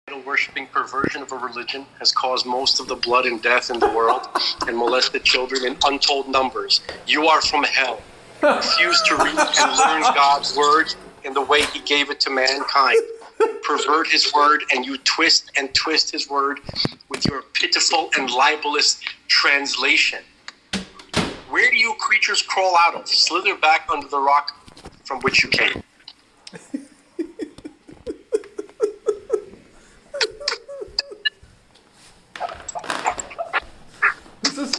idol-worshipping perversion of a religion has caused most of the blood and death in the world and molested children in untold numbers. You are from hell. Refuse to read and learn God's word in the way he gave it to mankind. Pervert his word, and you twist and twist his word with your pitiful and libelous translation. Where do you creatures crawl out of? Slither back under the rock from which you came.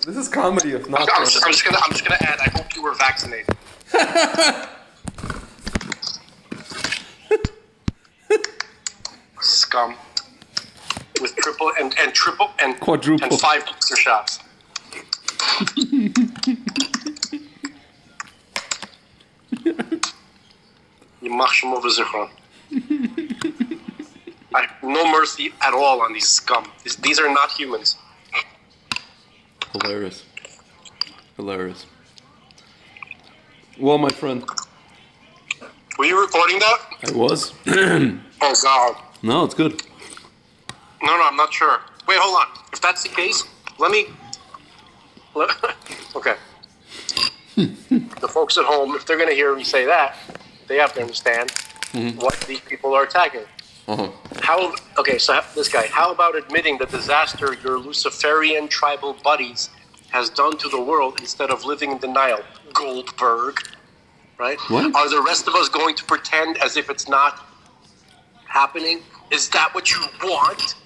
This is comedy, if not. I'm just gonna add. I hope you were vaccinated. Scum with triple and triple and quadruple and 5 booster shots. No mercy at all on these scum. These are not humans. Hilarious. Well, my friend. Were you recording that? I was. Oh, God. No, it's good. No, I'm not sure. Wait, hold on. If that's the case, okay. The folks at home, if they're going to hear me say that, they have to understand what these people are attacking. So this guy, how about admitting the disaster your Luciferian tribal buddies has done to the world instead of living in denial? Goldberg, right? What? Are the rest of us going to pretend as if it's not happening? Is that what you want?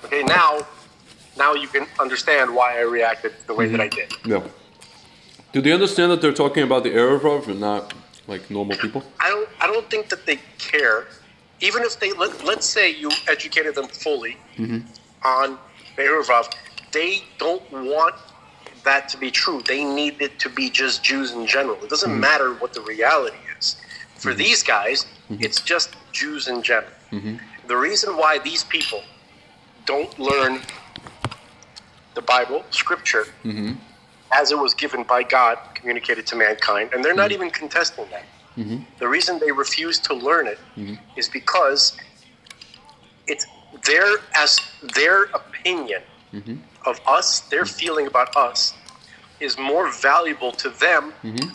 Okay, now you can understand why I reacted the way that I did. Yeah. Do they understand that they're talking about the Erev and not like normal people? I don't think that they care. Even if they let's say you educated them fully on Erev, they don't want that to be true. They need it to be just Jews in general. It doesn't matter what the reality is. For these guys, it's just Jews in general. The reason why these people don't learn the Bible, Scripture, as it was given by God, communicated to mankind, and they're not even contesting that. The reason they refuse to learn it is because it's their opinion of us, their feeling about us, is more valuable to them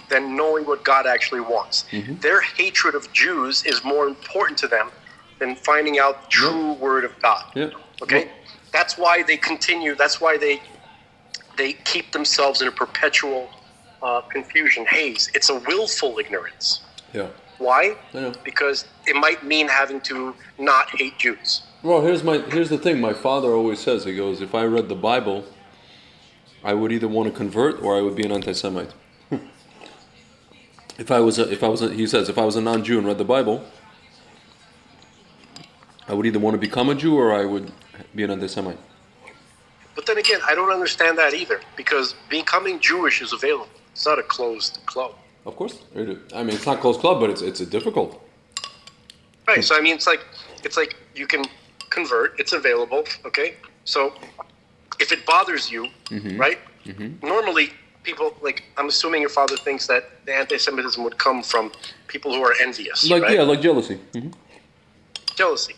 than knowing what God actually wants. Their hatred of Jews is more important to them than finding out the true word of God. Okay? That's why they continue. That's why they keep themselves in a perpetual confusion, haze. It's a willful ignorance. Yeah. Why? Because it might mean having to not hate Jews. Well, here's the thing. My father always says, he goes, if I read the Bible, I would either want to convert or I would be an anti-Semite. He says, if I was a non-Jew and read the Bible, I would either want to become a Jew or I would be an anti-Semite. But then again, I don't understand that either, because becoming Jewish is available. It's not a closed club. Of course. I mean, it's not closed club, but it's difficult. Right. So I mean, it's like you can convert. It's available. Okay. So if it bothers you, right? Normally, people I'm assuming your father thinks that the anti-Semitism would come from people who are envious. Right? Yeah, like jealousy. Jealousy.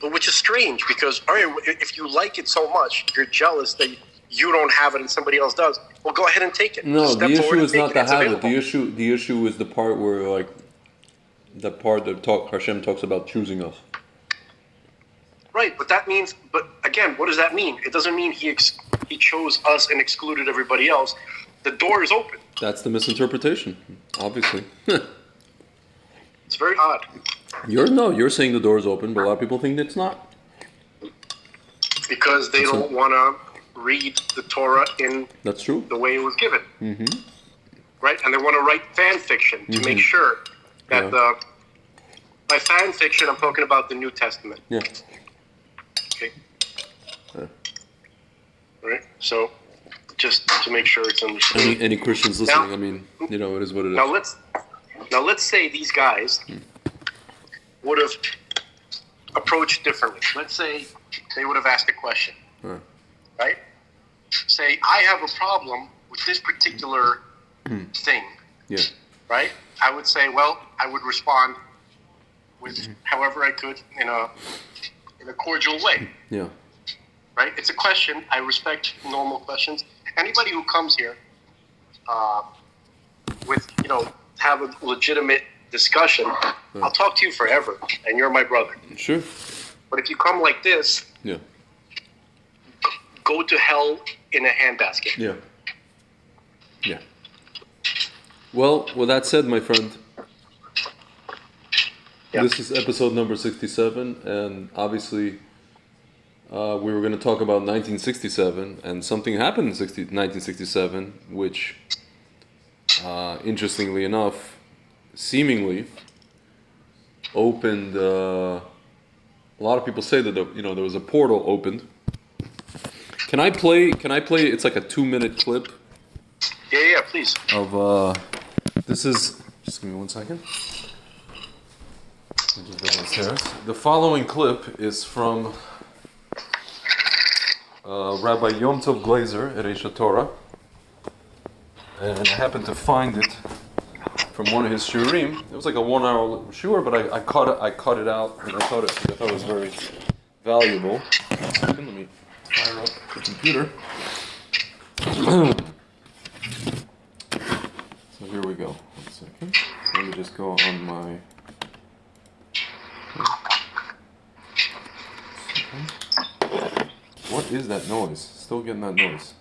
But which is strange because, all right, if you like it so much, you're jealous that you don't have it and somebody else does. Well, go ahead and take it. No, the issue is not the habit. The issue is the part where Hashem talks about choosing us. Right, but that means. But again, what does that mean? It doesn't mean he chose us and excluded everybody else. The door is open. That's the misinterpretation, obviously. It's very odd. You're saying the door is open, but a lot of people think it's not. Because they don't want to read the Torah in That's true. the way it was given. Right? And they want to write fan fiction to make sure that by fan fiction, I'm talking about the New Testament. Yeah. Okay. Right? So, just to make sure it's understood. Any Christians listening, I mean, it is what it is. Now let's say these guys would have approached differently. Let's say they would have asked a question, right? Say, I have a problem with this particular thing, right? I would say, well, I would respond with however I could in in a cordial way. Yeah. Right? It's a question. I respect normal questions. Anybody who comes here with, have a legitimate discussion, I'll talk to you forever, and you're my brother. Sure. But if you come like this, Yeah. go to hell in a handbasket. Yeah. Yeah. Well, with that said, my friend, this is episode number 67, and obviously we were going to talk about 1967, and something happened in 1967, which, interestingly enough, seemingly opened. A lot of people say that there was a portal opened. Can I play? It's like a 2-minute clip. Yeah, please. Of this is. Just give me 1 second. Let me just go downstairs. The following clip is from Rabbi Yom Tov Glazer at Eish Torah, and I happened to find it from one of his shiurim. It was like a 1-hour shiur, but I cut it out, and I thought it was very valuable. 1 second, let me fire up the computer. So here we go. 1 second. Let me just go on my. What is that noise? Still getting that noise.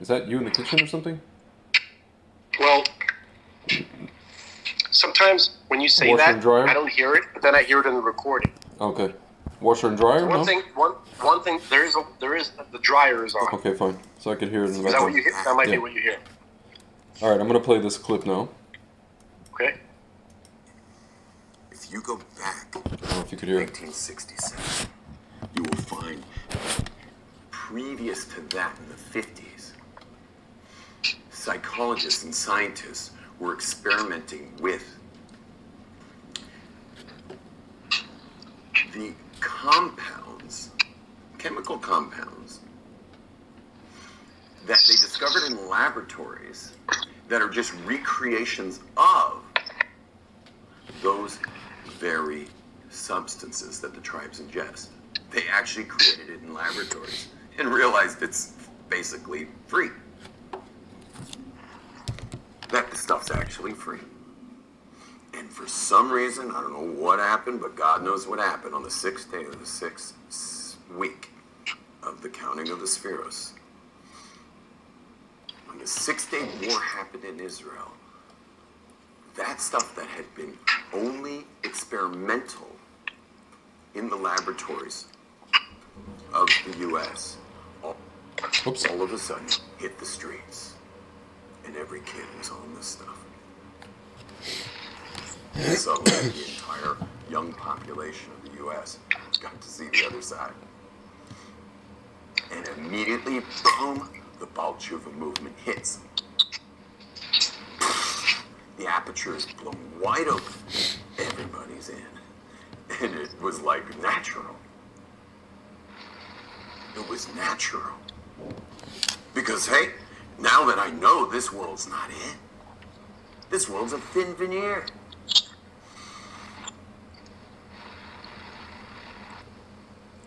Is that you in the kitchen or something? Well, sometimes when you say Washer that, and dryer? I don't hear it, but then I hear it in the recording. Okay. Washer and dryer? One No? thing. There is the dryer is on. Okay, fine. So I can hear it in the Is that what background. you hear? That might be Yeah. what you hear. All right, I'm gonna play this clip now. Okay. If you go back I don't know if you could hear it. 1967, you will find previous to that in the 50s, psychologists and scientists were experimenting with the compounds, chemical compounds, that they discovered in laboratories that are just recreations of those very substances that the tribes ingest. They actually created it in laboratories and realized it's basically free. That the stuff's actually free. And for some reason, I don't know what happened, but God knows what happened on the 6th day of the 6th week of the counting of the Spheros. When the 6-day war happened in Israel, that stuff that had been only experimental in the laboratories of the U.S. Oops. all of a sudden hit the streets, and every kid was on this stuff. And suddenly the entire young population of the U.S. got to see the other side. And immediately, boom, the Baal Tshuva movement hits. The aperture is blown wide open. Everybody's in. And it was like natural. It was natural. Because, hey, now that I know this world's not it, this world's a thin veneer.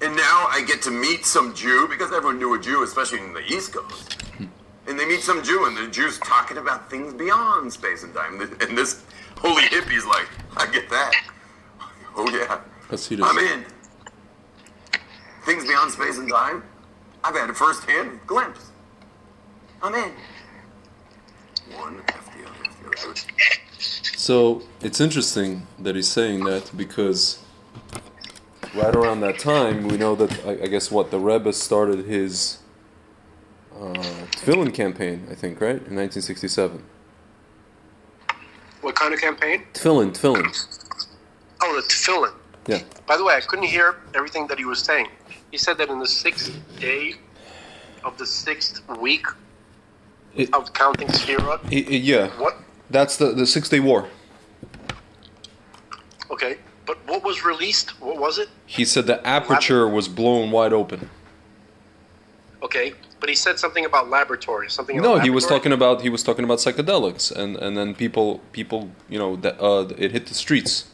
And now I get to meet some Jew, because everyone knew a Jew, especially in the East Coast. And they meet some Jew, and the Jew's talking about things beyond space and time. And this holy hippie's like, I get that. Oh, yeah. Let's see this. I'm in. Things beyond space and time. I've had a first-hand glimpse. I'm in. One after the other after the other. So it's interesting that he's saying that because right around that time, we know that I guess the Rebbe started his tefillin campaign, I think, right, in 1967. What kind of campaign? Tefillin. Oh, the tefillin. Yeah. By the way, I couldn't hear everything that he was saying. He said that in the 6th day of the 6th week of counting Sefirot. Yeah. What? That's the 6-day war. Okay, but what was released? What was it? He said the aperture was blown wide open. Okay, but he said something about laboratories. Something. No, about he was laboratories? talking about psychedelics, and then people, it hit the streets.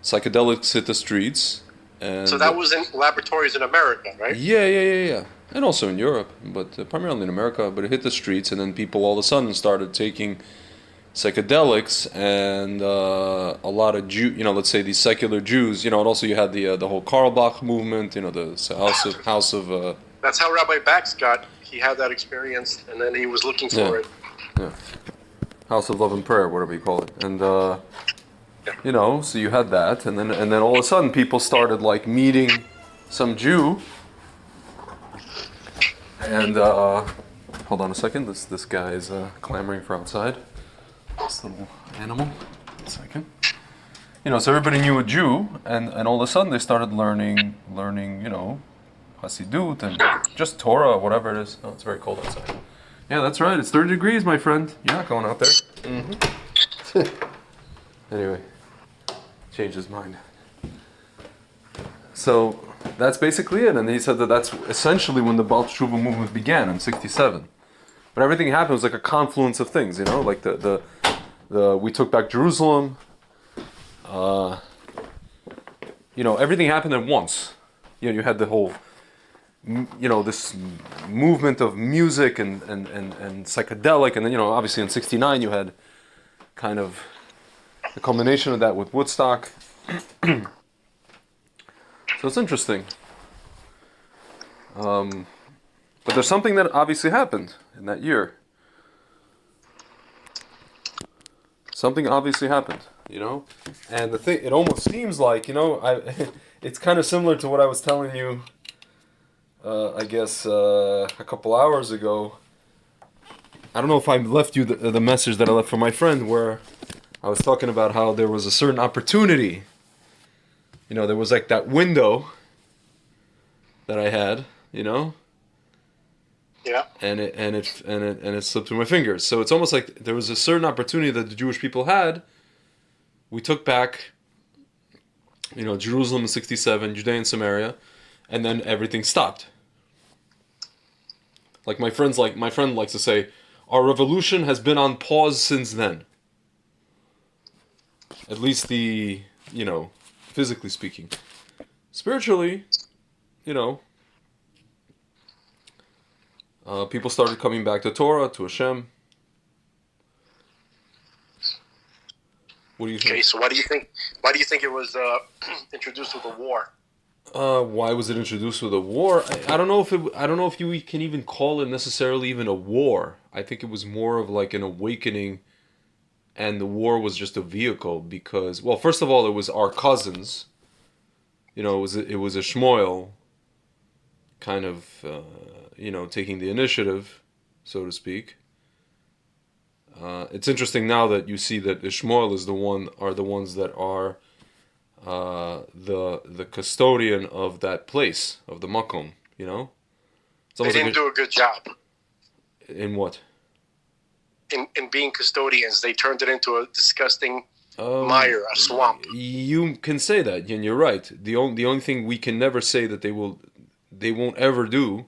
Psychedelics hit the streets, And So that was in laboratories in America, right? yeah. And also in Europe, but primarily in America. But it hit the streets, and then people all of a sudden started taking psychedelics, and a lot of let's say these secular Jews, and also you had the whole Karlbach movement, the house of That's how Rabbi Bax got. He had that experience, and then he was looking for Yeah. it. yeah, House of Love and Prayer, whatever you call it, and so you had that, and then all of a sudden people started like meeting some Jew, and hold on a second, this guy is clamoring for outside. This little animal. 1 second. So everybody knew a Jew, and all of a sudden they started learning, Hasidut and just Torah, whatever it is. Oh, it's very cold outside. Yeah, that's right. It's 30 degrees, my friend. You're not going out there. Anyway, changed his mind. So that's basically it, and he said that that's essentially when the Baal Teshuva movement began in '67. But everything happened was like a confluence of things, like the we took back Jerusalem. Everything happened at once. You had the whole, this movement of music and psychedelic, and then obviously in '69 you had kind of the culmination of that with Woodstock. So it's interesting. But there's something that obviously happened in that year. Something obviously happened, and the thing, it almost seems like, it's kind of similar to what I was telling you, I guess, a couple hours ago. I don't know if I left you the message that I left for my friend, where I was talking about how there was a certain opportunity. There was like that window that I had, Yeah. and it slipped through my fingers. So it's almost like there was a certain opportunity that the Jewish people had. We took back, Jerusalem in '67, Judea and Samaria, and then everything stopped. Like my friend likes to say, our revolution has been on pause since then. At least physically speaking. Spiritually, people started coming back to Torah, to Hashem. What do you think? Okay, so why do you think it was introduced with a war? Why was it introduced with a war? I don't know if you can even call it necessarily even a war. I think it was more of like an awakening, and the war was just a vehicle because, well, first of all, it was our cousins. It was a Shmuel kind of taking the initiative, so to speak. It's interesting now that you see that Ishmael are the ones that are the custodian of that place, of the Makom, It's They didn't do a good job in what? In being custodians. They turned it into a disgusting mire, a swamp. You can say that, and you're right. The only thing we can never say that they won't ever do.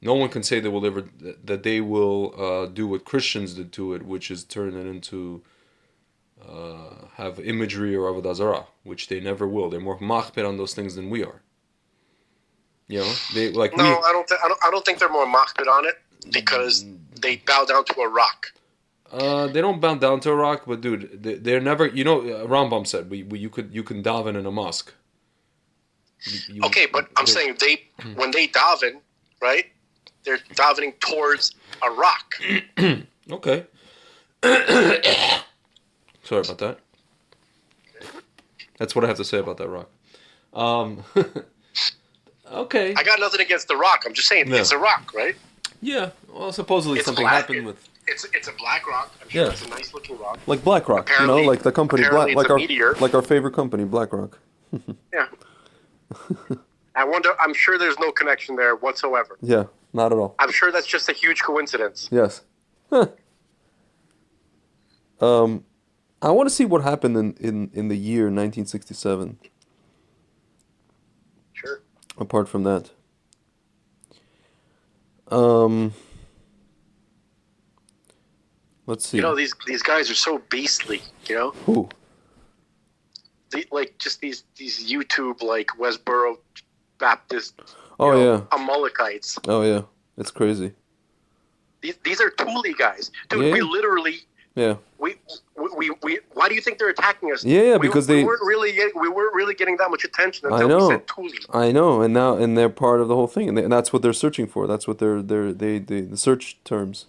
No one can say that they will do what Christians did to it, which is turn it into have imagery or avodah zarah, which they never will. They're more machpir on those things than we are. I don't think they're more machpir on it because they bow down to a rock. They don't bow down to a rock, but dude, they're never. Rambam said you can daven in a mosque. Okay, but I'm saying when they daven, right? They're davening towards a rock. Okay. Sorry about that. That's what I have to say about that rock. Okay. I got nothing against the rock. I'm just saying it's a rock, right? Yeah. Well, supposedly It's something black. happened with. It's a black rock. I'm sure Yeah. it's a nice looking rock. Like BlackRock, Apparently- like the company, apparently it's a meteor. like our favorite company, BlackRock. Yeah. I'm sure there's no connection there whatsoever. Yeah, not at all. I'm sure that's just a huge coincidence. Yes. I want to see what happened in the year 1967. Sure. Apart from that. Let's see. These guys are so beastly, Who? like just these YouTube like Westboro Baptist, Oh yeah. Amalekites. Oh yeah. It's crazy. These are Thule guys, dude. Yeah. We literally Yeah. we why do you think they're attacking us? Yeah, because we they. weren't really getting that much attention I until we know. said Thule. I know, and they're part of the whole thing, and that's what they're searching for. That's what the search terms.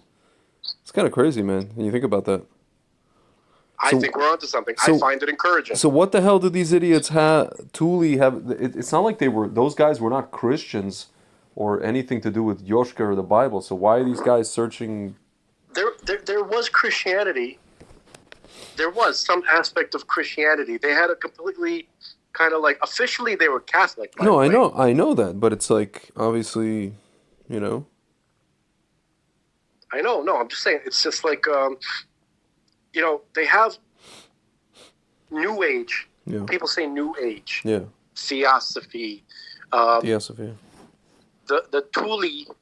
It's kind of crazy, man. When you think about that. I So- think we're onto something. so- I find it encouraging. So what the hell do these idiots have? Thule have? It's not like those guys were not Christians, or anything to do with Yoshka or the Bible. So why are these guys searching? There was Christianity. There was some aspect of Christianity. They had a completely kind of like officially they were Catholic. By No, the I way. I know that, but it's like obviously, you know. I know. No, I'm just saying. It's just like they have New Age. Yeah. People say New Age, Yeah. Theosophy. Theosophy. The Thule,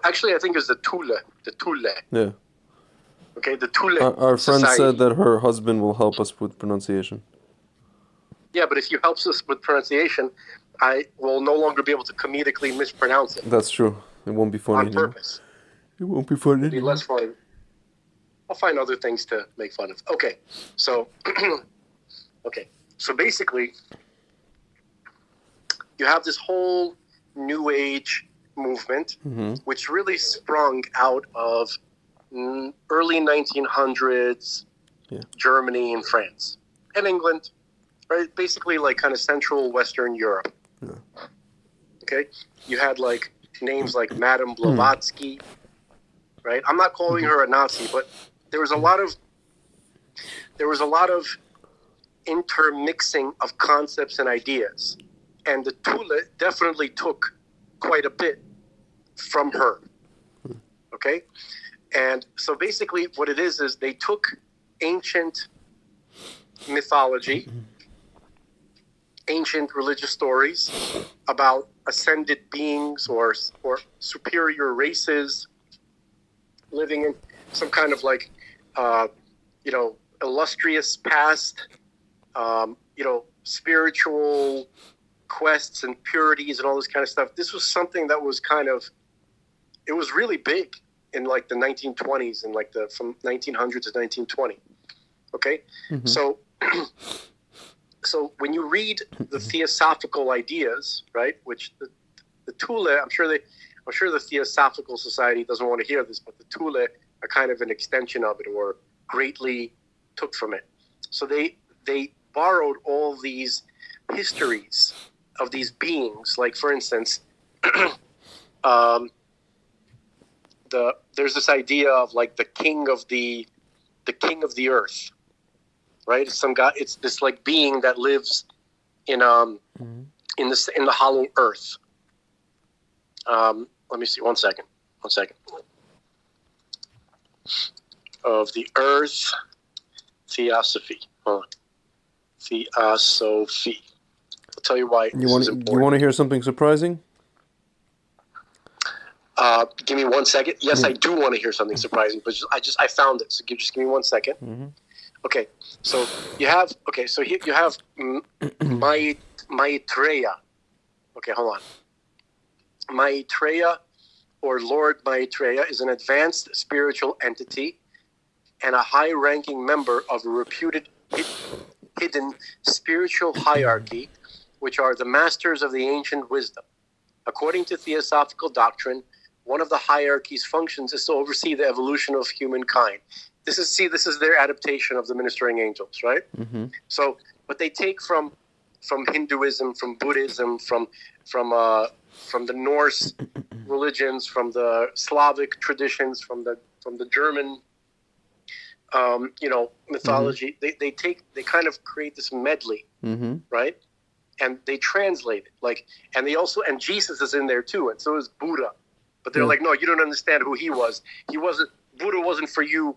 actually, I think it's the Thule. Yeah. Okay, the Thule. Our friend society. said that her husband will help us with pronunciation. Yeah, but if he helps us with pronunciation, I will no longer be able to comedically mispronounce it That's true. It won't be funny on anymore. purpose. It won't be funny It'll be less funny. I'll find other things to make fun of. Okay, so so basically, you have this whole New Age movement, which really sprung out of early 1900s Yeah. Germany and France and England, right? Basically, like kind of Central Western Europe. Yeah. Okay, you had like names like Madame Blavatsky, right? I'm not calling her a Nazi, but there was a lot of intermixing of concepts and ideas, and the Thule definitely took quite a bit from her. Okay, and so basically, what it is they took ancient mythology, ancient religious stories about ascended beings or superior races living in some kind of like illustrious past, spiritual quests and purities and all this kind of stuff. This was something that was it was really big in like the 1920s and like from 1900 to 1920. Okay, so when you read the theosophical ideas, right, which the Thule, I'm sure the Theosophical Society doesn't want to hear this, but the Thule are kind of an extension of it or greatly took from it. So they borrowed all these histories of these beings. Like, for instance, there's this idea of like the king of the earth, right? It's some guy. It's this like being that lives in the hollow earth. Let me see. One second. Of the earth, theosophy. Hold on. Theosophy. I'll tell you why this is important. You want to hear something surprising? Give me 1 second. Yes, I do want to hear something surprising, but I found it. So just give me 1 second. Mm-hmm. Okay. So you have here you have Maitreya. Okay, hold on. Maitreya, or Lord Maitreya, is an advanced spiritual entity and a high-ranking member of a reputed hidden spiritual hierarchy, which are the masters of the ancient wisdom. According to theosophical doctrine, one of the hierarchy's functions is to oversee the evolution of humankind. This is their adaptation of the ministering angels, right? Mm-hmm. So, what they take from Hinduism, from Buddhism, from the Norse religions, from the Slavic traditions, from the German, mythology. Mm-hmm. They kind of create this medley, Mm-hmm. right? And they translate it and Jesus is in there too, and so is Buddha. But they're like, no, you don't understand who he was. Buddha wasn't for you,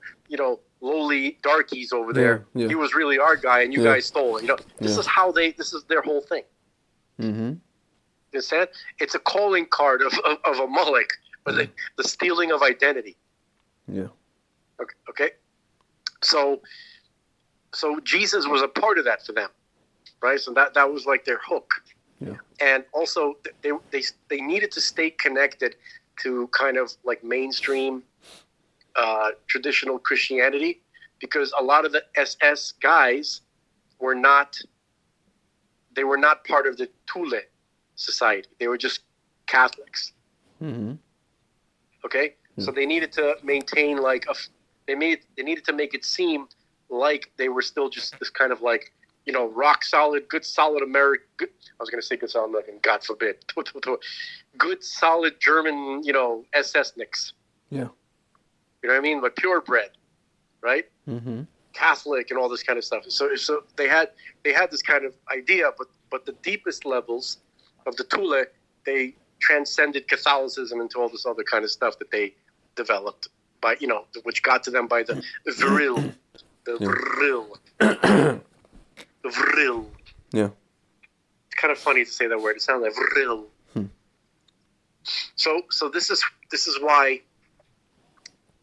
lowly darkies over there. Yeah. He was really our guy, and you guys stole it. This is their whole thing. Mm-hmm. You understand? It's a calling card of a Moloch, but the stealing of identity. Yeah. Okay. So Jesus was a part of that for them. right? So that was like their hook. Yeah. And also they needed to stay connected to kind of like mainstream traditional Christianity, because a lot of the SS guys were not part of the Thule society. They were just Catholics. Mm-hmm. Okay, so they needed to maintain like they needed to make it seem like they were still just this kind of like, you know, rock solid, good solid American. I was going to say good solid American, God forbid. Good solid German, you know, SS-nicks. Yeah. You know what I mean? But purebred, right? Mm-hmm. Catholic and all this kind of stuff. So they had this kind of idea, but the deepest levels of the Thule, they transcended Catholicism into all this other kind of stuff that they developed by, you know, which got to them by the vril, the vril. Yeah. It's kind of funny to say that word. It sounds like vril. So this is why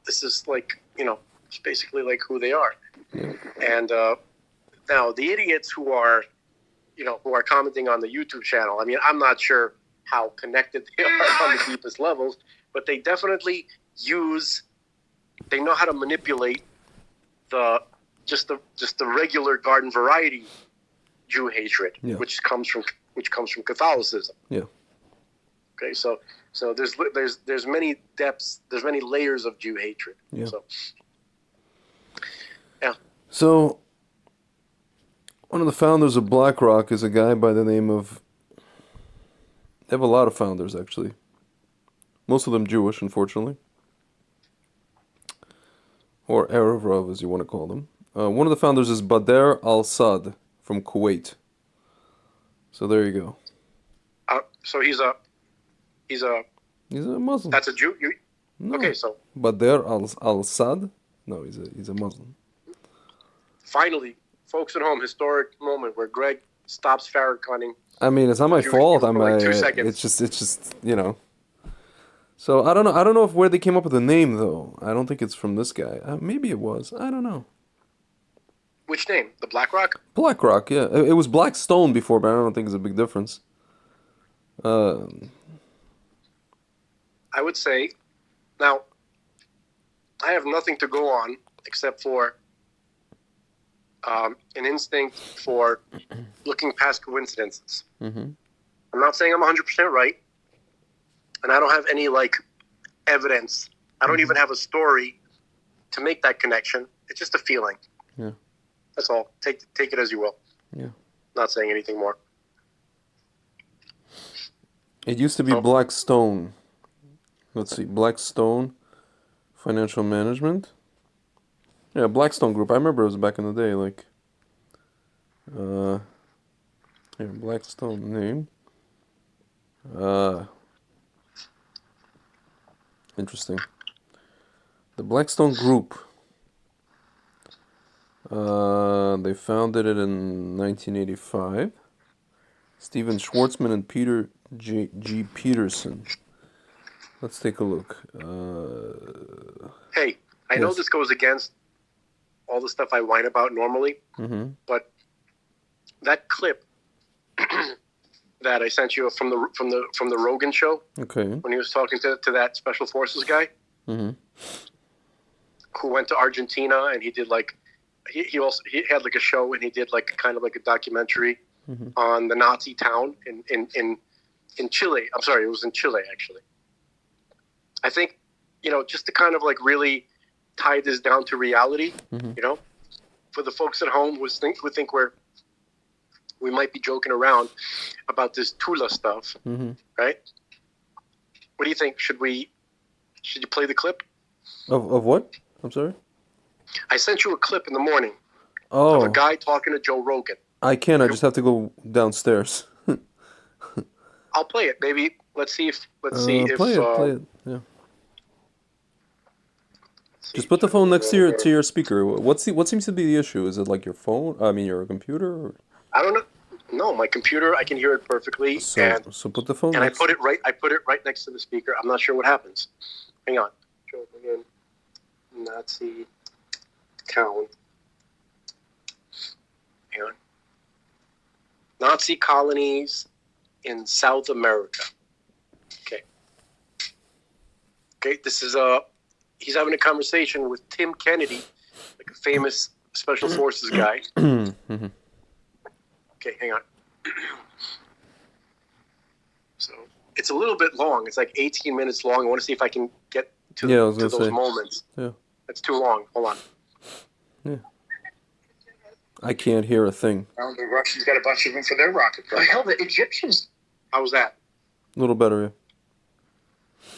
this is like, you know, it's basically like who they are. Yeah. And now the idiots who are commenting on the YouTube channel, I mean, I'm not sure how connected they are on the deepest levels, but they definitely they know how to manipulate the regular garden variety Jew hatred, Yeah. which comes from Catholicism. Yeah. Okay, so there's many depths, there's many layers of Jew hatred. Yeah. So, yeah. So, one of the founders of BlackRock is a guy by the name of... They have a lot of founders, actually. Most of them Jewish, unfortunately. Or Erev Rav, as you want to call them. One of the founders is Badr al-Sad from Kuwait. So there you go. So he's a He's a Muslim. that's a Jew. No. Okay, so Badr al-Sad? No, he's a Muslim. finally, folks at home, historic moment where Greg stops Farrakhanning. I mean, it's not my Jewish fault. people for like 2 seconds. It's just, you know. So I don't know if where they came up with the name though. I don't think it's from this guy. Maybe it was. I don't know. Which name? The BlackRock? BlackRock, yeah. It was Blackstone before, but I don't think it's a big difference. I would say, now, I have nothing to go on except for an instinct for looking past coincidences. Mm-hmm. I'm not saying I'm 100% right, and I don't have any, like, evidence. I don't even have a story to make that connection. It's just a feeling. Yeah. That's all. Take it as you will. Yeah. Not saying anything more. It used to be Oh. Blackstone. Let's see, Blackstone Financial Management. Yeah, Blackstone Group. I remember it was back in the day, like. Here, Blackstone name. Interesting. The Blackstone Group. They founded it in 1985. Stephen Schwartzman and Peter G. Peterson. Let's take a look. Hey, I know Yes. this goes against all the stuff I whine about normally, Mm-hmm. but that clip that I sent you from the Rogan show Okay. when he was talking to that special forces guy Mm-hmm. who went to Argentina, and he did like he had like a show, and he did like kind of like a documentary Mm-hmm. on the Nazi town in Chile. I'm sorry, it was in Chile actually. I think, you know, just to kind of like really tie this down to reality, Mhm. you know, for the folks at home who think we might be joking around about this Tula stuff, Mm-hmm. right? What do you think? Should you play the clip? Of what? I'm sorry? I sent you a clip in the morning Oh, of a guy talking to Joe Rogan. I can. I just have to go downstairs. I'll play it. Maybe let's see if Play it. Yeah. Just put the phone next to your speaker. What seems to be the issue? Is it like your phone? I mean, your computer? Or... I don't know. No, my computer, I can hear it perfectly, So put the phone. and I next... put it right next to the speaker. I'm not sure what happens. Hang on. Joe Rogan, Nazi town. Hang on. Nazi colonies in South America. Okay. Okay, this is he's having a conversation with Tim Kennedy, like a famous special forces guy. Mhm. Okay, hang on. So it's a little bit long. It's like 18 minutes long. I want to see if I can get to, Yeah, I was to gonna those say. moments. Yeah. That's too long. Hold on. I can't hear a thing. Well, the Russians got a bunch of them for their rocket program. Hell, the Egyptians. How was that? A little better, yeah.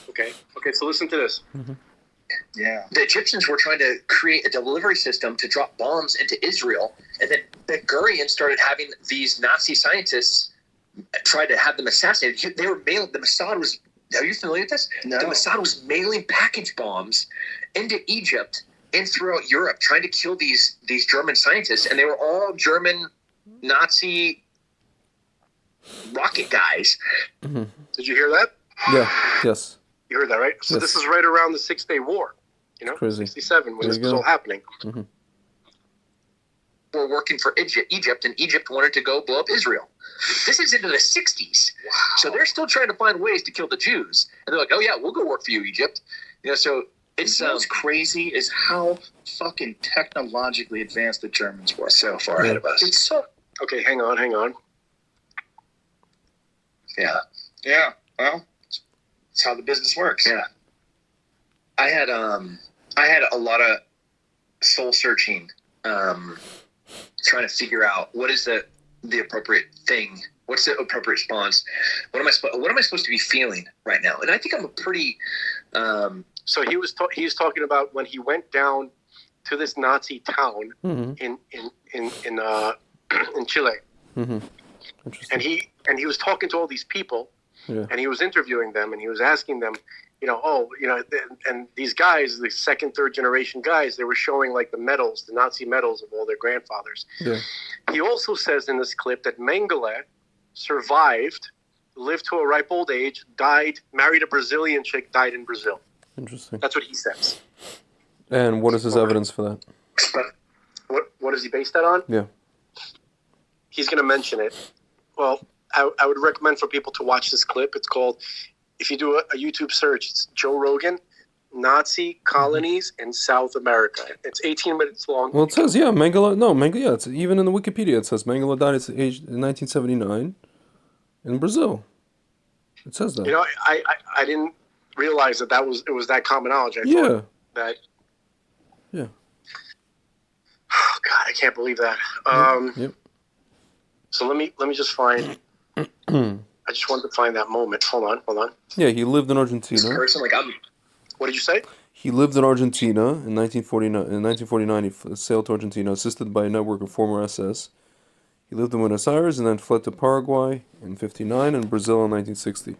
Okay. Okay, so listen to this. Yeah. The Egyptians were trying to create a delivery system to drop bombs into Israel, and then Ben Gurion started having these Nazi scientists try to have them assassinated. They were mailing. The Mossad was. Are you familiar with this? No. The Mossad was mailing package bombs into Egypt and throughout Europe, trying to kill these German scientists, and they were all German Nazi rocket guys. Did you hear that? Yeah, yes. You heard that, right? So Yes. this is right around the 6-Day War, you know, Crazy. 67, when There this you was go. all happening. Were working for Egypt, and Egypt wanted to go blow up Israel. This is into the 60s. Wow. So they're still trying to find ways to kill the Jews. And they're like, oh, yeah, we'll go work for you, Egypt. You know, so it's What's crazy is how fucking technologically advanced the Germans were. so far ahead of us. It's so... Okay, hang on. Yeah. Yeah. Well, it's how the business works. Yeah. I had a lot of soul searching, trying to figure out what is the appropriate thing. What's the appropriate response? What am I supposed to be feeling right now? And I think I'm a pretty So he was talking about when he went down to this Nazi town in Chile, Interesting. and he was talking to all these people, Yeah. and he was interviewing them, and he was asking them, you know, and these guys, the second, third generation guys, they were showing like the medals, the Nazi medals of all their grandfathers. Yeah. He also says in this clip that Mengele survived, lived to a ripe old age, died, married a Brazilian chick, died in Brazil. Interesting. That's what he says. And what is his evidence for that? What is he based that on? Yeah. He's going to mention it. Well, I would recommend for people to watch this clip. It's called, if you do a YouTube search, it's Joe Rogan, Nazi colonies in South America. It's 18 minutes long. Well, it says, yeah, Mengele, it's even in the Wikipedia, it says Mengele died at age in 1979 in Brazil. It says that. You know, I didn't realize that it was that common knowledge. I Yeah. thought that. Yeah. Oh, God, I can't believe that. Yep. So let me just find. I just wanted to find that moment. Hold on. Yeah, he lived in this Argentina. person. Like I'm. What did you say? He lived in Argentina in 1949. In 1949, he sailed to Argentina, assisted by a network of former SS. He lived in Buenos Aires and then fled to Paraguay in 59 and Brazil in 1960.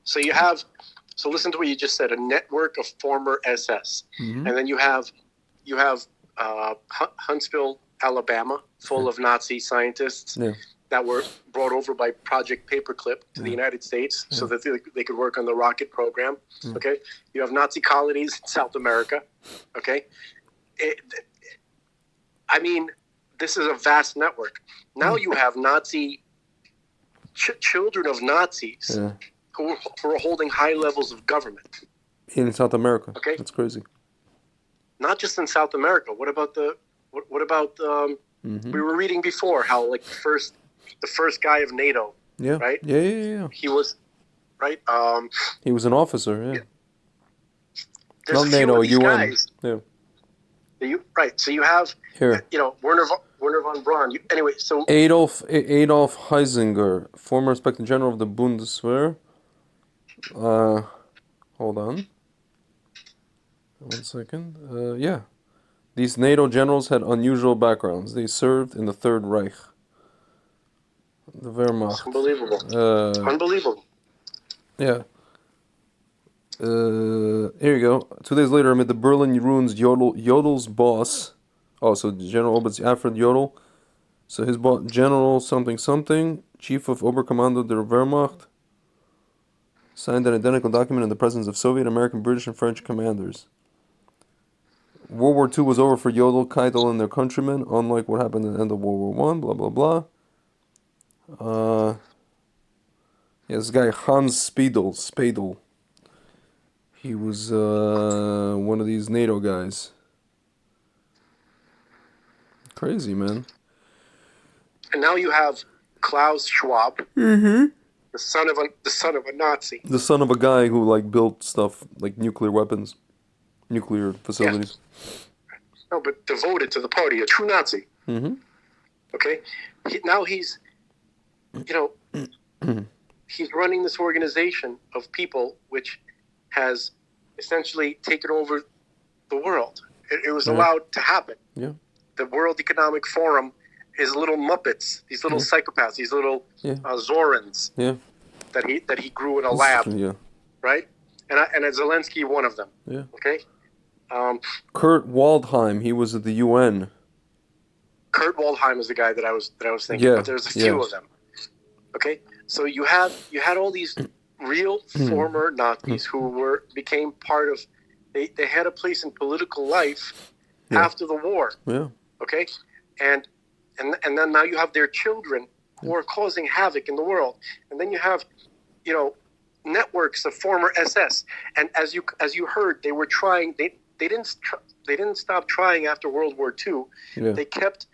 So listen to what you just said. A network of former SS, and then you have Huntsville, Alabama, full of Nazi scientists Yeah. that were brought over by Project Paperclip to the United States so that they could work on the rocket program. Okay, you have Nazi colonies in South America. Okay, I mean, this is a vast network. Now you have Nazi children of Nazis Yeah. who are holding high levels of government. In South America. Okay. That's crazy. Not just in South America. What about we were reading before how like the first guy of NATO, Yeah. right? Yeah. He was right. He was an officer, yeah. There's Not a few NATO, of these UN. guys. Yeah. Right. So you have Here. Werner von Braun. Anyway, so Adolf Heisinger, former Inspector General of the Bundeswehr. Hold on. 1 second. Yeah. These NATO generals had unusual backgrounds. They served in the Third Reich. The Wehrmacht. unbelievable. Unbelievable. Yeah. Here you go. 2 days later, amid the Berlin ruins, Jodel's boss. Oh, so General Obitz Alfred Jodl. So his boss, General something something, Chief of Oberkommando der Wehrmacht, signed an identical document in the presence of Soviet, American, British, and French commanders. World War II was over for Jodl, Keitel, and their countrymen, unlike what happened at the end of World War I, blah, blah, blah. Yeah, this guy Hans Spadel. He was one of these NATO guys. Crazy, man. And now you have Klaus Schwab, the son of a Nazi. The son of a guy who like built stuff like nuclear weapons, nuclear facilities. No, but devoted to the party, a true Nazi. Mm-hmm. Okay, now he's, he's running this organization of people which has essentially taken over the world. It was allowed to happen. Yeah. The World Economic Forum is little muppets, these little psychopaths, these little Zorans Yeah. that he grew in a lab, Yeah. right? And Zelensky, one of them. Yeah. Okay. Kurt Waldheim, he was at the UN. Kurt Waldheim is the guy that I was thinking. Yeah, But there's a few yeah. of them. Okay. So you had all these real former Nazis who became part of. They had a place in political life after the war. Yeah. Okay, and then now you have their children who are causing havoc in the world, and then you have, networks of former SS, and as you heard, they were trying. They didn't stop trying after World War II. Yeah. They kept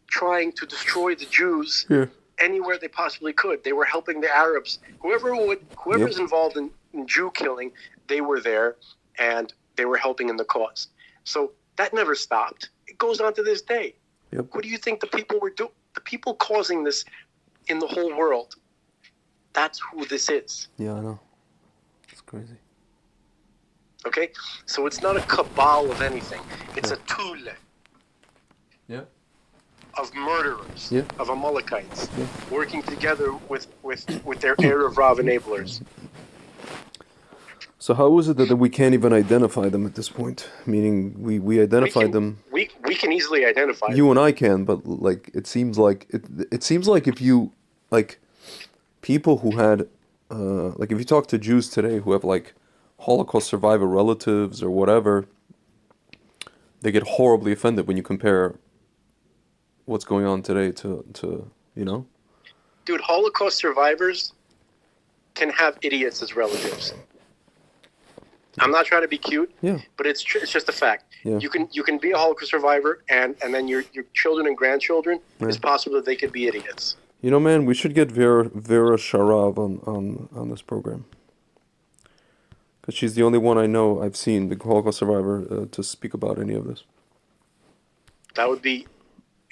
trying to destroy the Jews anywhere they possibly could. They were helping the Arabs. Whoever's involved in Jew killing, they were there, and they were helping in the cause. So that never stopped. It goes on to this day. Yep. What do you think the people were doing? The people causing this in the whole world. That's who this is. Yeah, I know. It's crazy. Okay? So it's not a cabal of anything. It's a tool Yeah. of murderers, Yeah. of Amalekites, working together with their Erev Rav enablers. So how is it that we can't even identify them at this point? Meaning we identified them. We can easily identify them. You and I can, but like it seems like if you like people who had like if you talk to Jews today who have like Holocaust survivor relatives or whatever, they get horribly offended when you compare what's going on today to Dude, Holocaust survivors can have idiots as relatives. I'm not trying to be cute, but it's just a fact. Yeah. You can be a Holocaust survivor, and then your children and grandchildren, it's possible that they could be idiots. You know, man, we should get Vera Sharav on this program. Because she's the only one I know I've seen, the Holocaust survivor, to speak about any of this. That would be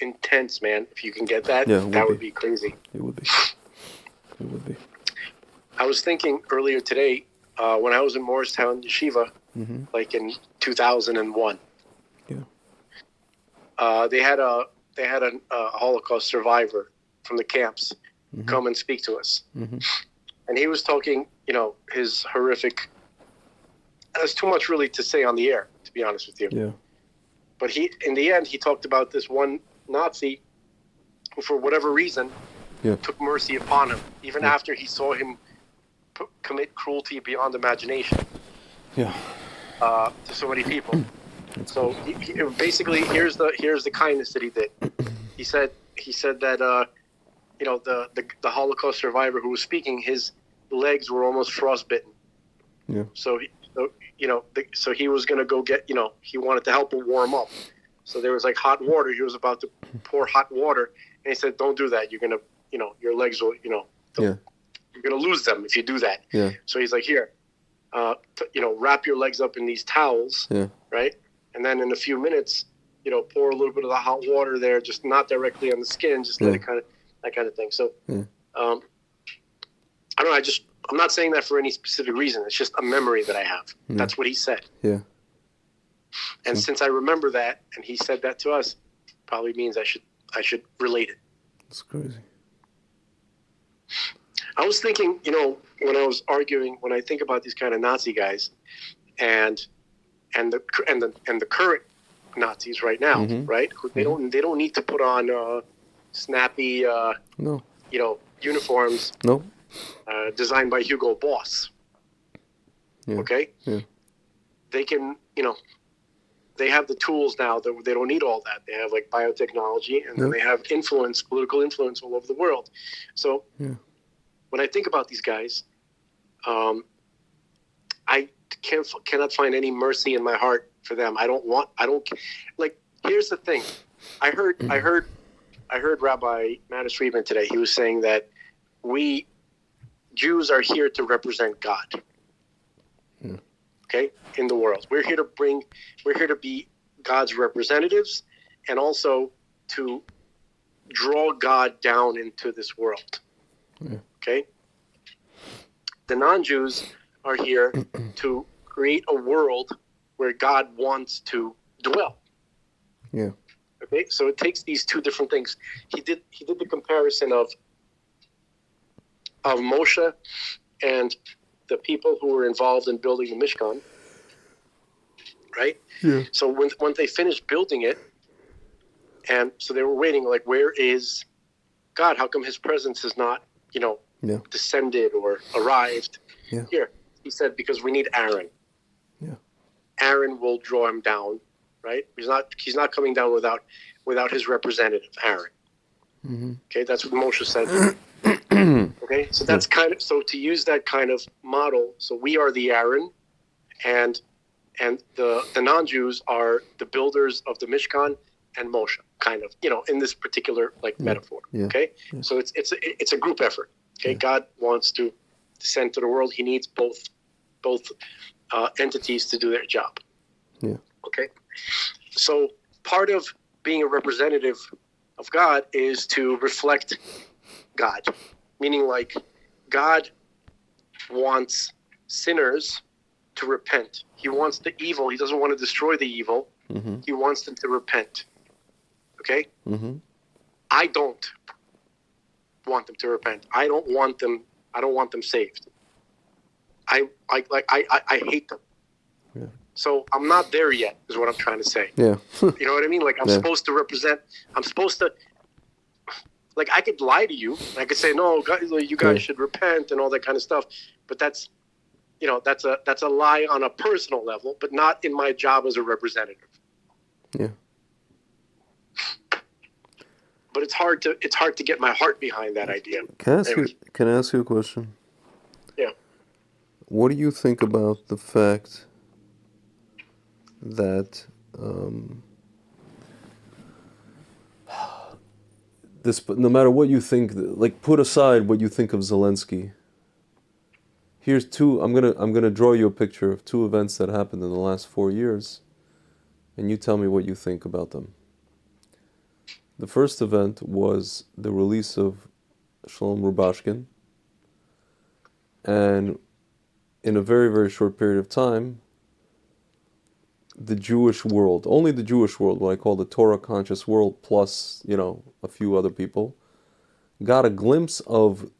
intense, man. If you can get that, that would be crazy. It would be. It would be. I was thinking earlier today, when I was in Morristown Yeshiva, like in 2001. Yeah. They had a Holocaust survivor from the camps come and speak to us, and he was talking, his horrific. There's too much really to say on the air, to be honest with you. Yeah. But in the end, he talked about this one Nazi who, for whatever reason, took mercy upon him, even after he saw him commit cruelty beyond imagination. Yeah. To so many people. So he basically, here's the kindness that he did. He said that the Holocaust survivor who was speaking, his legs were almost frostbitten. Yeah. So he was gonna go get, he wanted to help him warm up. So there was like hot water. He was about to pour hot water, and he said, "Don't do that. You're gonna, your legs will, you're gonna lose them if you do that." Yeah. So he's like, "Here, wrap your legs up in these towels, right? And then in a few minutes, pour a little bit of the hot water there, just not directly on the skin, just let it that kind of thing." So, I don't know. I'm not saying that for any specific reason. It's just a memory that I have. That's what he said. Yeah. And since I remember that, and he said that to us, probably means I should relate it. It's crazy. I was thinking, when I was arguing, when I think about these kind of Nazi guys, and the current Nazis right now, right? They don't need to put on snappy, uniforms. No. Designed by Hugo Boss. Yeah. Okay. Yeah. They can, they have the tools now that they don't need all that. They have like biotechnology, and then they have influence, political influence all over the world. So when I think about these guys, I cannot find any mercy in my heart for them. I don't like. Here's the thing. I heard Rabbi Manis Friedman today. He was saying that we Jews are here to represent God. Okay, in the world, we're here to be God's representatives, and also to draw God down into this world. Okay, the non-Jews are here to create a world where God wants to dwell. Yeah. Okay, so it takes these two different things. He did the comparison of Moshe and the people who were involved in building the Mishkan, right? Yeah. So when they finished building it, and so they were waiting, like, where is God? How come His presence is not, descended or arrived here? He said, because we need Aaron. Yeah. Aaron will draw him down, right? He's not coming down without his representative, Aaron. Mm-hmm. Okay, that's what Moshe said. Okay, so that's so to use that kind of model. So we are the Aaron, and the non-Jews are the builders of the Mishkan and Moshe, kind of, in this particular metaphor. Yeah. Okay, Yeah. so it's a group effort. Okay, God wants to descend to the world. He needs both entities to do their job. Yeah. Okay, so part of being a representative of God is to reflect God, meaning like God wants sinners to repent. He wants the evil. He doesn't want to destroy the evil. Mm-hmm. He wants them to repent. Okay? Mm-hmm. I don't want them to repent. I don't want them saved. I hate them. Yeah. So I'm not there yet, is what I'm trying to say. Yeah. You know what I mean? Like I'm supposed to I could lie to you. I could say, no, God, you guys should repent and all that kind of stuff. But that's a lie on a personal level, but not in my job as a representative. Yeah. But it's hard to get my heart behind that idea. Can I ask you a question? Yeah. What do you think about the fact that no matter what you think, put aside what you think of Zelensky. Here's I'm gonna draw you a picture of two events that happened in the last 4 years, and you tell me what you think about them. The first event was the release of Shalom Rubashkin, and in a very, very short period of time, the Jewish world, only the Jewish world, what I call the Torah conscious world, plus, a few other people, got a glimpse of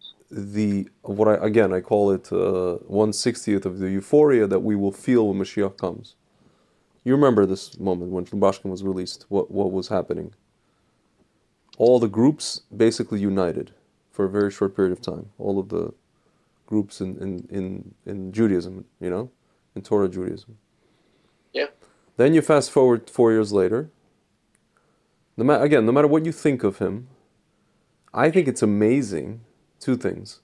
what I call it 1/60th of the euphoria that we will feel when Mashiach comes. You remember this moment when Rubashkin was released, what was happening. All the groups basically united for a very short period of time. All of the groups in Judaism, in Torah Judaism. Yeah. Then you fast forward 4 years later. No matter what you think of him, I think it's amazing, two things,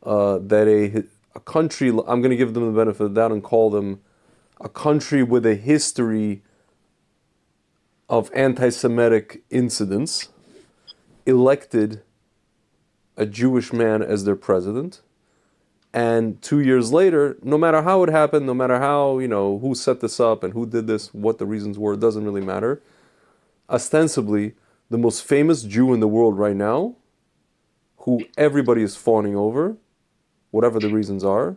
that a country, I'm going to give them the benefit of the doubt and call them a country with a history of anti-Semitic incidents, elected a Jewish man as their president. And 2 years later, no matter how it happened, no matter how, who set this up and who did this, what the reasons were, it doesn't really matter. Ostensibly, the most famous Jew in the world right now, who everybody is fawning over, whatever the reasons are,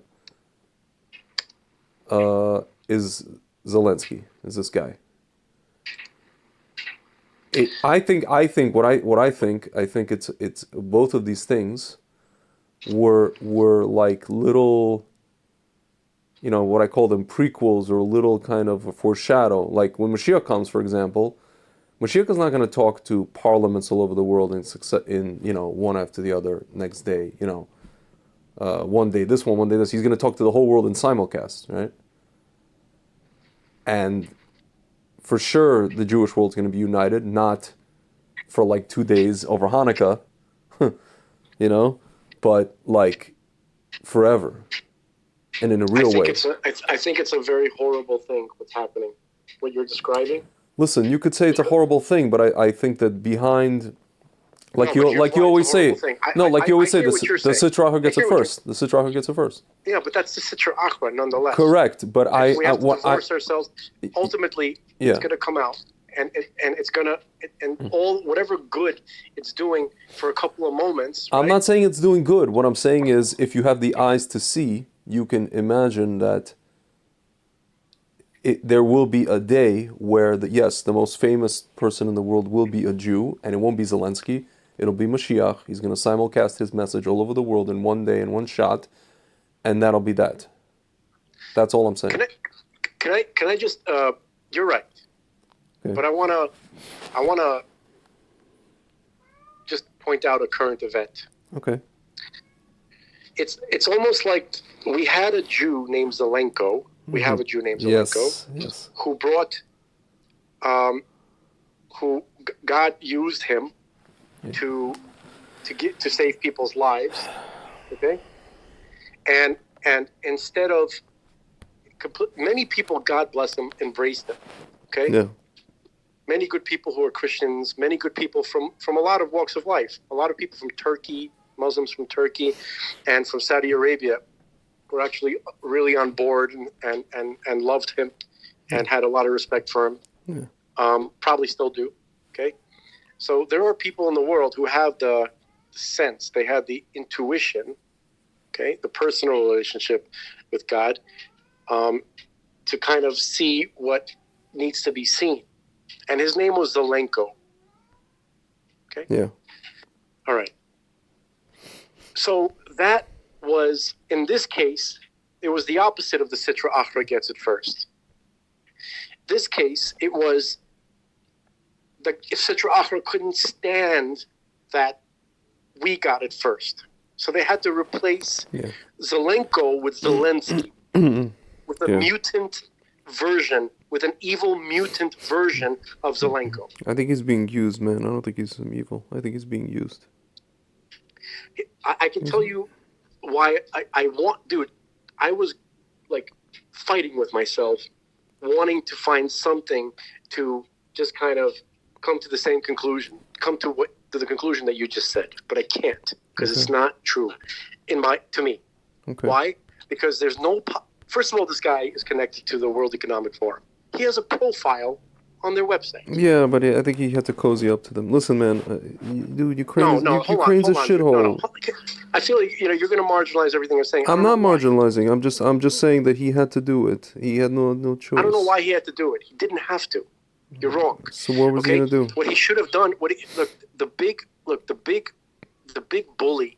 is Zelensky, is this guy. I think it's both of these things were like little, what I call them prequels, or a little kind of a foreshadow. Like when Mashiach comes, for example, Mashiach is not going to talk to parliaments all over the world in one after the other next day, one day this one day this. He's going to talk to the whole world in simulcast, right? And for sure the Jewish world's going to be united, not for like 2 days over Hanukkah, you know, but like forever, and in a real way. I think it's a very horrible thing what's happening, what you're describing. Listen, you could say it's a horrible thing, but I think that behind, like No, but here's you why always it's a say, horrible thing. no, like you always say, hear the what you're the saying. Sitra Achra gets I it hear what first. The Sitra Achra gets it first. Yeah, but that's the Sitra Achra nonetheless. Correct, but We have to divorce ourselves. Ultimately, Yeah. it's going to come out, and it's going to, and all whatever good it's doing for a couple of moments. I'm right? not saying it's doing good. What I'm saying is, if you have the eyes to see, you can imagine that there will be a day where, the most famous person in the world will be a Jew, and it won't be Zelensky. It'll be Mashiach. He's going to simulcast his message all over the world in one day, in one shot, and that'll be that. That's all I'm saying. Can I just? You're right, Okay. but I wanna just point out a current event. Okay. It's almost like we had a Jew named Zelenko. We have a Jew named Zelenko Yes. who brought, who God used him to save people's lives. Okay, and instead of many people, God bless them, embraced him. Okay, Yeah. many good people who are Christians, many good people from a lot of walks of life, a lot of people from Turkey, Muslims from Turkey, and from Saudi Arabia were actually really on board and loved him and had a lot of respect for him. Yeah. Probably still do. Okay, so there are people in the world who have the sense, they have the intuition, okay, the personal relationship with God, to kind of see what needs to be seen. And his name was Zelenko. Okay? Yeah. All right. So that was, in this case, it was the opposite of the Sitra Achra gets it first. This case, it was the Sitra Achra couldn't stand that we got it first. So they had to replace Zelenko with Zelensky, with a mutant version, with an evil mutant version of Zelenko. I think he's being used, man. I don't think he's evil. I think he's being used. I can tell you why I want, dude, I was like fighting with myself, wanting to find something to just kind of come to the same conclusion, to the conclusion that you just said, but I can't because it's not true to me. Okay. Why? Because there's no, first of all, this guy is connected to the World Economic Forum. He has a profile on their website. Yeah, but I think he had to cozy up to them. Listen, man, dude, Ukraine's Hold a on. shithole. No. I feel like you're going to marginalize everything I'm saying. I'm not marginalizing. I'm just saying that he had to do it. He had no choice. I don't know why he had to do it. He didn't have to. You're wrong. So what was he gonna do? What he should have done. The big bully.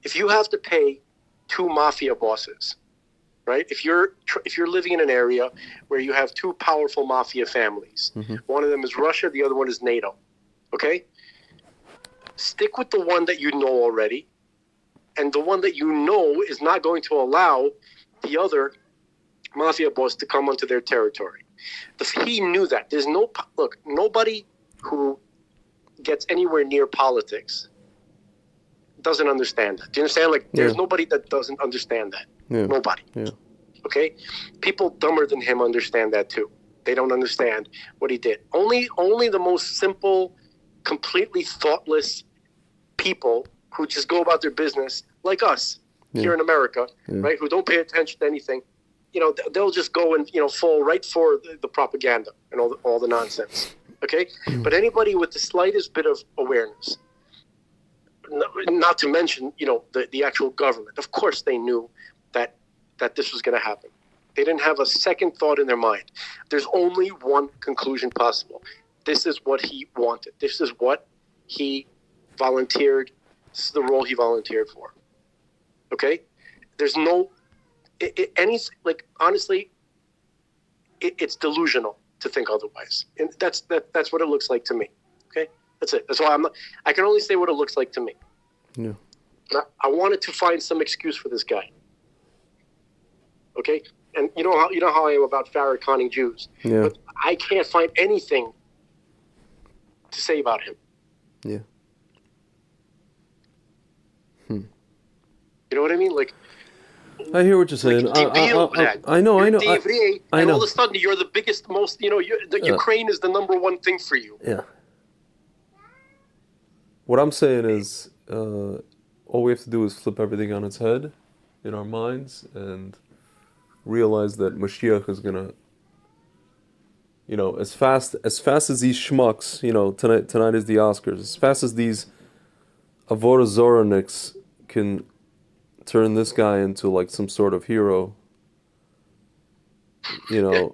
If you have to pay 2 mafia bosses, right? If you're living in an area where you have 2 powerful mafia families, one of them is Russia, the other one is NATO. Okay, stick with the one that you know already, and the one that you know is not going to allow the other mafia boss to come onto their territory. He knew that. There's nobody who gets anywhere near politics doesn't understand that. Do you understand? There's nobody that doesn't understand that. Yeah. Nobody. Yeah. Okay? People dumber than him understand that too. They don't understand what he did. Only the most simple, completely thoughtless people who just go about their business, like us here in America, right? Who don't pay attention to anything. They'll just go and fall right for the propaganda and all the nonsense. Okay, but anybody with the slightest bit of awareness, not to mention the actual government, of course they knew that this was going to happen. They didn't have a second thought in their mind. There's only one conclusion possible. This is what he wanted. This is what he volunteered. This is the role he volunteered for. Okay, there's no. Honestly, it's delusional to think otherwise, and that's what it looks like to me. Okay, that's it. That's why I can only say what it looks like to me. Yeah. I wanted to find some excuse for this guy. Okay, and you know how I am about Farrakhaning Jews. Yeah. But I can't find anything to say about him. Yeah. You know what I mean? Like, I hear what you're saying. I know. And I know. all of a sudden, you're the biggest, most. Ukraine is the number one thing for you. Yeah. What I'm saying is, all we have to do is flip everything on its head in our minds and realize that Mashiach is gonna, as fast as these schmucks, tonight is the Oscars. As fast as these Avodah Zoraniks can turn this guy into like some sort of hero, Dude,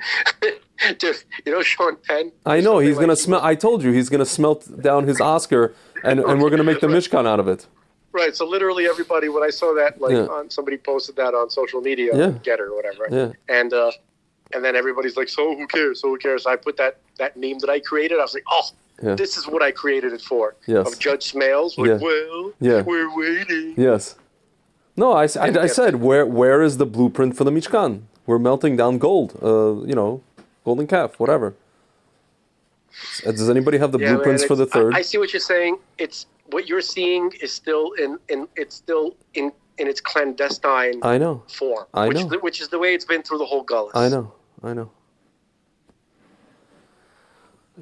Sean Penn. I know he's gonna smell. I told you he's gonna smelt down his Oscar, and we're gonna make the Mishkan out of it. Right. So literally everybody, when I saw that, on somebody posted that on social media, Getter or whatever, and then everybody's like, so who cares? So who cares? So I put that meme that I created. I was like, this is what I created it for. Yes. Of Judge Smales. Like, we're waiting. Yes. No, I said, where is the blueprint for the Mishkan? We're melting down gold, golden calf, whatever. Does anybody have the blueprints for the third? I see what you're saying. It's what you're seeing is still in its clandestine form. I know. Which is the way it's been through the whole Gullus. I know.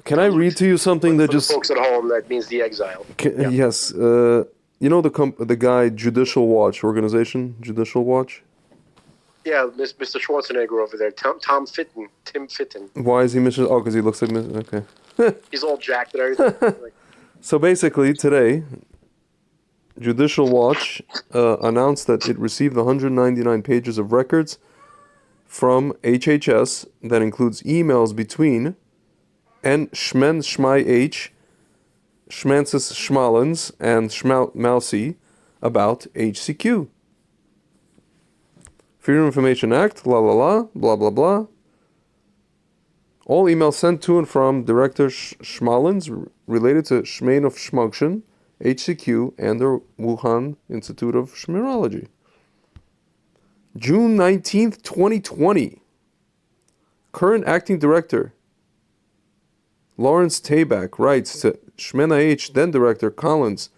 Can I read to you something that just... For the folks at home, that means the exile. Yes. The guy, Judicial Watch organization, Judicial Watch? Yeah, Mr. Schwarzenegger over there, Tim Fitton. Why is he Mr. Oh, because he looks like... Okay. He's all jacked and everything. So basically, today, Judicial Watch announced that it received 199 pages of records from HHS that includes emails between Shmen Shmai H, Schmancis Schmalens, and Mousy about HCQ. Freedom of Information Act, blah, blah, blah. All emails sent to and from Director Schmalens related to Shmein of Schmugschen, HCQ, and the Wuhan Institute of Shmirology. June 19th, 2020. Current Acting Director Lawrence Tabak writes to Shmena H, then Director Collins,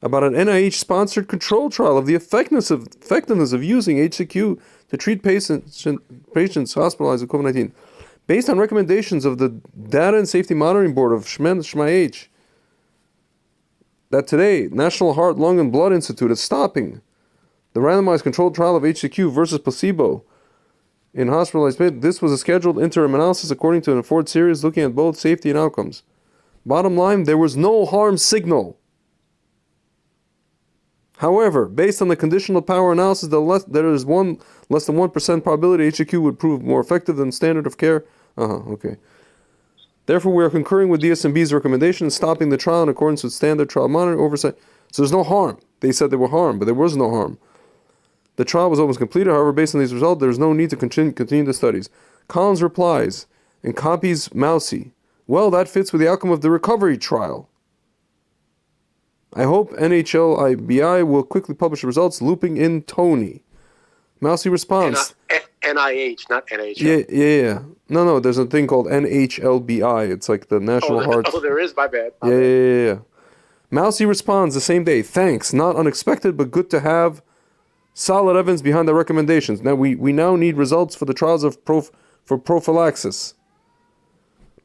about an NIH-sponsored control trial of the effectiveness of using HCQ to treat patients hospitalized with COVID-19. Based on recommendations of the Data and Safety Monitoring Board of Shmai H, that today, National Heart, Lung, and Blood Institute is stopping the randomized controlled trial of HCQ versus placebo in hospitalized patients. This was a scheduled interim analysis according to an Ford series looking at both safety and outcomes. Bottom line, there was no harm signal. However, based on the conditional power analysis, there is less than 1% probability HCQ would prove more effective than standard of care. Okay. Therefore, we are concurring with DSMB's recommendation and stopping the trial in accordance with standard trial monitoring oversight. So there's no harm. They said there were harm, but there was no harm. The trial was almost completed. However, based on these results, there is no need to continue the studies. Collins replies and copies Mousy. Well, that fits with the outcome of the recovery trial. I hope NHLBI will quickly publish the results, looping in Tony. Mousy responds. NIH, not NHL. Yeah. No, there's a thing called NHLBI. It's like the National Heart... Oh, there is? My bad. Yeah. Mousy responds the same day. Thanks. Not unexpected, but good to have solid evidence behind the recommendations. Now we now need results for the trials for prophylaxis.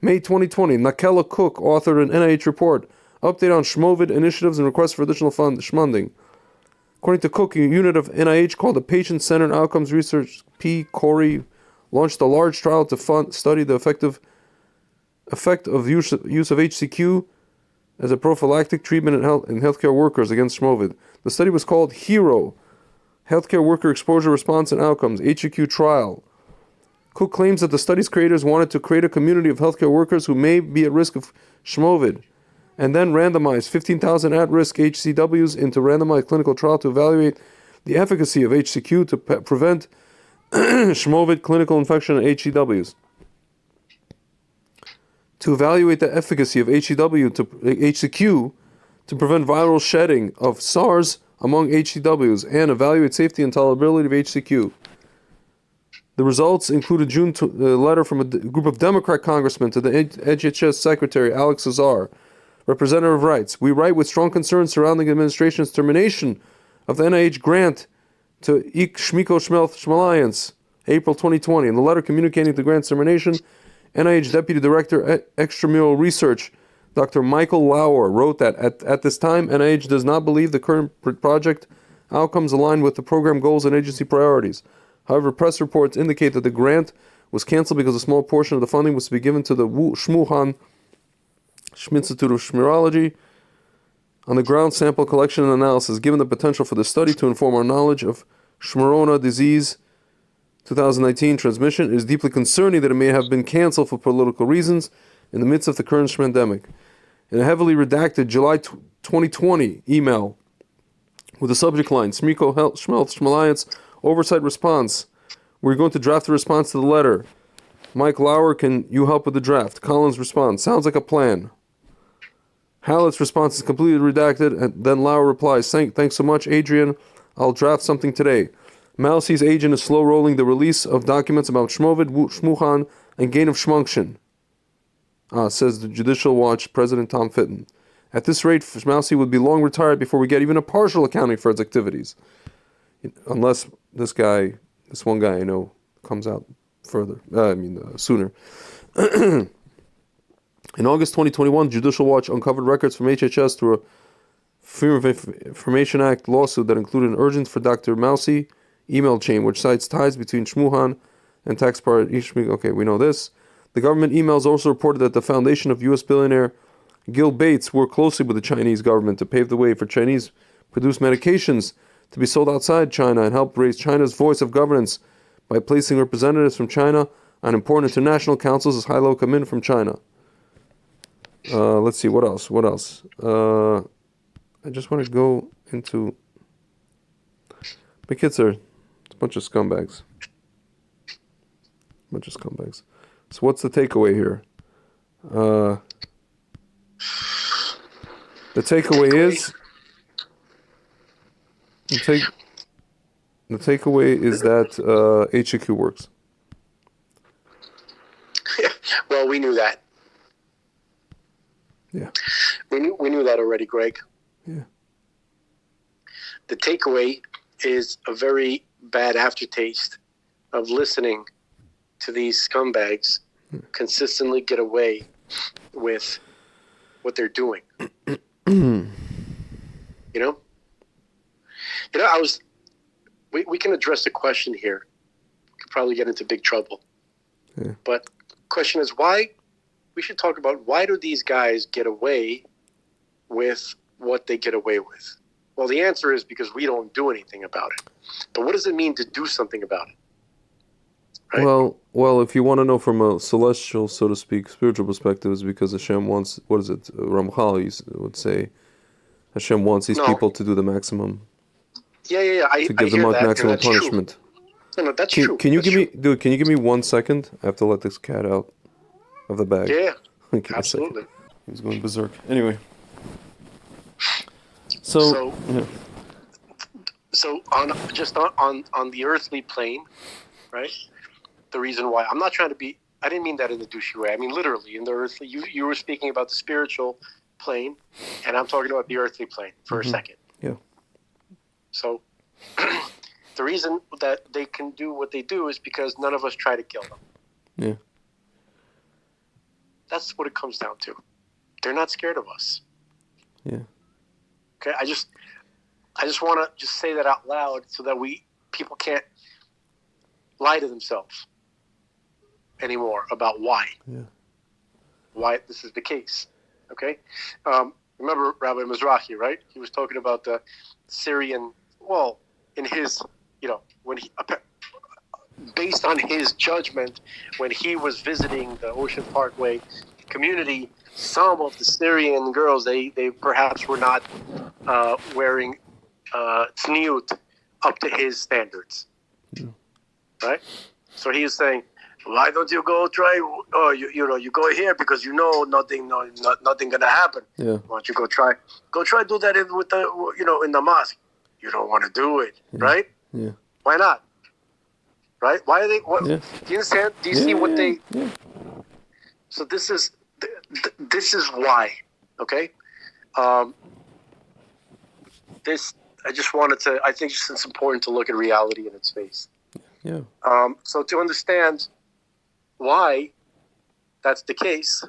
May 2020, Nakela Cook authored an NIH report. Update on Shmovid initiatives and requests for additional funding. According to Cook, a unit of NIH called the Patient-Centered Outcomes Research, PCORI, launched a large trial to study the effect of use of HCQ as a prophylactic treatment in healthcare workers against Shmovid. The study was called HERO, Healthcare Worker Exposure Response and Outcomes, HCQ Trial. Cook claims that the study's creators wanted to create a community of healthcare workers who may be at risk of Shmovid, and then randomized 15,000 at-risk HCWs into randomized clinical trial to evaluate the efficacy of HCQ to prevent Shmovid clinical infection in HCWs. To evaluate the efficacy of HCQ to prevent viral shedding of SARS among HCWs and evaluate safety and tolerability of HCQ. The results included a letter from a group of Democrat congressmen to the HHS Secretary Alex Azar, representative of rights. We write with strong concerns surrounding the administration's termination of the NIH grant to Shmiko Shmel April 2020. In the letter communicating the grant's termination, NIH Deputy Director Extramural Research, Dr. Michael Lauer, wrote that at this time, NIH does not believe the current project outcomes align with the program goals and agency priorities. However, press reports indicate that the grant was canceled because a small portion of the funding was to be given to the Shmuhan Institute of Shmirology on the ground sample collection and analysis. Given the potential for the study to inform our knowledge of Shmirona disease 2019 transmission, it is deeply concerning that it may have been canceled for political reasons in the midst of the current pandemic. In a heavily redacted July 2020 email with the subject line, Shmiko Shmel Oversight Response. We're going to draft a response to the letter. Mike Lauer, can you help with the draft? Collins responds, sounds like a plan. Hallett's response is completely redacted, and then Lauer replies, thanks so much, Adrian. I'll draft something today. Mousie's agent is slow rolling the release of documents about Shmovid, Shmuhan, and gain of Shmunction, says the Judicial Watch President Tom Fitton. At this rate, Mousie would be long retired before we get even a partial accounting for its activities. Unless this one guy I know, comes out sooner. In August 2021, Judicial Watch uncovered records from HHS through a Freedom of Information Act lawsuit that included an urgent for Dr. Mousie email chain, which cites ties between Shmuhan and taxpayer Ishmi. Okay, we know this. The government emails also reported that the foundation of U.S. billionaire Gil Bates worked closely with the Chinese government to pave the way for Chinese-produced medications to be sold outside China and help raise China's voice of governance by placing representatives from China on important international councils as high-low come in from China. Let's see, what else? I just want to go into... My kids are a bunch of scumbags. So what's the takeaway here? The takeaway is... The takeaway is that HQ works. Well, we knew that. Yeah. We knew that already, Greg. Yeah. The takeaway is a very bad aftertaste of listening to these scumbags consistently get away with what they're doing. We can address the question here. We could probably get into big trouble. Yeah. But question is why? We should talk about why do these guys get away with what they get away with? Well, the answer is because we don't do anything about it. But what does it mean to do something about it? Right? Well, if you want to know from a celestial, so to speak, spiritual perspective, is because Hashem wants, Ramchal would say, Hashem wants these people to do the maximum. Yeah. To give them maximum punishment. No, that's true. Can you give me 1 second? I have to let this cat out of the bag. Yeah, Okay, absolutely. He's going berserk. Anyway. So on the earthly plane, right? The reason why I'm not trying to be, I didn't mean that in the douchey way. I mean literally in the earthly. You were speaking about the spiritual plane, and I'm talking about the earthly plane for a second. Yeah. So the reason that they can do what they do is because none of us try to kill them. Yeah. That's what it comes down to. They're not scared of us. Yeah. Okay, I just want to just say that out loud so that people can't lie to themselves anymore about why this is the case. Okay, remember Rabbi Mizrahi, right? He was talking about the Syrian. Well, in his, when he, based on his judgment, when he was visiting the Ocean Parkway community, some of the Syrian girls, they perhaps were not wearing tzniut up to his standards, right? So he is saying, why don't you go try? Oh, you go here because nothing gonna happen. Yeah. Why don't you go try do that in the mosque? You don't want to do it, right? Yeah. Why not? right? Why are they? What, Yeah. Do you understand? Do you Yeah, see what yeah, they? yeah. So this is why. Okay. Um, this I just wanted to. I think it's important to look at reality in its face. Yeah. So to understand why that's the case,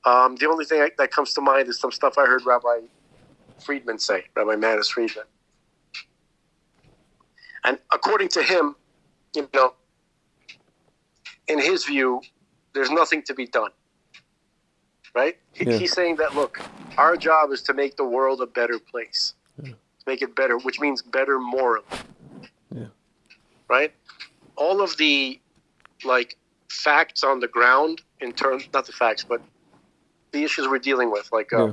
the only thing that comes to mind is some stuff I heard Rabbi Friedman say, Rabbi Manis Friedman. And according to him, you know, in his view, there's nothing to be done. Right? Yeah. He's saying that, look, our job is to make the world a better place. To make it better, which means better morally. Yeah. Right? All of the, like, facts on the ground in terms, not the facts, but the issues we're dealing with, like, Yeah.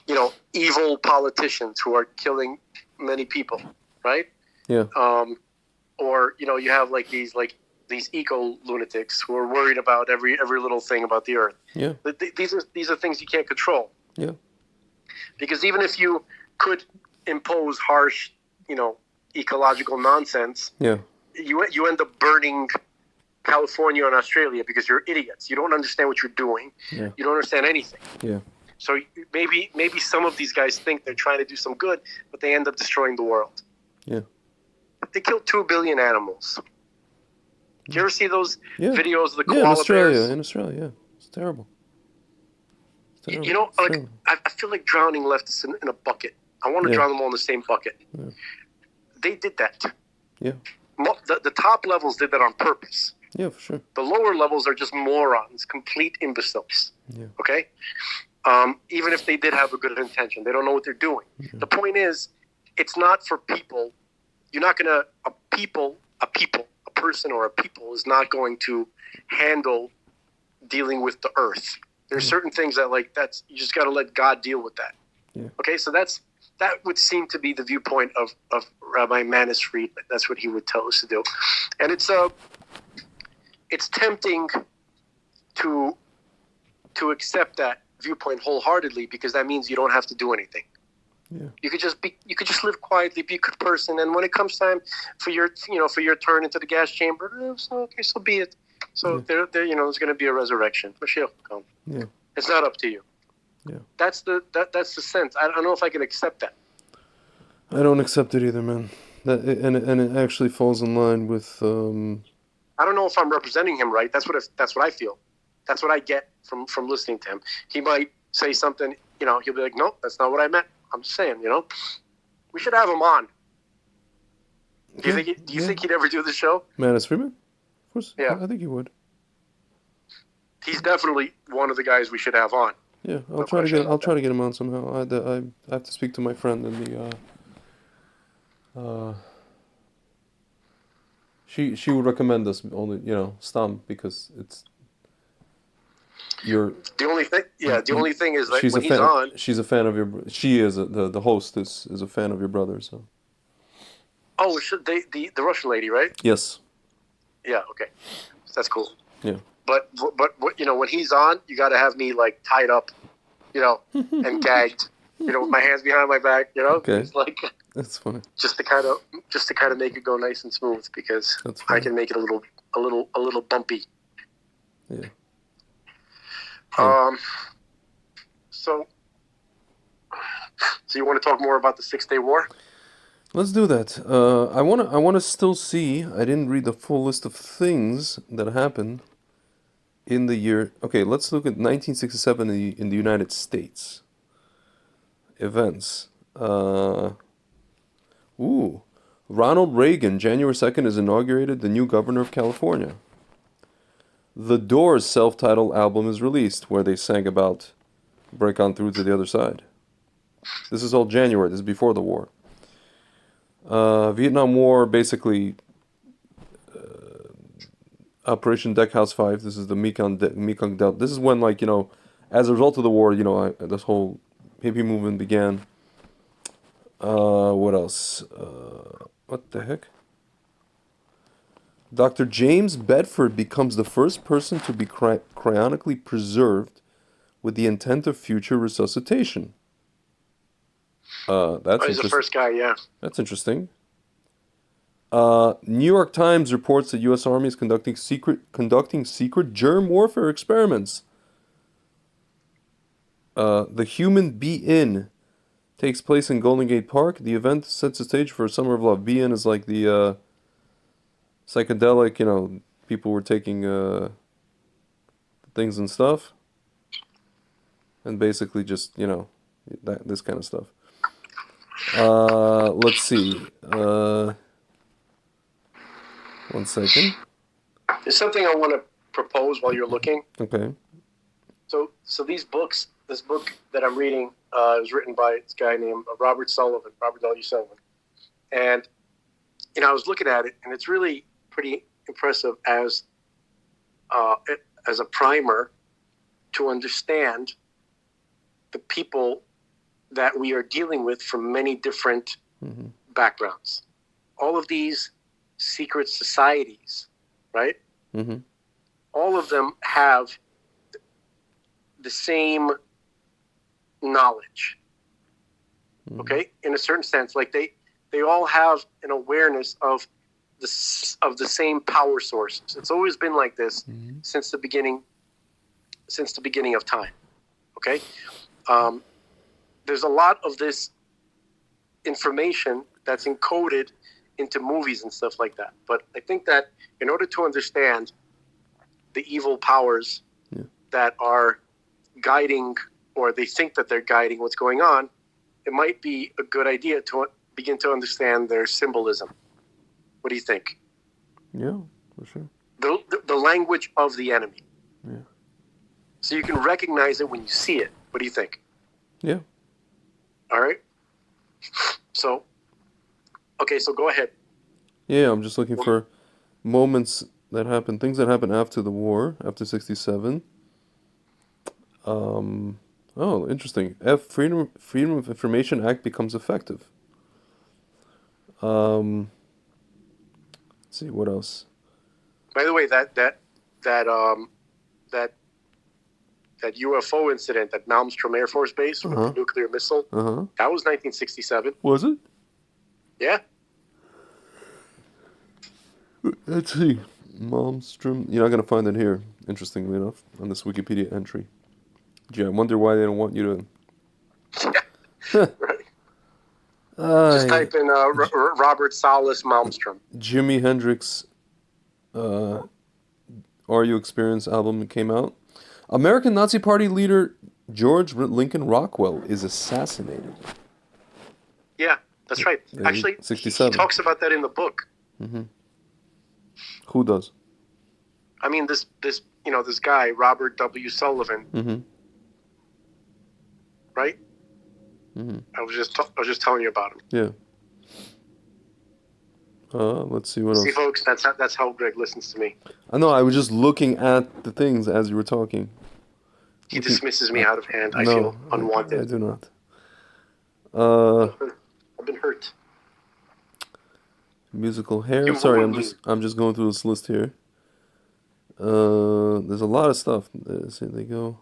you know, evil politicians who are killing many people, right? Yeah. Or, you know, you have like these eco lunatics who are worried about every little thing about the earth. Yeah. These are things you can't control. Yeah. Because even if you could impose harsh, you know, ecological nonsense, Yeah. you end up burning California and Australia because you're idiots. You don't understand what you're doing. Yeah. You don't understand anything. Yeah. So maybe some of these guys think they're trying to do some good, but they end up destroying the world. Yeah. They killed 2 billion animals. Do you ever see those Yeah. videos of the Yeah, koala in Australia. bears? In Australia, yeah. It's terrible. It's terrible. You know, It's like terrible. I feel like drowning left us in a bucket. I want to Yeah. drown them all in the same bucket. Yeah. They did that. Yeah. The top levels did that on purpose. Yeah, for sure. The lower levels are just morons, complete imbeciles. Yeah. Okay? Even if they did have a good intention, they don't know what they're doing. The point is, it's not for people. You're not going to, a person or a people is not going to handle dealing with the earth. There's certain things that you just got to let God deal with that. Yeah. Okay? So that would seem to be the viewpoint of Rabbi Manis Friedman. That's what he would tell us to do. And it's tempting to accept that viewpoint wholeheartedly because that means you don't have to do anything. Yeah. You could just live quietly, be a good person, and when it comes time for your turn into the gas chamber, so be it. So there there's going to be a resurrection. Mashiach will come. Yeah. It's not up to you. Yeah. That's the sense. I don't know if I can accept that. I don't accept it either, man. And it actually falls in line with I don't know if I'm representing him right. That's what I feel. That's what I get from listening to him. He might say something, he'll be like, "No, that's not what I meant." I'm just saying, we should have him on. Do you think he'd ever do the show? Manis Friedman? Of course. Yeah. I think he would. He's definitely one of the guys we should have on. Yeah, I'll try to get him on somehow. I have to speak to my friend in the she would recommend us only, Stam, because it's The only thing is that she's when a he's fan. on, She's a fan of your. She is the host is a fan of your brother. So. oh, the Russian lady, right? Yes. Yeah. Okay, that's cool. Yeah. But when he's on, you got to have me like tied up, and gagged, with my hands behind my back, Okay. It's like That's funny. just to kind of make it go nice and smooth because That's I funny. can make it a little bumpy. Yeah. So you want to talk more about the 6-Day War? Let's do that. I wanna still see. I didn't read the full list of things that happened in the year. Okay, let's look at 1967 in the United States. Events. Ronald Reagan, January 2nd, is inaugurated the new governor of California. The Doors' self-titled album is released, where they sang about break on through to the other side. This is all January. This is before the war. Vietnam War, basically, Operation Deckhouse 5. This is the Mekong Delta. This is when, as a result of the war, this whole hippie movement began. What else? What the heck? Dr. James Bedford becomes the first person to be cryonically preserved with the intent of future resuscitation. That's He's the first guy, yeah. That's interesting. New York Times reports the U.S. Army is conducting secret germ warfare experiments. The Human Be-In takes place in Golden Gate Park. The event sets the stage for Summer of Love. Be-In is like the psychedelic, people were taking things and stuff. And basically just, this kind of stuff. Let's see. 1 second. There's something I want to propose while you're looking. Okay. So these books, this book that I'm reading, was written by this guy named Robert W. Sullivan. And, I was looking at it, and it's really pretty impressive as a primer to understand the people that we are dealing with from many different backgrounds. All of these secret societies, right? Mm-hmm. All of them have the same knowledge, okay? In a certain sense, like they all have an awareness of the same power sources. It's always been like this since the beginning of time, okay? There's a lot of this information that's encoded into movies and stuff like that. But I think that in order to understand the evil powers that are guiding, or they think that they're guiding what's going on, it might be a good idea to begin to understand their symbolism. What do you think? Yeah, for sure. The language of the enemy. Yeah. So you can recognize it when you see it. What do you think? Yeah. All right. So go ahead. Yeah, I'm just looking for moments that happen, things that happen after the war, after 67. Oh, interesting. Freedom of Information Act becomes effective. Let's see, what else? By the way, that UFO incident at Malmstrom Air Force Base with the nuclear missile, that was 1967. Was it? Yeah. Let's see. Malmstrom. You're not going to find it here, interestingly enough, on this Wikipedia entry. Gee, I wonder why they don't want you to... Right. Just type in Robert Salas Malmstrom. Jimi Hendrix Are You Experienced album came out. American Nazi Party leader George Lincoln Rockwell is assassinated. Yeah, that's right. Actually, 67. He talks about that in the book. Mm-hmm. Who does? I mean, this guy, Robert W. Sullivan, mm-hmm. right? Mm-hmm. I was just telling you about him. Yeah. Let's see what else. See, folks, that's how Greg listens to me. I know. I was just looking at the things as you were talking. He dismisses me out of hand. I feel unwanted. I do not. I've been hurt. Musical hair. Sorry, I'm just going through this list here. There's a lot of stuff. Let's see, they go.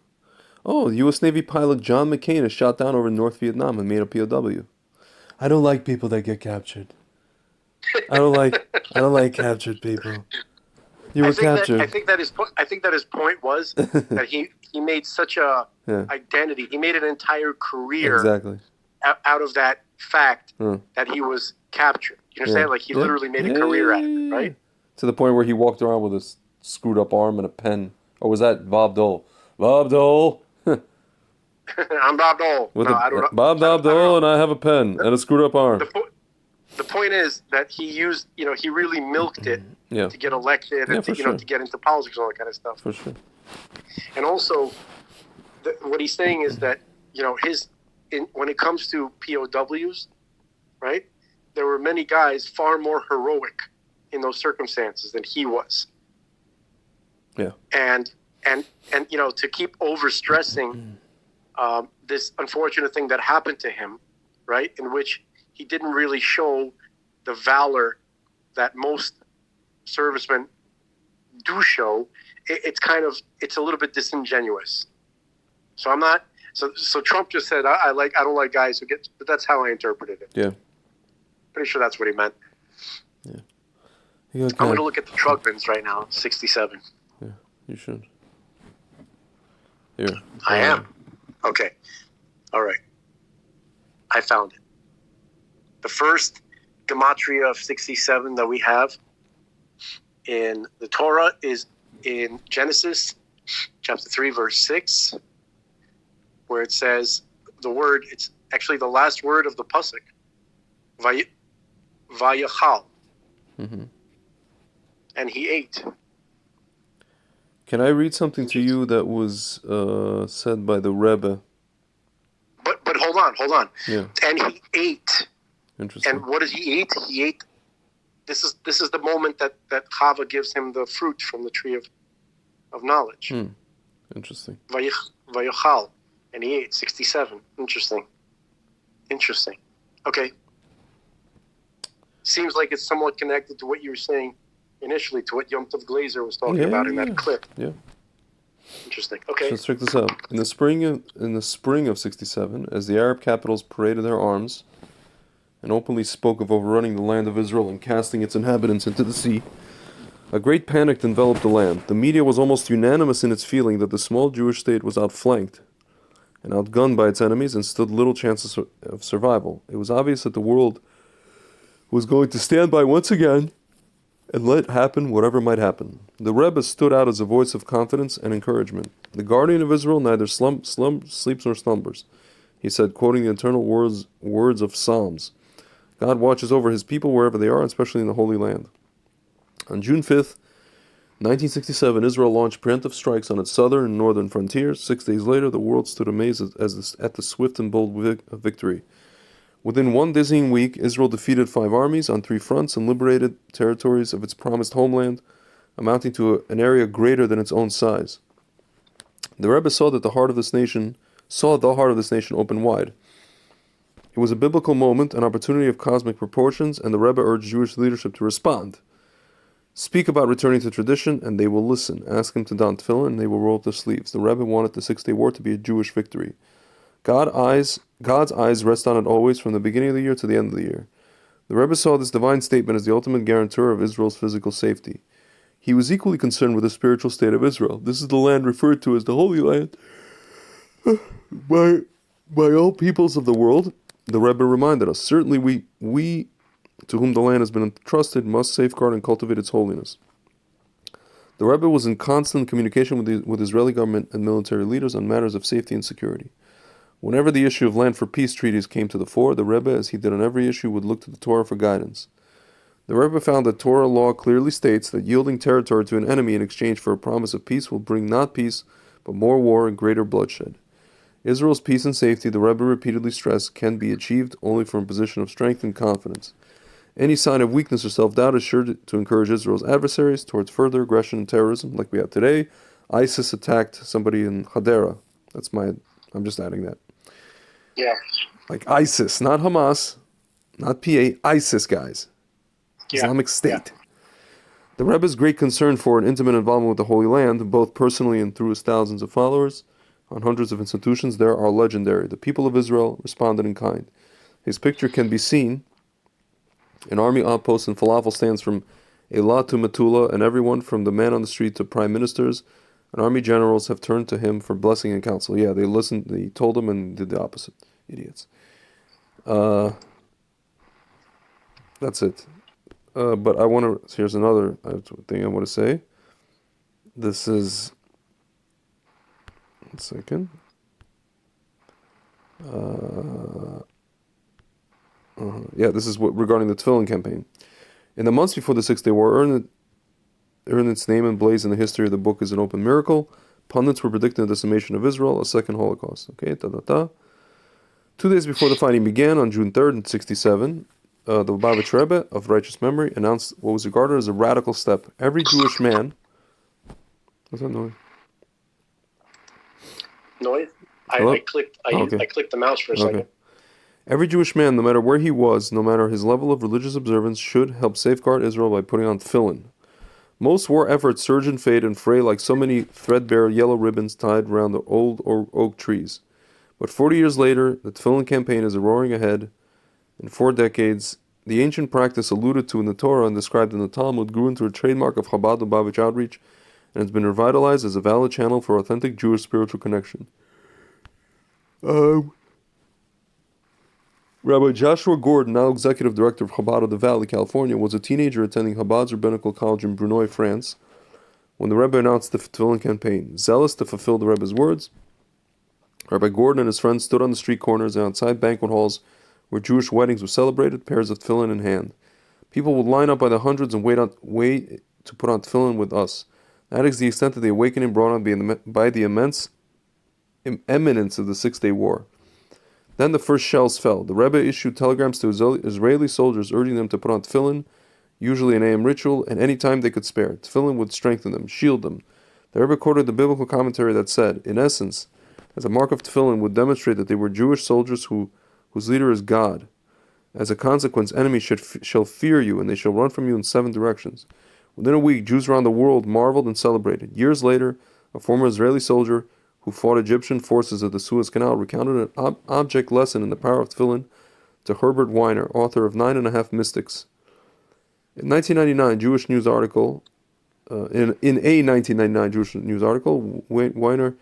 Oh, U.S. Navy pilot John McCain is shot down over North Vietnam and made a POW. I don't like people that get captured. I don't like captured people. You were captured. I think that his point was that he made such a identity. He made an entire career out of that fact that he was captured. You understand? Like he literally made a career out of it, right? To the point where he walked around with a screwed up arm and a pen. Or was that Bob Dole? Bob Dole. I'm Bob Dole. I don't know. Bob Dole, and I have a pen and a screwed up arm. The point is that he really milked it to get elected and to get into politics and all that kind of stuff. For sure. And also, what he's saying is that when it comes to POWs, right? There were many guys far more heroic in those circumstances than he was. Yeah. And to keep overstressing this unfortunate thing that happened to him, right? In which he didn't really show the valor that most servicemen do show. It's a little bit disingenuous. So I'm not. So Trump just said I don't like guys who get. But that's how I interpreted it. Yeah. Pretty sure that's what he meant. Yeah. You I'm going to look at the Trugmans right now, 67. Yeah, you should. Here. I am. Okay. All right. I found it. The first gematria of 67 that we have in the Torah is in Genesis chapter 3, verse 6, where it says the word, it's actually the last word of the pasuk, Vayachal. Mm-hmm. And he ate. Can I read something to you that was said by the Rebbe? But hold on. Yeah. And he ate. Interesting. And what did he eat? He ate. This is the moment that Chava gives him the fruit from the tree of knowledge. Interesting. Vayachal. And he ate. 67. Interesting. Okay. Seems like it's somewhat connected to what you were saying initially, to what Yom Tov Glazer was talking about in that clip. Yeah. Interesting. Okay. Let's check this out. In the spring of '67, as the Arab capitals paraded their arms and openly spoke of overrunning the land of Israel and casting its inhabitants into the sea, a great panic enveloped the land. The media was almost unanimous in its feeling that the small Jewish state was outflanked and outgunned by its enemies and stood little chance of survival. It was obvious that the world was going to stand by once again and let happen whatever might happen. The Rebbe stood out as a voice of confidence and encouragement. The guardian of Israel neither sleeps nor slumbers. He said, quoting the eternal words of Psalms, God watches over his people wherever they are, especially in the Holy Land. On June 5th, 1967, Israel launched preemptive strikes on its southern and northern frontiers. 6 days later, the world stood amazed at the swift and bold victory. Within one dizzying week, Israel defeated 5 armies on 3 fronts and liberated territories of its promised homeland, amounting to an area greater than its own size. The Rebbe saw the heart of this nation open wide. It was a biblical moment, an opportunity of cosmic proportions, and the Rebbe urged Jewish leadership to respond. Speak about returning to tradition, and they will listen. Ask them to don tefillin, and they will roll up their sleeves. The Rebbe wanted the 6-day war to be a Jewish victory. God's eyes rest on it always, from the beginning of the year to the end of the year. The Rebbe saw this divine statement as the ultimate guarantor of Israel's physical safety. He was equally concerned with the spiritual state of Israel. This is the land referred to as the Holy Land by all peoples of the world. The Rebbe reminded us, certainly we to whom the land has been entrusted must safeguard and cultivate its holiness. The Rebbe was in constant communication with Israeli government and military leaders on matters of safety and security. Whenever the issue of land for peace treaties came to the fore, the Rebbe, as he did on every issue, would look to the Torah for guidance. The Rebbe found that Torah law clearly states that yielding territory to an enemy in exchange for a promise of peace will bring not peace, but more war and greater bloodshed. Israel's peace and safety, the Rebbe repeatedly stressed, can be achieved only from a position of strength and confidence. Any sign of weakness or self-doubt is sure to encourage Israel's adversaries towards further aggression and terrorism, like we have today. ISIS attacked somebody in Hadera. I'm just adding that. Yeah. Like ISIS, not Hamas, not PA, ISIS guys. Yeah. Islamic State. The Rebbe's great concern for an intimate involvement with the Holy Land, both personally and through his thousands of followers, on hundreds of institutions there, are legendary. The people of Israel responded in kind. His picture can be seen in army outposts and falafel stands from Eilat to Metula, and everyone from the man on the street to prime ministers and army generals have turned to him for blessing and counsel. Yeah, they listened, they told him and did the opposite. Idiots. That's it. But here's another thing I want to say. This is, 1 second. This is regarding the Tefillin campaign. In the months before the 6-day war, earned its name and blaze in the history of the book as an open miracle. Pundits were predicting the decimation of Israel, a second Holocaust. 2 days before the fighting began, on June 3rd, 1967, the Lubavitch Rebbe of righteous memory announced what was regarded as a radical step. Every Jewish man... What's that noise? Noise? Hello? I clicked the mouse for a second. Every Jewish man, no matter where he was, no matter his level of religious observance, should help safeguard Israel by putting on tefillin. Most war efforts surge and fade and fray like so many threadbare yellow ribbons tied around the old oak trees. But 40 years later, the tefillin campaign is roaring ahead. In 4 decades, the ancient practice alluded to in the Torah and described in the Talmud grew into a trademark of Chabad Lubavitch outreach and has been revitalized as a valid channel for authentic Jewish spiritual connection. Rabbi Joshua Gordon, now executive director of Chabad of the Valley, California, was a teenager attending Chabad's Rabbinical College in Brunei, France, when the Rebbe announced the Tefillin campaign. Zealous to fulfill the Rebbe's words, Rabbi Gordon and his friends stood on the street corners and outside banquet halls where Jewish weddings were celebrated, pairs of tefillin in hand. People would line up by the hundreds and wait to put on tefillin with us. That is the extent of the awakening brought on by the immense imminence of the Six-Day War. Then the first shells fell. The Rebbe issued telegrams to Israeli soldiers urging them to put on tefillin, usually an AM ritual, and any time they could spare. Tefillin would strengthen them, shield them. The Rebbe quoted the biblical commentary that said, in essence, as a mark of tefillin would demonstrate that they were Jewish soldiers whose leader is God. As a consequence, enemies shall fear you, and they shall run from you in 7 directions. Within a week, Jews around the world marveled and celebrated. Years later, a former Israeli soldier who fought Egyptian forces at the Suez Canal recounted an object lesson in the power of tefillin to Herbert Weiner, author of 9.5 Mystics. In 1999, Jewish news article, in a 1999 Jewish news article, Weiner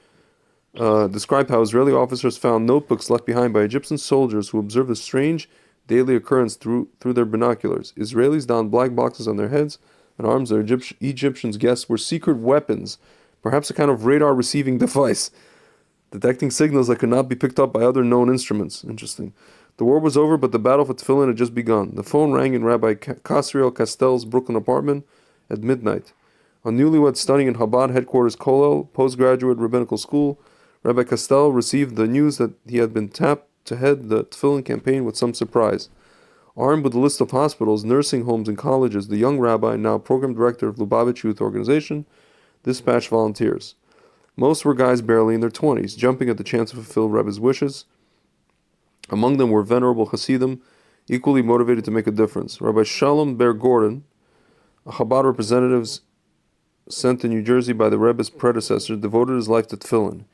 described how Israeli officers found notebooks left behind by Egyptian soldiers who observed a strange daily occurrence through their binoculars. Israelis donned black boxes on their heads and arms their Egyptians guessed were secret weapons, perhaps a kind of radar receiving device, detecting signals that could not be picked up by other known instruments. Interesting. The war was over, but the battle for tefillin had just begun. The phone rang in Rabbi Kasriel Castell's Brooklyn apartment at midnight. A newlywed studying in Chabad headquarters Kollel, postgraduate rabbinical school, Rabbi Castell received the news that he had been tapped to head the tefillin campaign with some surprise. Armed with a list of hospitals, nursing homes, and colleges, the young rabbi, now program director of Lubavitch Youth Organization, dispatched volunteers. Most were guys barely in their 20s, jumping at the chance to fulfill Rebbe's wishes. Among them were venerable Hasidim, equally motivated to make a difference. Rabbi Shalom Ber Gordon, a Chabad representative sent to New Jersey by the Rebbe's predecessor, devoted his life to tefillin.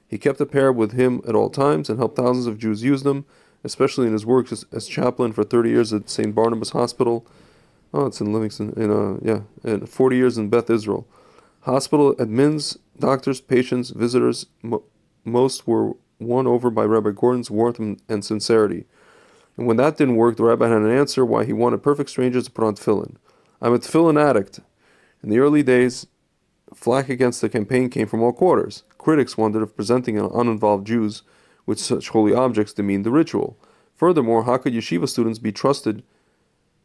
He kept a pair with him at all times and helped thousands of Jews use them, especially in his work as chaplain for 30 years at St. Barnabas Hospital. Oh, it's in Livingston. And 40 years in Beth Israel. Hospital admins, doctors, patients, visitors, most were won over by Rabbi Gordon's warmth and sincerity. And when that didn't work, the rabbi had an answer why he wanted perfect strangers to put on tefillin. I'm a tefillin addict. In the early days, flack against the campaign came from all quarters. Critics wondered if presenting uninvolved Jews with such holy objects demeaned the ritual. Furthermore, how could yeshiva students be trusted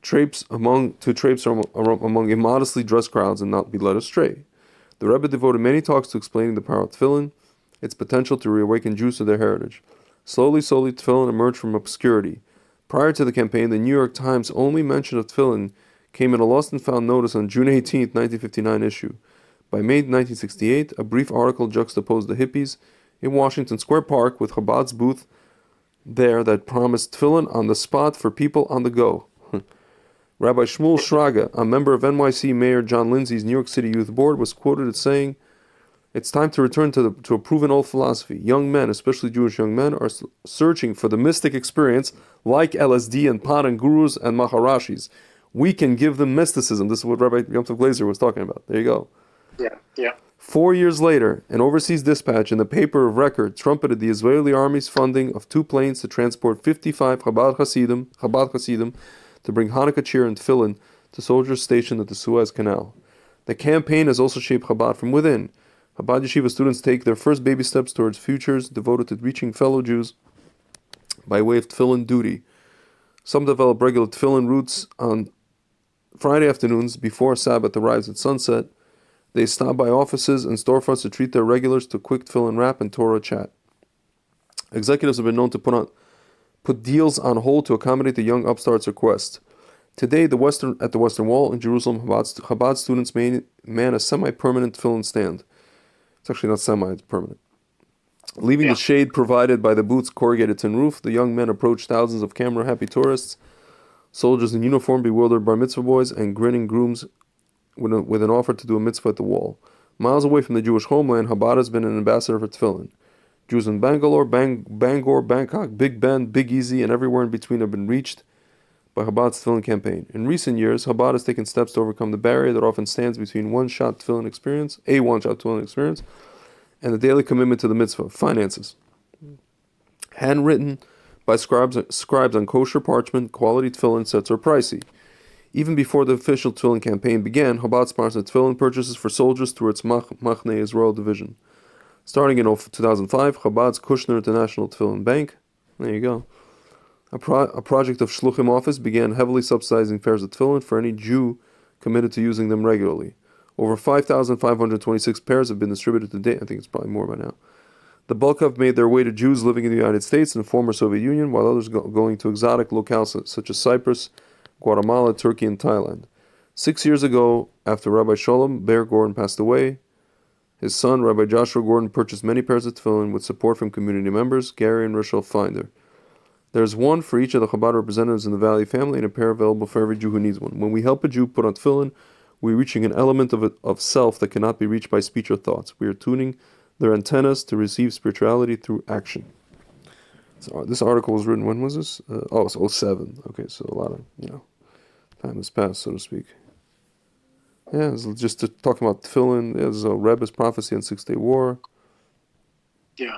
to traipse among immodestly dressed crowds and not be led astray? The Rebbe devoted many talks to explaining the power of tefillin, its potential to reawaken Jews to their heritage. Slowly, tefillin emerged from obscurity. Prior to the campaign, the New York Times' only mention of tefillin came in a lost and found notice on June 18, 1959 issue. By May 1968, a brief article juxtaposed the hippies in Washington Square Park with Chabad's booth there that promised tefillin on the spot for people on the go. Rabbi Shmuel Shraga, a member of NYC Mayor John Lindsay's New York City Youth Board, was quoted as saying, "It's time to return to a proven old philosophy. Young men, especially Jewish young men, are searching for the mystic experience like LSD and pot and gurus and maharashis. We can give them mysticism." This is what Rabbi Yom Tov Glazer was talking about. There you go. Yeah. 4 years later, an overseas dispatch in the paper of record trumpeted the Israeli army's funding of 2 planes to transport 55 Chabad Hasidim to bring Hanukkah cheer and tefillin to soldiers stationed at the Suez Canal. The campaign has also shaped Chabad from within. Chabad Yeshiva students take their first baby steps towards futures devoted to reaching fellow Jews by way of tefillin duty. Some develop regular tefillin routes on Friday afternoons before Sabbath arrives at sunset. They stop by offices and storefronts to treat their regulars to quick tefillin wrap and Torah chat. Executives have been known to put deals on hold to accommodate the young upstart's request. Today, at the Western Wall in Jerusalem, Chabad students man a semi-permanent tefillin stand. It's actually not semi, it's permanent. Leaving the shade provided by the booth's corrugated tin roof, the young men approach thousands of camera-happy tourists, soldiers in uniform, bewildered bar mitzvah boys, and grinning grooms with an offer to do a mitzvah at the wall. Miles away from the Jewish homeland, Chabad has been an ambassador for tefillin. Jews in Bangalore, Bangor, Bangkok, Big Bend, Big Easy, and everywhere in between have been reached by Chabad's tefillin campaign. In recent years, Chabad has taken steps to overcome the barrier that often stands between one-shot tefillin experience, and the daily commitment to the mitzvah, finances. Handwritten by scribes on kosher parchment, quality tefillin sets are pricey. Even before the official tefillin campaign began, Chabad sponsored tefillin purchases for soldiers through its Machne Israel division. Starting in 2005, Chabad's Kushner International Tefillin Bank, there you go, a project of Shluchim office, began heavily subsidizing pairs of tefillin for any Jew committed to using them regularly. Over 5,526 pairs have been distributed to date. I think it's probably more by now. The bulk have made their way to Jews living in the United States and the former Soviet Union, while others going to exotic locales such as Cyprus, Guatemala, Turkey, and Thailand. 6 years ago, after Rabbi Sholem Ber Gordon passed away, his son, Rabbi Joshua Gordon, purchased many pairs of tefillin with support from community members, Gary and Rachel Finder. There's one for each of the Chabad representatives in the Valley family and a pair available for every Jew who needs one. When we help a Jew put on tefillin, we're reaching an element of self that cannot be reached by speech or thoughts. We are tuning their antennas to receive spirituality through action. So this article was written, when was this? It's 07. Okay, so a lot of, time has passed, so to speak. Yeah, it's just talking about tefillin. There's a Rebbe's prophecy on Six-Day War. Yeah.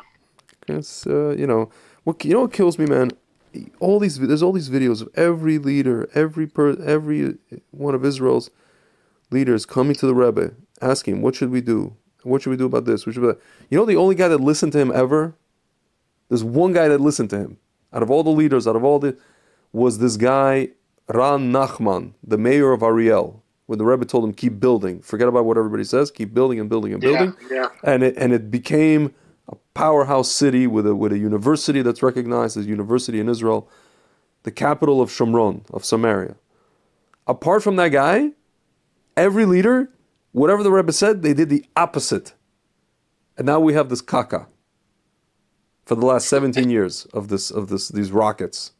It's, what kills me, man? There's all these videos of every leader, every one of Israel's leaders coming to the Rebbe, asking, what should we do? What should we do about this? The only guy that listened to him ever, there's one guy that listened to him. Out of all the leaders, was this guy, Ran Nachman, the mayor of Ariel, when the Rebbe told him, keep building. Forget about what everybody says, keep building and building and building. Yeah. And it became a powerhouse city with a university that's recognized as a university in Israel, the capital of Shomron, of Samaria. Apart from that guy, every leader, whatever the Rebbe said, they did the opposite. And now we have this kaka for the last 17 years of these rockets.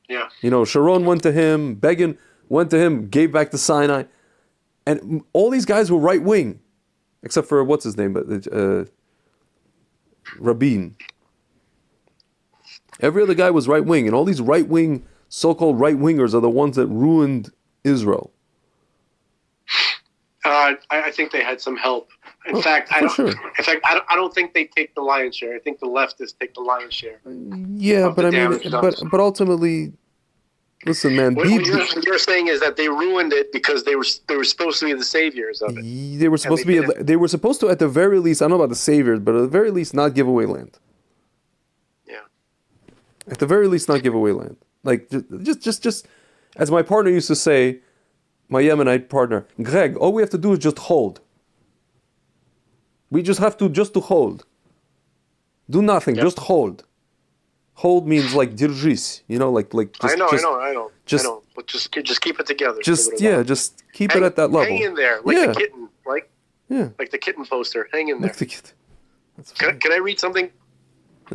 Yeah. Sharon went to him, Begin went to him, gave back to Sinai. And all these guys were right wing, except for, what's his name? Rabin. Every other guy was right wing, and all these right wing, so-called right wingers are the ones that ruined Israel. I think they had some help. In fact, I don't think they take the lion's share. I think the leftists take the lion's share. Yeah, but but ultimately, listen, man. What you're saying is that they ruined it because they were supposed to be the saviors of it. They were supposed to be. They were supposed to, at the very least, I don't know about the saviors, but at the very least, not give away land. Yeah. At the very least, not give away land. Like just as my partner used to say, my Yemenite partner, Greg, all we have to do is just hold. We just have to hold. Do nothing, just hold. Hold means like держись, I know. But just keep it together. Just keep it at that level. Hang in there, like the kitten, like the kitten poster. Hang in there. Like the kitten. Can I read something?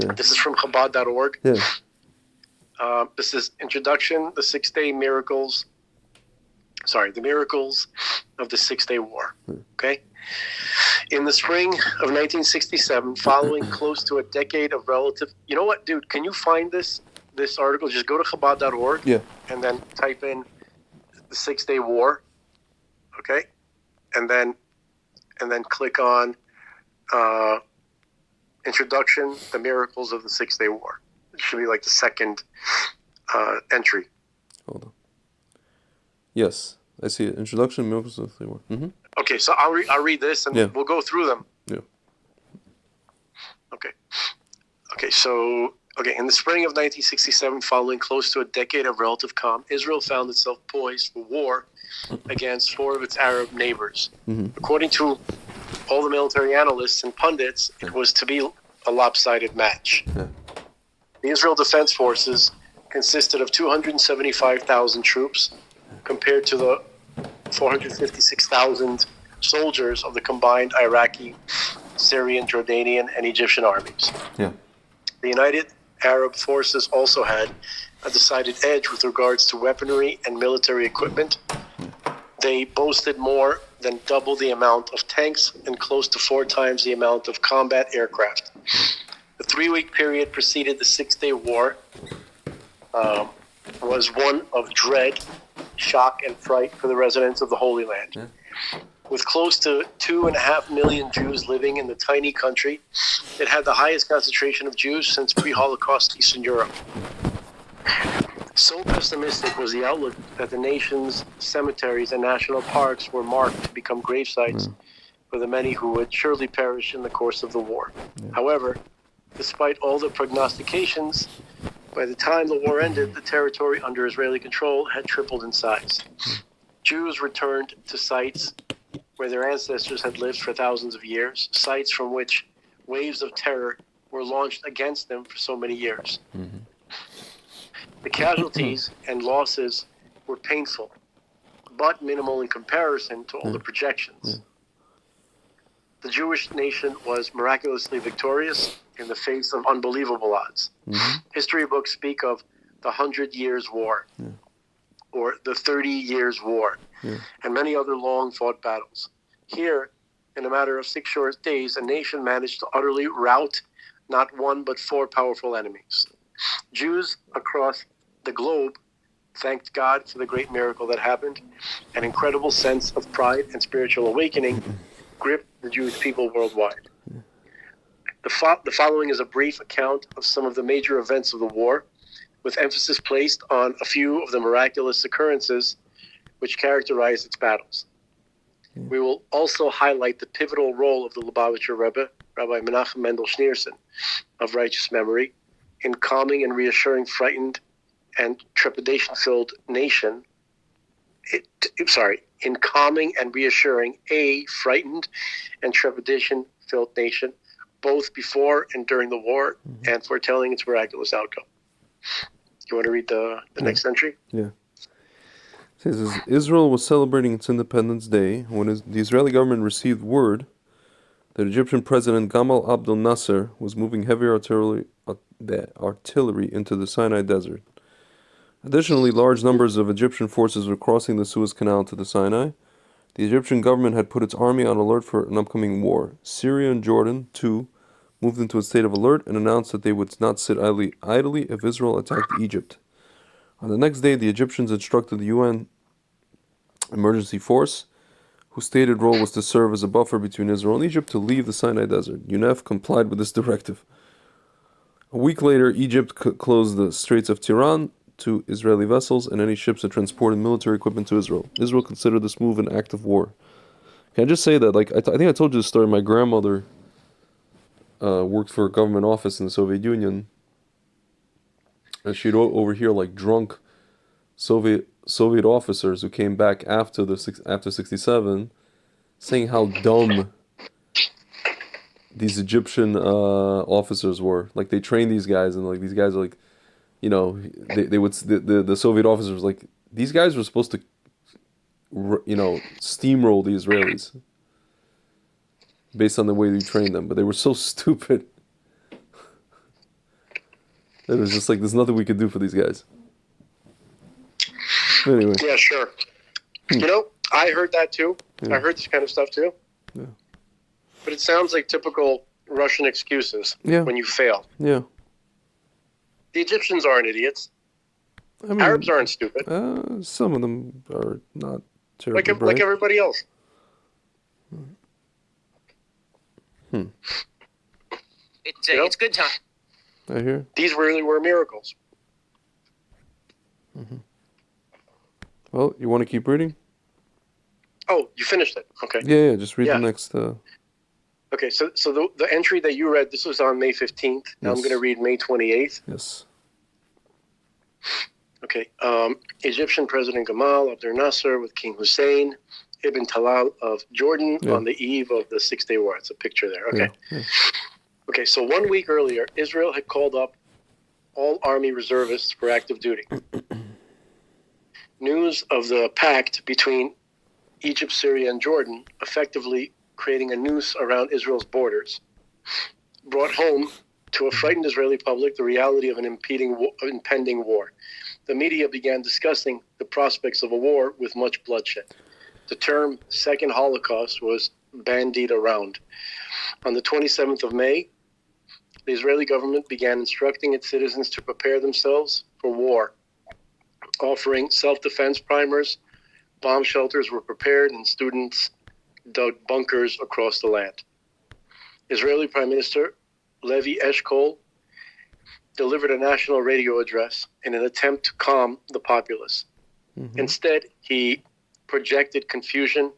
Yeah. This is from Chabad.org. Yeah. This is Introduction, the Six-Day Miracles. The miracles of the Six-Day War. Okay? In the spring of 1967, following close to a decade of relative... You know what, dude? Can you find this article? Just go to Chabad.org and then type in the Six-Day War. Okay? And then click on Introduction, the miracles of the Six-Day War. It should be like the second entry. Hold on. Yes, I see it. Introduction, miracles of the war. Mm-hmm. Okay, so I'll read this and we'll go through them. Yeah. Okay, so in the spring of 1967, following close to a decade of relative calm, Israel found itself poised for war against four of its Arab neighbors. Mm-hmm. According to all the military analysts and pundits, it was to be a lopsided match. Yeah. The Israel Defense Forces consisted of 275,000 troops compared to the 456,000 soldiers of the combined Iraqi, Syrian, Jordanian, and Egyptian armies. Yeah. The United Arab Forces also had a decided edge with regards to weaponry and military equipment. They boasted more than double the amount of tanks and close to 4 times the amount of combat aircraft. The 3-week period preceded the Six-Day War was one of dread, shock, and fright for the residents of the Holy Land. Yeah. With close to 2.5 million Jews living in the tiny country, it had the highest concentration of Jews since pre-Holocaust Eastern Europe. So pessimistic was the outlook that the nation's cemeteries and national parks were marked to become grave sites for the many who would surely perish in the course of the war. However, despite all the prognostications, by the time the war ended, the territory under Israeli control had tripled in size. Jews returned to sites where their ancestors had lived for thousands of years, sites from which waves of terror were launched against them for so many years. The casualties and losses were painful, but minimal in comparison to all the projections. The Jewish nation was miraculously victorious in the face of unbelievable odds. History books speak of the 100 Years' War, or the 30 Years' War, and many other long-fought battles. Here, in a matter of 6 short days, a nation managed to utterly rout not one but 4 powerful enemies. Jews across the globe thanked God for the great miracle that happened. An incredible sense of pride and spiritual awakening gripped the Jewish people worldwide. The following is a brief account of some of the major events of the war, with emphasis placed on a few of the miraculous occurrences which characterized its battles. We will also highlight the pivotal role of the Lubavitcher Rebbe, Rabbi Menachem Mendel Schneerson, of righteous memory, in calming and reassuring frightened and trepidation-filled nation. In calming and reassuring a frightened and trepidation-filled nation, both before and during the war, and foretelling its miraculous outcome. You want to read the next entry? Yeah. It says, Israel was celebrating its Independence Day when the Israeli government received word that Egyptian President Gamal Abdel Nasser was moving heavy artillery into the Sinai Desert. Additionally, large numbers of Egyptian forces were crossing the Suez Canal to the Sinai. The Egyptian government had put its army on alert for an upcoming war. Syria and Jordan, too, moved into a state of alert and announced that they would not sit idly if Israel attacked Egypt. On the next day, the Egyptians instructed the UN emergency force, whose stated role was to serve as a buffer between Israel and Egypt, to leave the Sinai Desert. UNEF complied with this directive. A week later, Egypt closed the Straits of Tiran to Israeli vessels and any ships that transported military equipment to Israel. Israel considered this move an act of war. Can I just say that, I think I told you this story, my grandmother worked for a government office in the Soviet Union, and she'd overhear drunk Soviet officers who came back after 67 saying how dumb these Egyptian officers were. They trained these guys, and these guys are they would the Soviet officers were these guys were supposed to steamroll the Israelis based on the way we trained them, but they were so stupid. It was just there's nothing we could do for these guys. Anyway. Yeah, sure. I heard that too. Yeah. I heard this kind of stuff too. Yeah. But it sounds like typical Russian excuses when you fail. Yeah. The Egyptians aren't idiots. Arabs aren't stupid. Some of them are not terribly bright. Like everybody else. It's good time. I hear. These really were miracles. Well, you want to keep reading? Oh, you finished it. Okay. Yeah. Just read the next. Okay, so the entry that you read, this was on May 15th. Now I'm going to read May 28th. Yes. Okay. Egyptian President Gamal Abdel Nasser with King Hussein Ibn Talal of Jordan on the eve of the 6-day war. It's a picture there. Okay. Yeah. Okay, so 1 week earlier, Israel had called up all army reservists for active duty. News of the pact between Egypt, Syria, and Jordan, effectively creating a noose around Israel's borders, brought home to a frightened Israeli public the reality of an impending war. The media began discussing the prospects of a war with much bloodshed. The term Second Holocaust was bandied around. On the 27th of May, the Israeli government began instructing its citizens to prepare themselves for war, offering self-defense primers. Bomb shelters were prepared, and students dug bunkers across the land. Israeli Prime Minister Levi Eshkol delivered a national radio address in an attempt to calm the populace. Instead, he projected confusion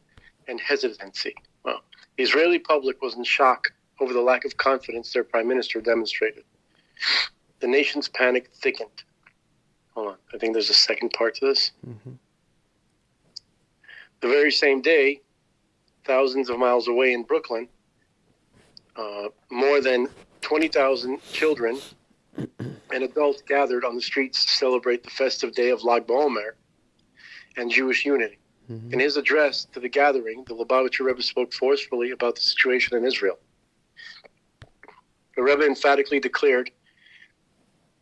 and hesitancy. Well, the Israeli public was in shock over the lack of confidence their prime minister demonstrated. The nation's panic thickened. Hold on, I think there's a second part to this. The very same day, thousands of miles away in Brooklyn, more than 20,000 children and adults gathered on the streets to celebrate the festive day of Lag BaOmer and Jewish unity. In his address to the gathering, the Lubavitcher Rebbe spoke forcefully about the situation in Israel. The Rebbe emphatically declared,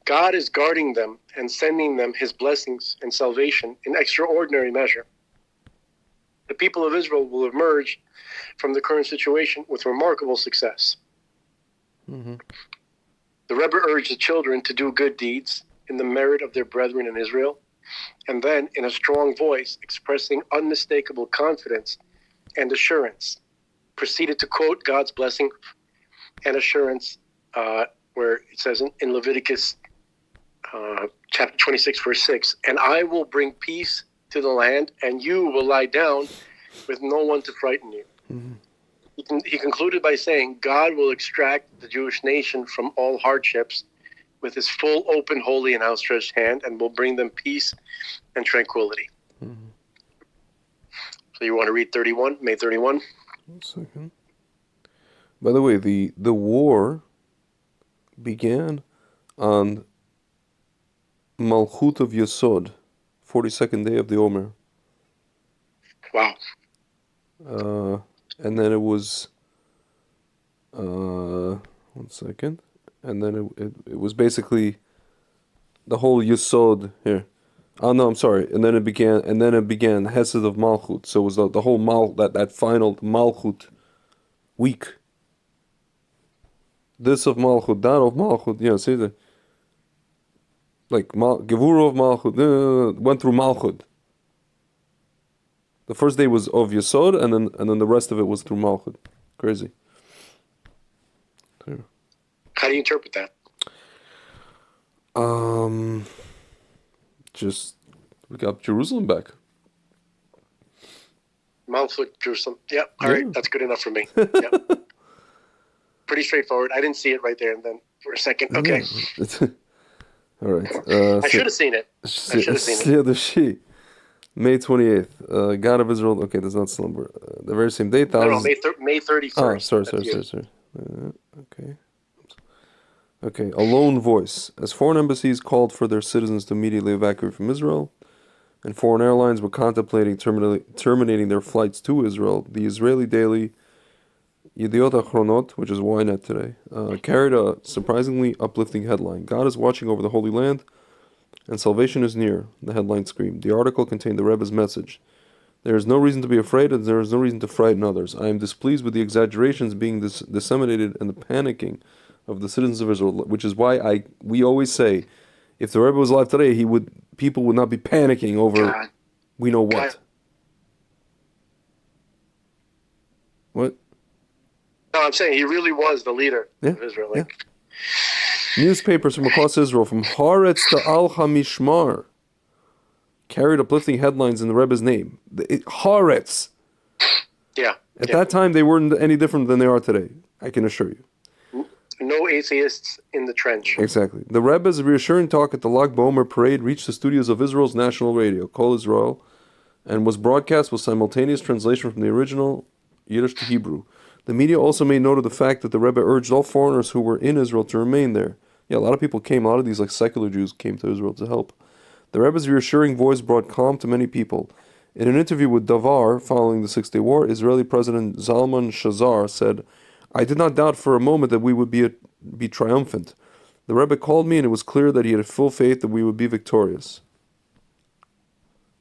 God is guarding them and sending them his blessings and salvation in extraordinary measure. The people of Israel will emerge from the current situation with remarkable success. The Rebbe urged the children to do good deeds in the merit of their brethren in Israel, and then, in a strong voice, expressing unmistakable confidence and assurance, proceeded to quote God's blessing and assurance, where it says in Leviticus chapter 26, verse 6, and I will bring peace to the land, and you will lie down with no one to frighten you. He concluded by saying, God will extract the Jewish nation from all hardships with his full, open, holy, and outstretched hand, and will bring them peace and tranquility. So you want to read 31, May 31? 1 second. By the way, the war began on Malchut of Yesod, 42nd day of the Omer. Wow. And then it was 1 second. And then it was basically the whole Yesod here. Oh no, I'm sorry. And then it began Hesed of Malchut. So it was the whole that final Malchut week. This of Malchut, that of Malchut. Yeah, see the Gevura of Malchut went through Malchut. The first day was of Yesod, and then the rest of it was through Malchut. Crazy. Here. How do you interpret that? Just we got Jerusalem back. Malchut, Jerusalem. Yep. All right. That's good enough for me. Yep. Pretty straightforward. I didn't see it right there and then for a second. Okay. All right. I should have seen it. The sheet. May 28th. God of Israel. Okay, does not slumber. The very same day. No, May 31st. Oh, sorry. Okay, a lone voice. As foreign embassies called for their citizens to immediately evacuate from Israel, and foreign airlines were contemplating terminating their flights to Israel, the Israeli daily Yediot Achronot, which is Ynet today, carried a surprisingly uplifting headline. God is watching over the Holy Land, and salvation is near, the headline screamed. The article contained the Rebbe's message. There is no reason to be afraid, and there is no reason to frighten others. I am displeased with the exaggerations being disseminated and the panicking of the citizens of Israel, which is why we always say, if the Rebbe was alive today, people would not be panicking over God. We know what. God. What? No, I'm saying he really was the leader of Israel. Newspapers from across Israel, from Haaretz to Al HaMishmar, carried uplifting headlines in the Rebbe's name. Haaretz. Yeah. At that time, they weren't any different than they are today, I can assure you. No atheists in the trench. Exactly. The Rebbe's reassuring talk at the Lag BaOmer parade reached the studios of Israel's national radio, Kol Israel, and was broadcast with simultaneous translation from the original Yiddish to Hebrew. The media also made note of the fact that the Rebbe urged all foreigners who were in Israel to remain there. Yeah, a lot of people came. A lot of these secular Jews came to Israel to help. The Rebbe's reassuring voice brought calm to many people. In an interview with Davar following the Six-Day War, Israeli President Zalman Shazar said, I did not doubt for a moment that we would be triumphant. The Rebbe called me and it was clear that he had full faith that we would be victorious.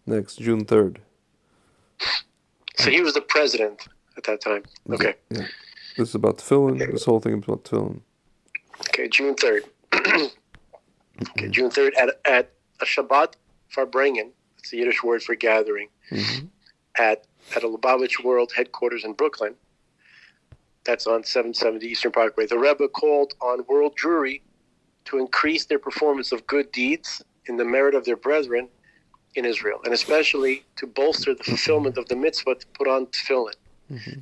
Next, June 3rd. So he was the president at that time. Okay. Yeah. This is about Tefillin. Okay. This whole thing is about Tefillin. Okay, June 3rd. Okay, June 3rd at a Shabbat Farbrengen, that's the Yiddish word for gathering, at a Lubavitch World headquarters in Brooklyn. That's on 770 Eastern Parkway. The Rebbe called on world Jewry to increase their performance of good deeds in the merit of their brethren in Israel, and especially to bolster the fulfillment of the mitzvah to put on tefillin.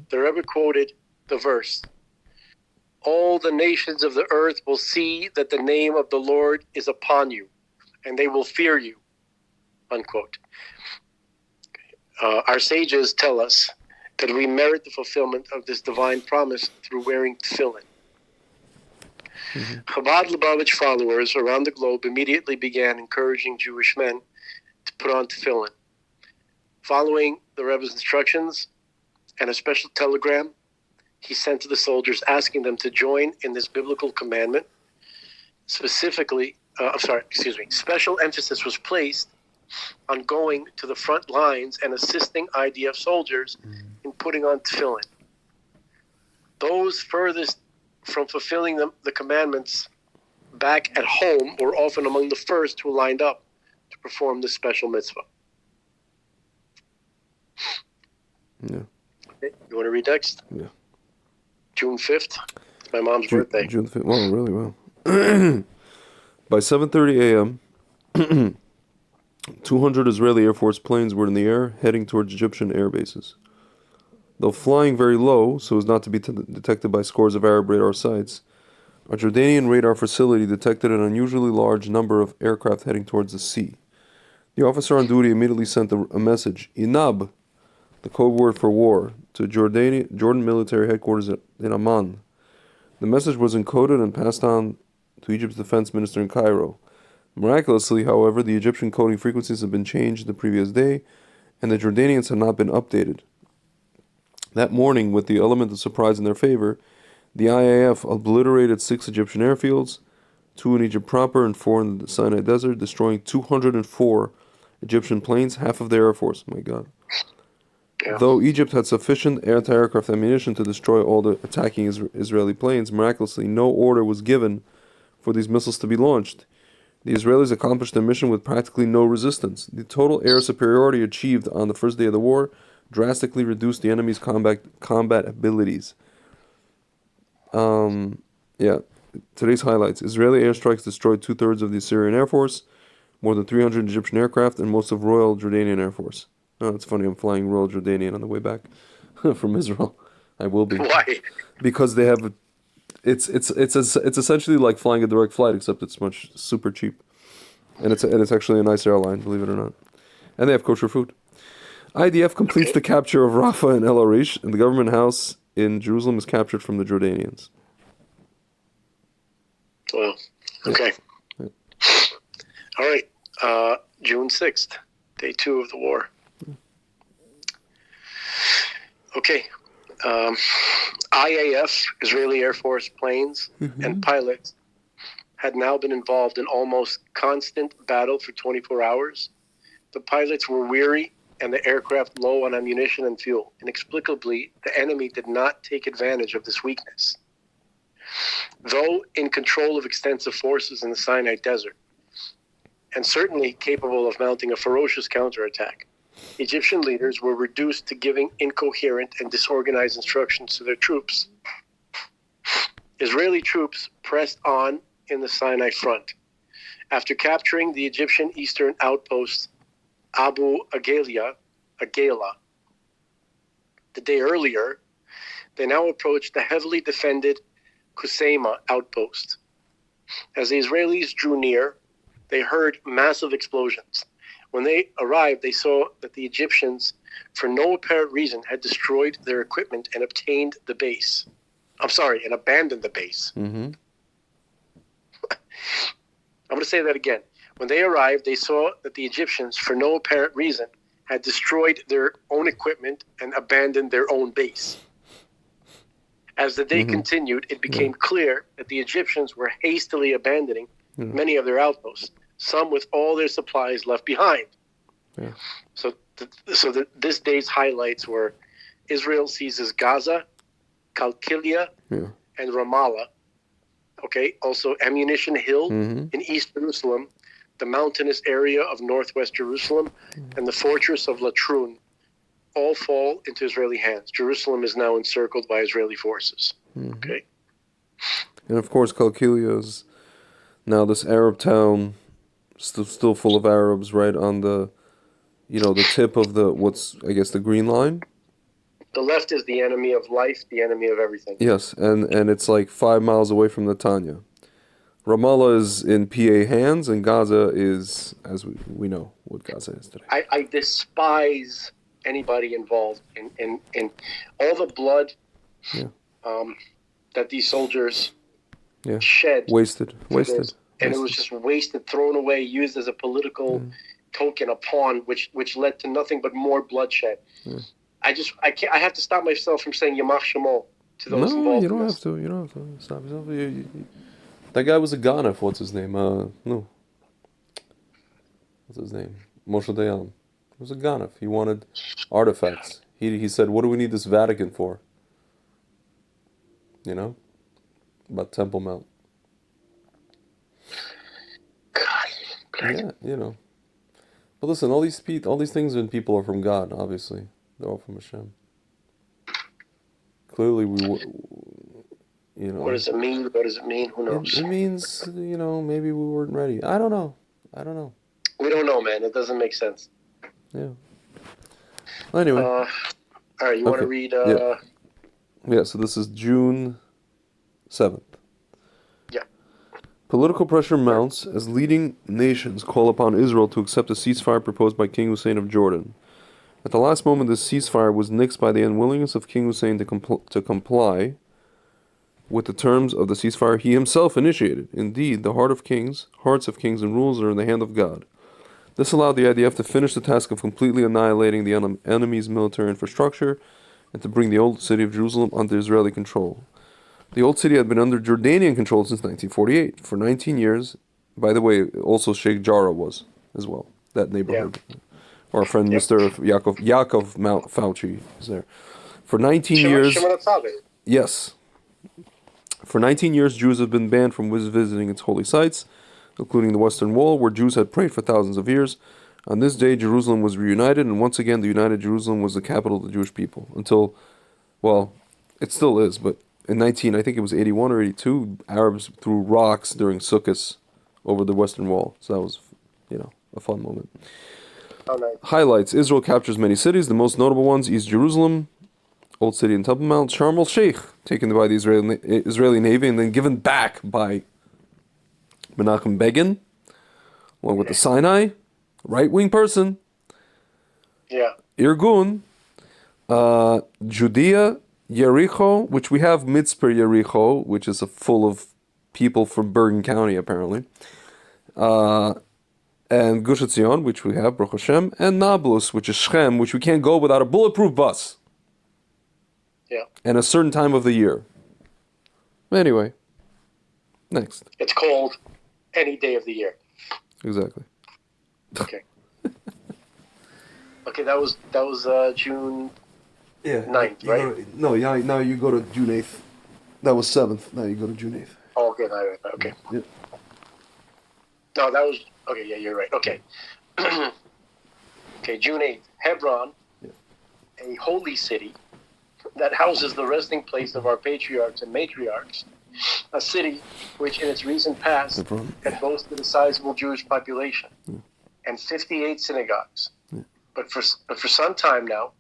The Rebbe quoted the verse, "All the nations of the earth will see that the name of the Lord is upon you, and they will fear you," unquote. Our sages tell us that we merit the fulfillment of this divine promise through wearing tefillin. Chabad Lubavitch followers around the globe immediately began encouraging Jewish men to put on tefillin. Following the Rebbe's instructions and a special telegram he sent to the soldiers asking them to join in this biblical commandment, special emphasis was placed on going to the front lines and assisting IDF soldiers in putting on tefillin. Those furthest from fulfilling the commandments back at home were often among the first who lined up to perform this special mitzvah. Yeah. Okay, you want to read next? Yeah. June 5th. It's my mom's birthday. June 5th. Wow, really well. By 7:30 a.m., 200 Israeli Air Force planes were in the air, heading towards Egyptian air bases. Though flying very low, so as not to be detected by scores of Arab radar sites, a Jordanian radar facility detected an unusually large number of aircraft heading towards the sea. The officer on duty immediately sent a message, Inab, the code word for war, to Jordan military headquarters in Amman. The message was encoded and passed on to Egypt's defense minister in Cairo. Miraculously, however, the Egyptian coding frequencies had been changed the previous day, and the Jordanians had not been updated. That morning, with the element of surprise in their favor, the IAF obliterated 6 Egyptian airfields, 2 in Egypt proper and 4 in the Sinai Desert, destroying 204 Egyptian planes, half of their air force. My God. Yeah. Though Egypt had sufficient anti-aircraft ammunition to destroy all the attacking Israeli planes, miraculously no order was given for these missiles to be launched. The Israelis accomplished their mission with practically no resistance. The total air superiority achieved on the first day of the war drastically reduced the enemy's combat abilities. Today's highlights. Israeli airstrikes destroyed 2/3 of the Assyrian Air Force, more than 300 Egyptian aircraft, and most of Royal Jordanian Air Force. Oh, it's funny, I'm flying Royal Jordanian on the way back from Israel. I will be. Why? Because they have... It's essentially like flying a direct flight, except it's super cheap. And it's actually a nice airline, believe it or not. And they have kosher food. IDF completes the capture of Rafah and El Arish, and the government house in Jerusalem is captured from the Jordanians. Well, okay. Yeah. All right. June 6th, day 2 of the war. Okay. IAF, Israeli Air Force planes and pilots had now been involved in almost constant battle for 24 hours. The pilots were weary and the aircraft low on ammunition and fuel. Inexplicably, the enemy did not take advantage of this weakness. Though in control of extensive forces in the Sinai Desert, and certainly capable of mounting a ferocious counterattack, Egyptian leaders were reduced to giving incoherent and disorganized instructions to their troops. Israeli troops pressed on in the Sinai front. After capturing the Egyptian eastern outpost Abu Agela, the day earlier, they now approached the heavily defended Kusema outpost. As the Israelis drew near, they heard massive explosions. When they arrived, they saw that the Egyptians, for no apparent reason, had destroyed their equipment and abandoned the base. Mm-hmm. I'm going to say that again. When they arrived, they saw that the Egyptians, for no apparent reason, had destroyed their own equipment and abandoned their own base. As the day continued, it became clear that the Egyptians were hastily abandoning many of their outposts, some with all their supplies left behind. Yeah. So this day's highlights were Israel seizes Gaza, Qalqilia, and Ramallah, Okay, also Ammunition Hill in East Jerusalem, the mountainous area of northwest Jerusalem, and the fortress of Latrun all fall into Israeli hands. Jerusalem is now encircled by Israeli forces. Okay. And of course, Qalqilia is now this Arab town, still full of Arabs, right on the, the tip of the Green Line. The left is the enemy of life, the enemy of everything. Yes, and it's like 5 miles away from Netanya. Ramallah is in PA hands, and Gaza is, as we know what Gaza is today. I despise anybody involved in all the blood that these soldiers shed. Wasted. And it was just wasted, thrown away, used as a political token, a pawn, which led to nothing but more bloodshed. I have to stop myself from saying Yamach Shemo to those involved. No, you don't have to. You don't have to stop yourself. That guy was a Ganef. What's his name? No. What's his name? Moshe Dayan. He was a Ganef. He wanted artifacts. He said, "What do we need this Vatican for?" About Temple Mount. God. Yeah, But listen, all these things and people are from God. Obviously, they're all from Hashem. Clearly, What does it mean? What does it mean? Who knows? It means, maybe we weren't ready. I don't know. We don't know, man. It doesn't make sense. Yeah. Well, anyway. All right, you want to read... Yeah, so this is June 7th. Yeah. Political pressure mounts as leading nations call upon Israel to accept a ceasefire proposed by King Hussein of Jordan. At the last moment, this ceasefire was nixed by the unwillingness of King Hussein to comply with the terms of the ceasefire he himself initiated. Indeed, the hearts of kings and rulers are in the hand of God. This allowed the IDF to finish the task of completely annihilating the enemy's military infrastructure and to bring the old city of Jerusalem under Israeli control. The old city had been under Jordanian control since 1948. For 19 years, by the way, also Sheikh Jarrah was as well, that neighborhood. Yeah. Our friend Mr. Yaakov Mount Fauci is there. For 19 years... Yes. For 19 years, Jews have been banned from visiting its holy sites, including the Western Wall, where Jews had prayed for thousands of years. On this day, Jerusalem was reunited, and once again, the united Jerusalem was the capital of the Jewish people. Until, well, it still is, but in I think it was 81 or 82, Arabs threw rocks during Sukkot over the Western Wall. So that was, a fun moment. Oh, nice. Highlights. Israel captures many cities. The most notable ones, East Jerusalem, Old City and Temple Mount, Sharm el-Sheikh, taken by the Israeli Navy and then given back by Menachem Begin, along with the Sinai, right-wing person, Irgun, Judea, Yericho, which we have Mitzper Yericho, which is full of people from Bergen County, apparently, and Gush Etzion, which we have, Baruch Hashem, and Nablus, which is Shechem, which we can't go without a bulletproof bus. Yeah. And a certain time of the year. Anyway, next. It's cold any day of the year. Exactly. Okay. Okay, that was June 9th, right? Now you go to June 8th. That was 7th. Now you go to June 8th. Oh, okay, okay. Yep. No, that was... Okay, yeah, you're right. Okay. Okay, June 8th. Hebron, a holy city that houses the resting place of our patriarchs and matriarchs, a city which in its recent past had boasted a sizable Jewish population and 58 synagogues. But for some time now,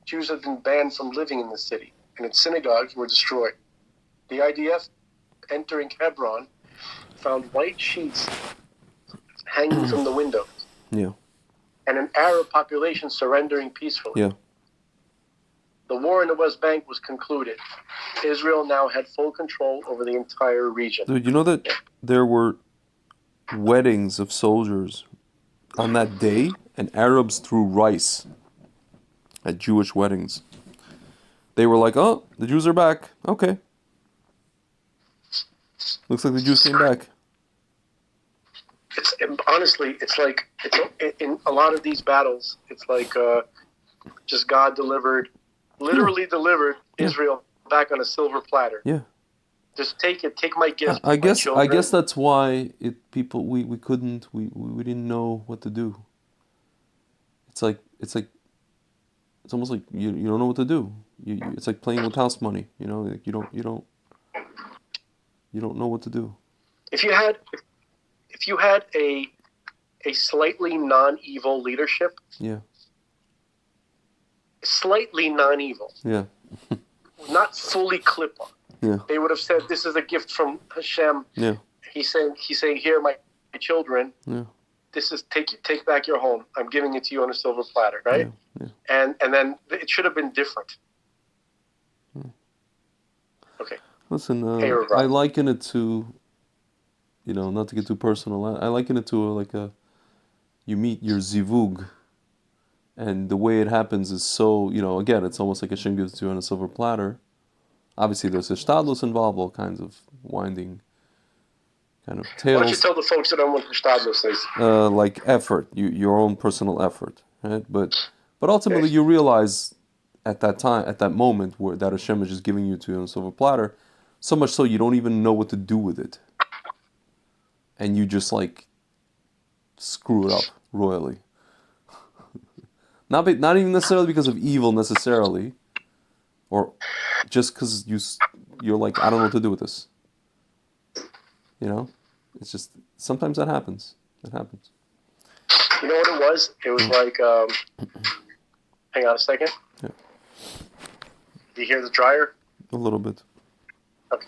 Jews have been banned from living in the city, and its synagogues were destroyed. The IDF, entering Hebron, found white sheets hanging from the windows. Yeah. And an Arab population surrendering peacefully. Yeah. The war in the West Bank was concluded. Israel now had full control over the entire region. Dude, you know that there were weddings of soldiers on that day, and Arabs threw rice at Jewish weddings. They were like, oh, the Jews are back. Okay. Looks like the Jews came back. Honestly, it's like, in a lot of these battles, it's like just God literally delivered Israel back on a silver platter. Yeah. Just take it. Take my gift. I my guess children. that's why we couldn't we didn't know what to do. It's almost like you don't know what to do. It's like playing with house money. Like you don't know what to do. If you had a slightly non-evil leadership, Yeah. slightly non-evil, Yeah. not fully clip-on, Yeah. they would have said, "This is a gift from Hashem." Yeah. He's saying, "Here, my children, Yeah. this is take back your home. I'm giving it to you on a silver platter," right? Yeah. And then it should have been different. Okay. Listen, Hey, Rav. I liken it to, not to get too personal. I liken it to you meet your zivug, and the way it happens is so, again, it's almost like Hashem gives it to you on a silver platter. Obviously, there's ishtadlus involved, all kinds of winding kind of Why don't you tales, tell the folks that don't want to Shtadlus is? like effort, your own personal effort, right? But ultimately, you realize at that time, at that moment, that Hashem is just giving you to you on a silver platter, so much so you don't even know what to do with it, and you just like screw it up royally. Not even necessarily because of evil necessarily, or just because you're like, I don't know what to do with this. It's just sometimes that happens. It happens. You know what it was? It was like, hang on a second. Yeah. Do you hear the dryer? A little bit. Okay.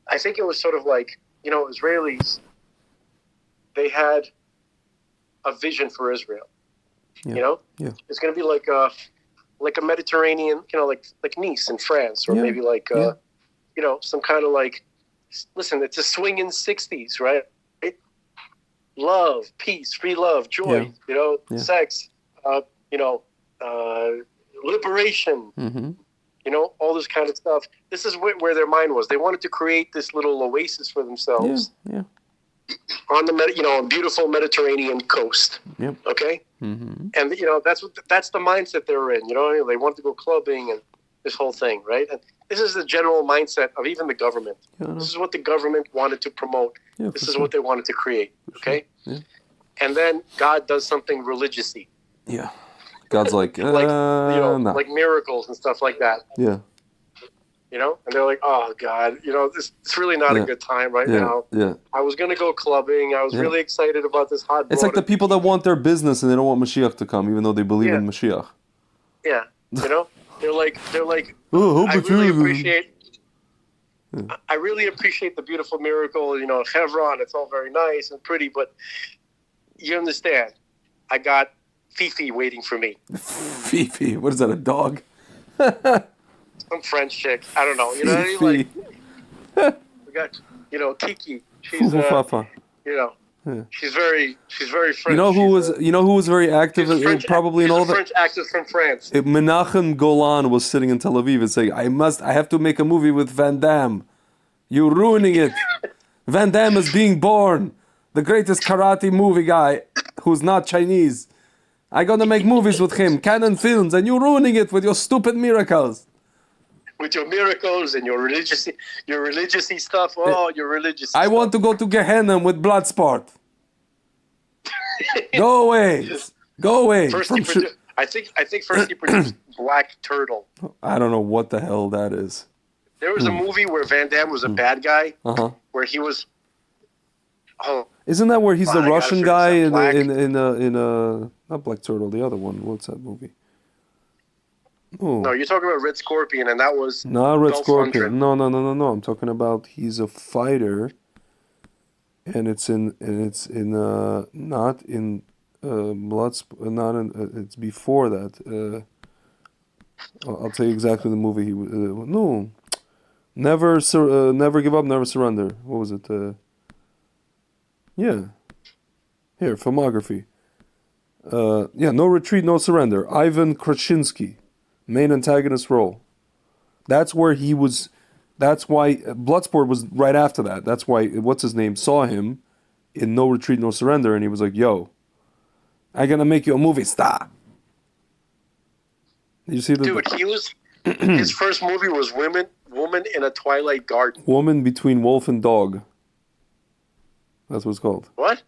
I think it was sort of like, Israelis, they had a vision for Israel. Yeah. Yeah. It's going to be like a Mediterranean, like Nice in France, or Yeah. maybe like, Yeah. some kind of like, listen, it's a swinging 60s, right? Love, peace, free love, joy, Yeah. sex, liberation, Mm-hmm. all this kind of stuff. This is where their mind was. They wanted to create this little oasis for Yeah. themselves Yeah. on the beautiful Mediterranean coast. Yep. Okay, Mm-hmm. and that's the mindset they were in. They wanted to go clubbing and this whole thing, right? And this is the general mindset of even the government. Yeah, I know. This is what the government wanted to promote. Yeah, This for is sure. what they wanted to create. Okay, Yeah. and then God does something religious-y, Yeah. God's like, like nah. like miracles and stuff like that. Yeah. And they're like, "Oh God, it's really not Yeah. a good time right Yeah. now. Yeah. I was gonna go clubbing. I was Yeah. really excited about this hot. It's like the people that want their business and they don't want Mashiach to come, even though they believe Yeah. in Mashiach. Yeah, they're like, Oh, I but really you- appreciate. I really appreciate the beautiful miracle. Chevron. It's all very nice and pretty, but you understand, I got Fifi waiting for me. Fifi. What is that, a dog? Some French chick. I don't know. You know what I mean? Fifi. Like, we got, Kiki. She's, Fufu-fafa. she's very French. You know who was very active, She's a French, probably in she's all a the. French actress from France. Menachem Golan was sitting in Tel Aviv and saying, I have to make a movie with Van Damme. You're ruining it. Van Damme is being born. The greatest karate movie guy who's not Chinese. I'm gonna make movies with him, Canon Films, and you're ruining it with your stupid miracles. With your miracles and your religious stuff. Oh, your religious. I want to go to Gehenna with Bloodsport. Go away. Go away. First From he produced, I think first he produced Black Turtle. I don't know what the hell that is. There was a movie where Van Damme was a bad guy, Uh-huh. where he was. Oh, Isn't that where he's the I gotta Russian figure guy this out. in not Black Turtle, the other one? What's that movie? Oh, no, you're talking about Red Scorpion, and that was not Red Dolph Scorpion. Lundgren. No. I'm talking about he's a fighter, and it's not in not in it's before that. I'll tell you exactly the movie he was. No, never give up, never surrender. What was it? Yeah. Here, filmography. No retreat, no surrender. Ivan Krasinski, main antagonist role. That's where he was. That's why Bloodsport was right after that. That's why what's his name saw him in No Retreat, No Surrender, and he was like, "Yo, I'm gonna make you a movie star." Did you see the? Dude, he was. His first movie was Women Woman in a Twilight Garden. Woman Between Wolf and Dog. That's what it's called. What?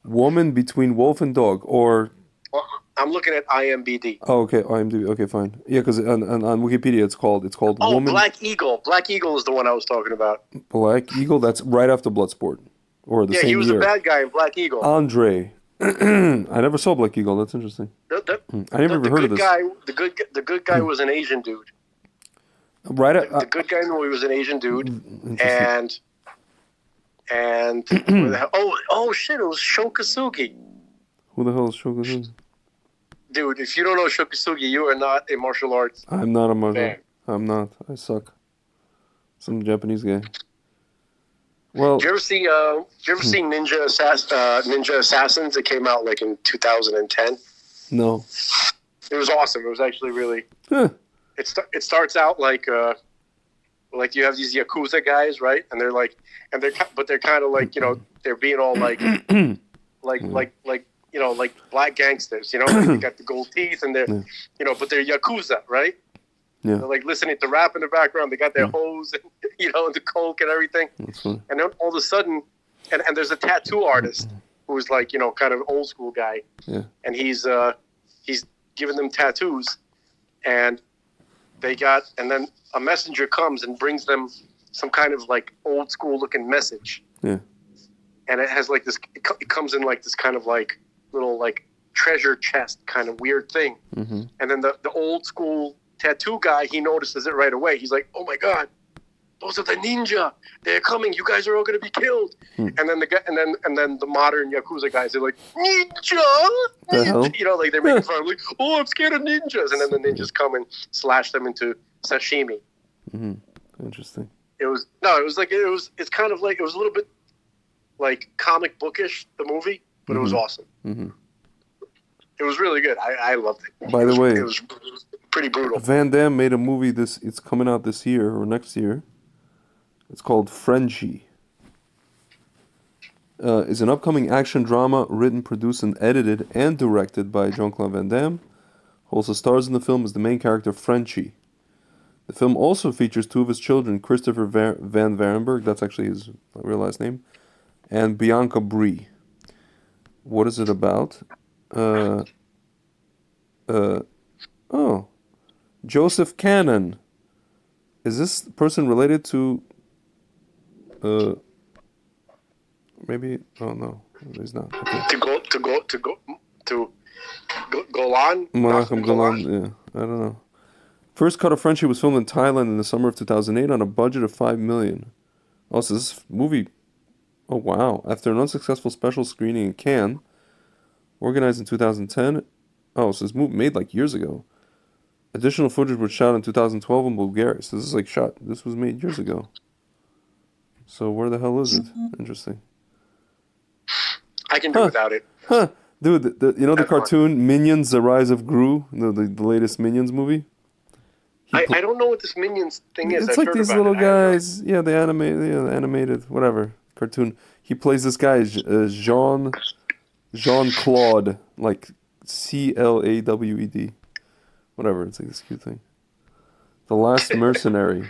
Woman Between Wolf and Dog, or Well, I'm looking at IMDb. oh, okay, IMDb. Okay, fine. Yeah, because on Wikipedia it's called Oh, Woman Black Eagle. Black Eagle is the one I was talking about. Black Eagle. That's right after Bloodsport, or the Yeah, same he was year. the bad guy in Black Eagle. Andre. I never saw Black Eagle. That's interesting. I never even heard of this. The good guy was an Asian dude. Right. The good guy in the movie was an Asian dude, Interesting. and oh shit, it was Sho Kosugi. Who the hell is Shogun? Dude, if you don't know Sho Kosugi, you are not a martial arts. I'm not a martial. Fan. I'm not. I suck. Some Japanese guy. Well, Did you ever see Ninja Assassins? It came out like in 2010. no. It was awesome. It was actually really. Huh. It starts out like you have these Yakuza guys, right? And they're kind of like, you know, they're being all like you know, like black gangsters, you know, like they got the gold teeth and they're, you know, but they're Yakuza, right? Yeah. They're like listening to rap in the background. They got their hose and, you know, and the coke and everything. That's funny. And then all of a sudden, and there's a tattoo artist who's like, you know, kind of an old school guy. Yeah. And he's giving them tattoos, and then a messenger comes and brings them some kind of like old school looking message. Yeah. And it has like this, it comes in like this kind of like little like treasure chest kind of weird thing. Mm-hmm. And then the old school tattoo guy, he notices it right away. He's like, "Oh my God, those are the ninja. They're coming. You guys are all going to be killed." And then the guy, and then the modern Yakuza guys, they're like, "Ninja!" The hell? You know, like they're making fun of, like, "Oh, I'm scared of ninjas." And then the ninjas come and slash them into sashimi. Mm-hmm. Interesting. It's kind of like, it was a little bit like comic bookish, the movie, but it was awesome. Mm-hmm. It was really good. I loved it. By the way, it was pretty brutal. Van Damme made a movie. It's coming out this year or next year. It's called Frenchie. It's an upcoming action drama written, produced, and edited and directed by Jean-Claude Van Damme. Who also stars in the film as the main character Frenchie. The film also features two of his children, Christopher Van Varenberg, that's actually his real last name, and Bianca Brie. What is it about? Joseph Cannon. Is this person related to maybe? Oh no, he's not. Okay. Golan. Menachem Golan. Yeah, I don't know. First cut of Frenchie was filmed in Thailand in the summer of 2008 on a budget of $5 million. Also, this movie. Oh wow! After an unsuccessful special screening in Cannes, organized in 2010. Oh, so this movie made like years ago. Additional footage was shot in 2012 in Bulgaria. So this is like shot. This was made years ago. So where the hell is it? Interesting. I can do without it. Huh, dude. You know the cartoon Minions: The Rise of Gru, the latest Minions movie. I don't know what this Minions thing is. It's I've like heard these about little it. guys. Yeah, the animated, whatever cartoon. He plays this guy Jean Claude, like Clawed. Whatever, it's like this cute thing. The Last Mercenary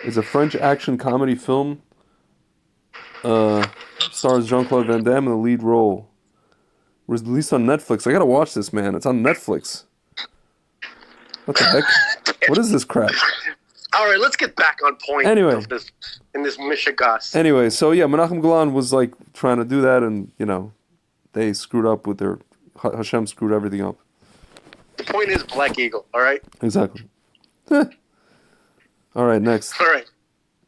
is a French action comedy film. Stars Jean-Claude Van Damme in the lead role. Was released on Netflix. I gotta watch this, man. It's on Netflix. What the heck? What is this crap? All right, let's get back on point. Anyway. In this Mishigas. Anyway, so yeah, Menachem Golan was like trying to do that, and you know, they screwed up with their Hashem screwed everything up. The point is Black Eagle. All right. Exactly. All right, next. All right.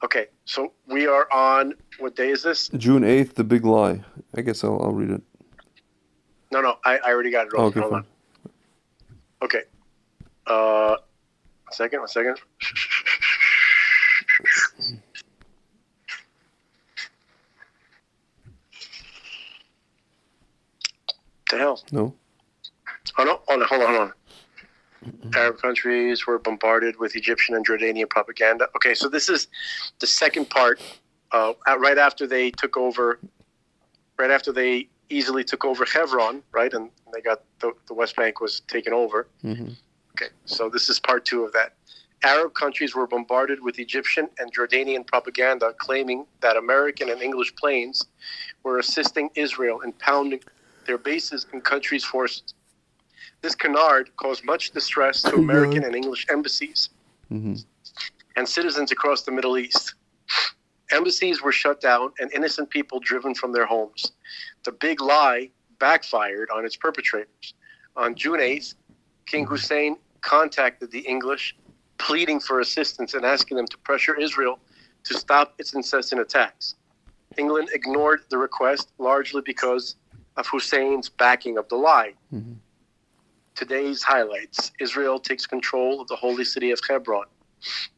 Okay, so we are on, what day is this? June 8th, The Big Lie. I guess I'll read it. No, I already got it wrong. Okay, Hold fine. on. Okay. One second. The hell? No. Oh no! Hold on. Arab countries were bombarded with Egyptian and Jordanian propaganda. Okay, so this is the second part. Right after they took over, right after they easily took over Hebron, right, and they got the West Bank was taken over. Mm-hmm. Okay, so this is part 2 of that. Arab countries were bombarded with Egyptian and Jordanian propaganda claiming that American and English planes were assisting Israel in pounding their bases in countries' forces. This canard caused much distress to American and English embassies and citizens across the Middle East. Embassies were shut down and innocent people driven from their homes. The big lie backfired on its perpetrators. On June 8th, King Hussein contacted the English, pleading for assistance and asking them to pressure Israel to stop its incessant attacks. England ignored the request largely because of Hussein's backing of the lie. Today's highlights: Israel takes control of the holy city of Hebron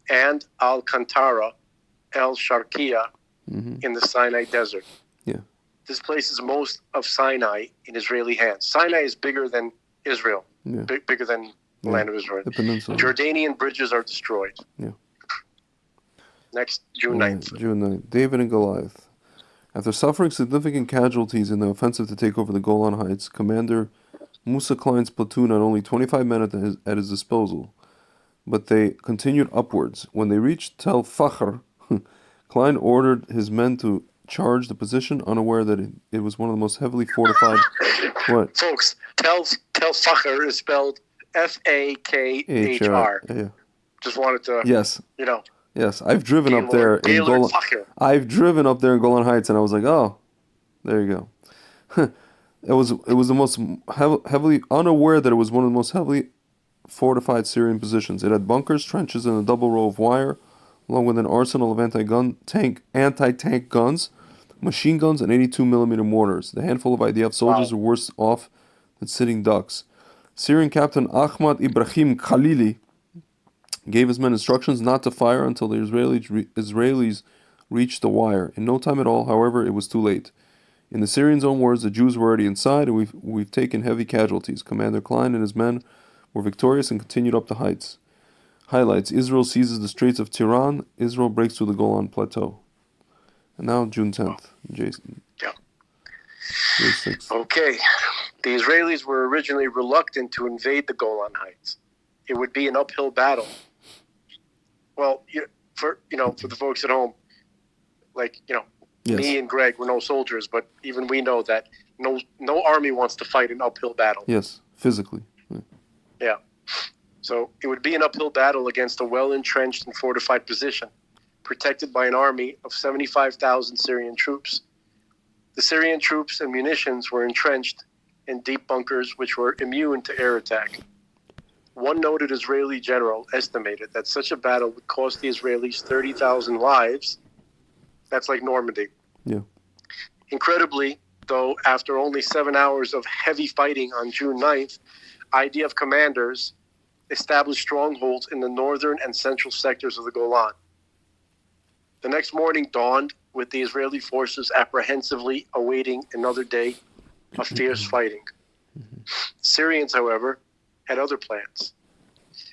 and Al-Qantara, El-Sharqiya in the Sinai desert. Yeah. This places most of Sinai in Israeli hands. Sinai is bigger than Israel, bigger than the land of Israel. The peninsula. Jordanian bridges are destroyed. Yeah. Next, June 9th. June 9th. David and Goliath. After suffering significant casualties in the offensive to take over the Golan Heights, Commander Musa Klein's platoon had only 25 men at his disposal, but they continued upwards. When they reached Tel Fakhr, Klein ordered his men to charge the position, unaware that it was one of the most heavily fortified... What? Folks, Tel Fakhr is spelled Fakhr. Yeah. Just wanted to, Yes. you know. Yes, I've driven up there in Gaylord Golan. Fakhr. I've driven up there in Golan Heights, and I was like, oh, there you go. It was the most heavily unaware that it was one of the most heavily fortified Syrian positions. It had bunkers, trenches, and a double row of wire, along with an arsenal of anti-tank guns, machine guns, and 82mm mortars. The handful of IDF soldiers were worse off than sitting ducks. Syrian Captain Ahmad Ibrahim Khalili gave his men instructions not to fire until the Israelis reached the wire. In no time at all, however, it was too late. In the Syrians' own words, the Jews were already inside, and we've taken heavy casualties. Commander Klein and his men were victorious and continued up the heights. Highlights: Israel seizes the Straits of Tiran. Israel breaks through the Golan Plateau. And now June 10th, Jason. Yeah. June 6th. Okay. The Israelis were originally reluctant to invade the Golan Heights. It would be an uphill battle. Well, for the folks at home, Yes. me and Greg were no soldiers, but even we know that no army wants to fight an uphill battle. Yes, physically. Yeah. So it would be an uphill battle against a well-entrenched and fortified position, protected by an army of 75,000 Syrian troops. The Syrian troops and munitions were entrenched in deep bunkers which were immune to air attack. One noted Israeli general estimated that such a battle would cost the Israelis 30,000 lives. That's like Normandy. Yeah. Incredibly, though, after only 7 hours of heavy fighting on June 9th, IDF commanders established strongholds in the northern and central sectors of the Golan. The next morning dawned with the Israeli forces apprehensively awaiting another day of fierce fighting. Syrians, however, had other plans.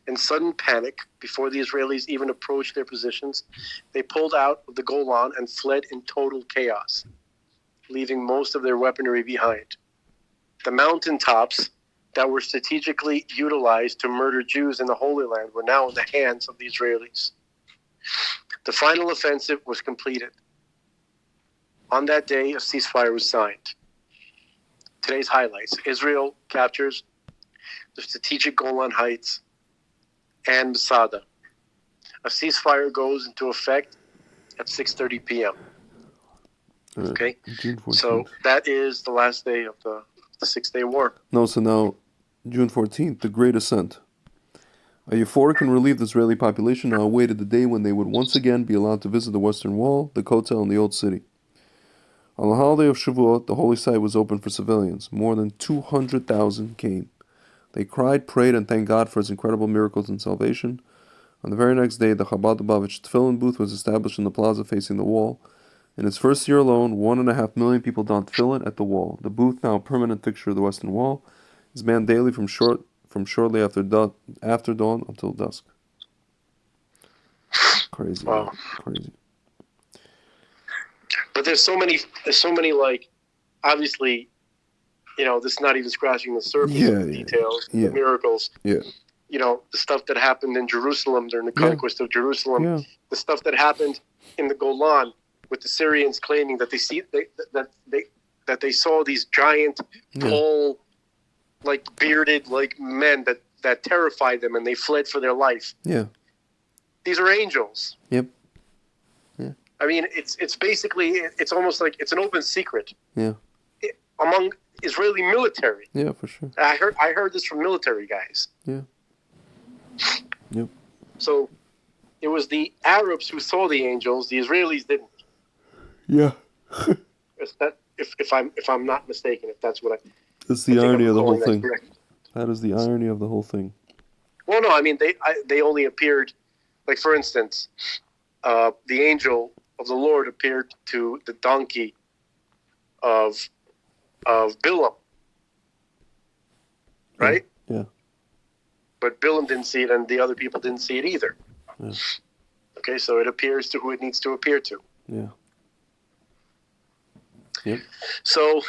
In sudden panic, before the Israelis even approached their positions, they pulled out of the Golan and fled in total chaos, leaving most of their weaponry behind. The mountaintops that were strategically utilized to murder Jews in the Holy Land were now in the hands of the Israelis. The final offensive was completed. On that day, a ceasefire was signed. Today's highlights: Israel captures the strategic Golan Heights and Masada. A ceasefire goes into effect at 6:30 p.m. Okay? June 14th. So that is the last day of the 6-day war. No, so now, June 14th, the Great Ascent. A euphoric and relieved Israeli population now awaited the day when they would once again be allowed to visit the Western Wall, the Kotel, and the Old City. On the holiday of Shavuot, the holy site was open for civilians. More than 200,000 came. They cried, prayed, and thanked God for His incredible miracles and salvation. On the very next day, the Chabad Lubavitch Tefillin booth was established in the plaza facing the wall. In its first year alone, 1.5 million people donned tefillin at the wall. The booth, now a permanent fixture of the Western Wall, is manned daily from shortly after dawn until dusk. Crazy. Wow. Man. Crazy. But there's so many obviously, this is not even scratching the surface of the details, the miracles. Yeah. the stuff that happened in Jerusalem during the conquest of Jerusalem, Yeah. the stuff that happened in the Golan with the Syrians claiming that they saw these giant, tall, like bearded, like men that terrified them, and they fled for their life. Yeah. These are angels. Yep. I mean, it's basically, it's almost like it's an open secret Yeah. among Israeli military. Yeah, for sure. I heard this from military guys. Yeah. Yep. So it was the Arabs who saw the angels. The Israelis didn't. Yeah. If I'm not mistaken, if that's what I. That's the I think irony I'm of the whole calling thing. that correct. That is the irony of the whole thing. Well, no, I mean they only appeared, like for instance, the angel of the Lord appeared to the donkey of Bilam, right? Yeah. But Bilam didn't see it, and the other people didn't see it either. Yeah. Okay, so it appears to who it needs to appear to. Yeah. Yep. So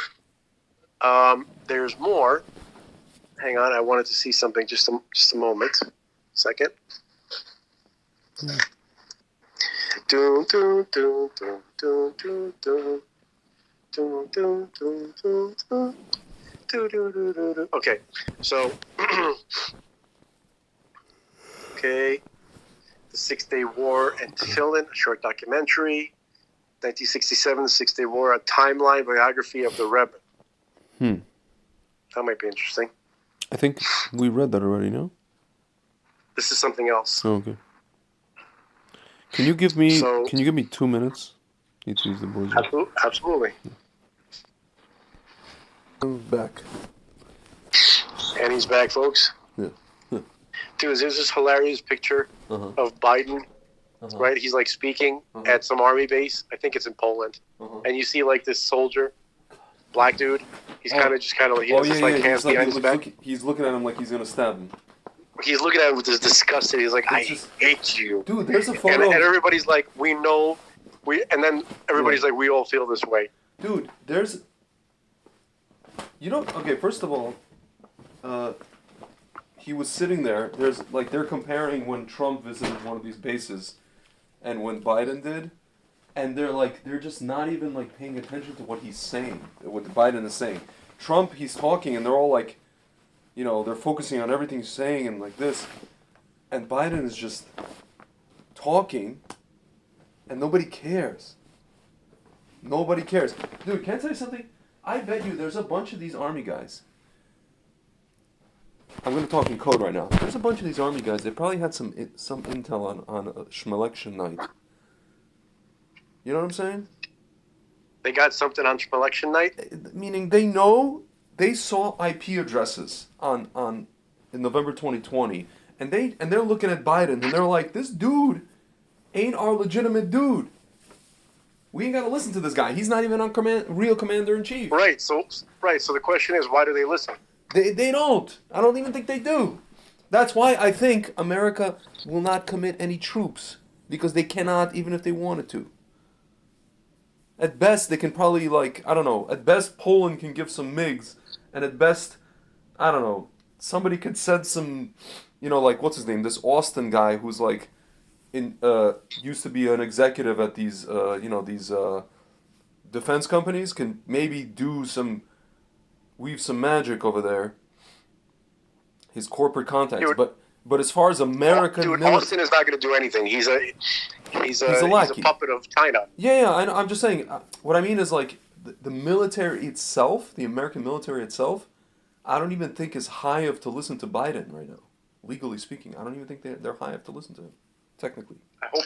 there's more. Hang on, I wanted to see something. Just a moment. Second. Doom, doom, doom, doom, doom, doom, doom. Doom, doom, doom, doom, doom. Doo, doo, doo, doo, doo. Okay, so okay, the 6-Day War and Tefillin, a short documentary. 1967, the 6-Day War, a timeline biography of the Rebbe. That might be interesting. I think we read that already, no? This is something else. Oh, okay. Can you give me So- 2 minutes? Need to use the board. Absolutely. Back. And he's back, folks. Yeah. Dude, there's this hilarious picture Uh-huh. of Biden, right? He's like speaking at some army base. I think it's in Poland. And you see like this soldier, black dude. He's kind of he has his like hands behind his back. He's looking at him like he's gonna stab him. He's looking at him with this disgust. He's like, I It's just- hate you. Dude, there's a And, photo. and everybody's like, we know. And then everybody's like, we all feel this way. Dude, there's. Okay, first of all, he was sitting there. They're comparing when Trump visited one of these bases and when Biden did. And they're just not even like paying attention to what he's saying, what Biden is saying. Trump, he's talking and they're all like, they're focusing on everything he's saying and like this. And Biden is just talking and nobody cares. Nobody cares. Dude, can I tell you something? I bet you there's a bunch of these army guys. I'm going to talk in code right now. There's a bunch of these army guys. They probably had some intel on election night. You know what I'm saying? They got something on election night. Meaning they saw IP addresses in November 2020, and they're looking at Biden and they're like, this dude ain't our legitimate dude. We ain't got to listen to this guy. He's not even our real commander in chief. Right. So the question is, why do they listen? They don't. I don't even think they do. That's why I think America will not commit any troops, because they cannot, even if they wanted to. At best, they can probably, at best Poland can give some MiGs, and at best, somebody could send some, what's his name, this Austin guy who's used to be an executive at these, these defense companies, can maybe weave some magic over there. His corporate contacts, Dude. but as far as American Dude, military, Austin is not going to do anything. He's a lackey. puppet of China. yeah, I'm just saying. What I mean is the military itself, the American military itself, I don't even think is high enough to listen to Biden right now. Legally speaking, I don't even think they're high enough to listen to him. Technically, I hope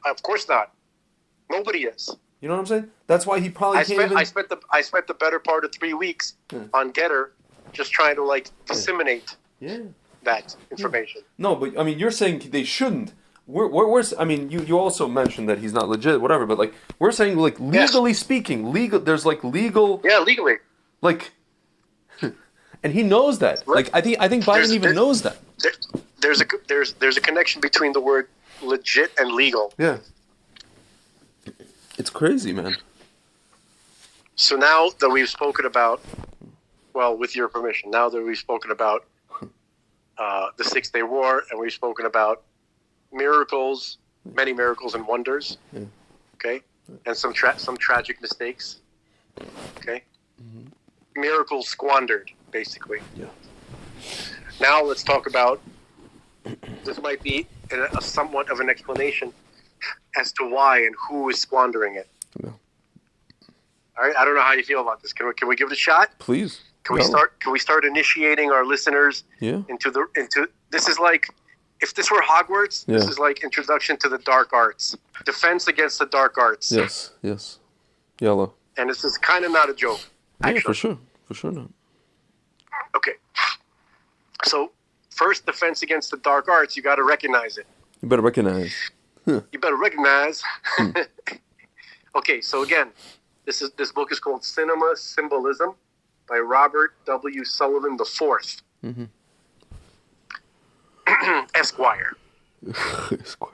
of course not. Nobody is. you know what I'm saying? That's why he probably I can't spent even. I spent the better part of 3 weeks on Getter, just trying to disseminate Yeah. that information. No, but I mean, you're saying they shouldn't. I mean, you also mentioned that he's not legit, whatever. But we're saying legally speaking, there's legal. Yeah, legally. And he knows that. I think Biden even knows that. There's a connection between the word legit and legal. Yeah. It's crazy, man. So now that we've spoken about, well, with your permission, now that we've spoken about the 6-Day War, and we've spoken about miracles, many miracles and wonders. Yeah. Okay, and some tragic mistakes. Okay, miracles squandered, basically. Yeah. Now let's talk about. This might be a somewhat of an explanation as to why and who is squandering it. Yeah. All right, I don't know how you feel about this. Can we give it a shot? Please. Can we start initiating our listeners Yeah. into this is like if this were Hogwarts, this Yeah. is like introduction to the dark arts. Defense against the dark arts. Yes. Yes. Yellow. And this is kind of not a joke. Yeah, Actually. for sure. For sure not. Okay. So, first defense against the dark arts, you got to recognize it. You better recognize. You better recognize. Okay, so again, this book is called Cinema Symbolism by Robert W. Sullivan IV, Mm-hmm. Esquire. Square.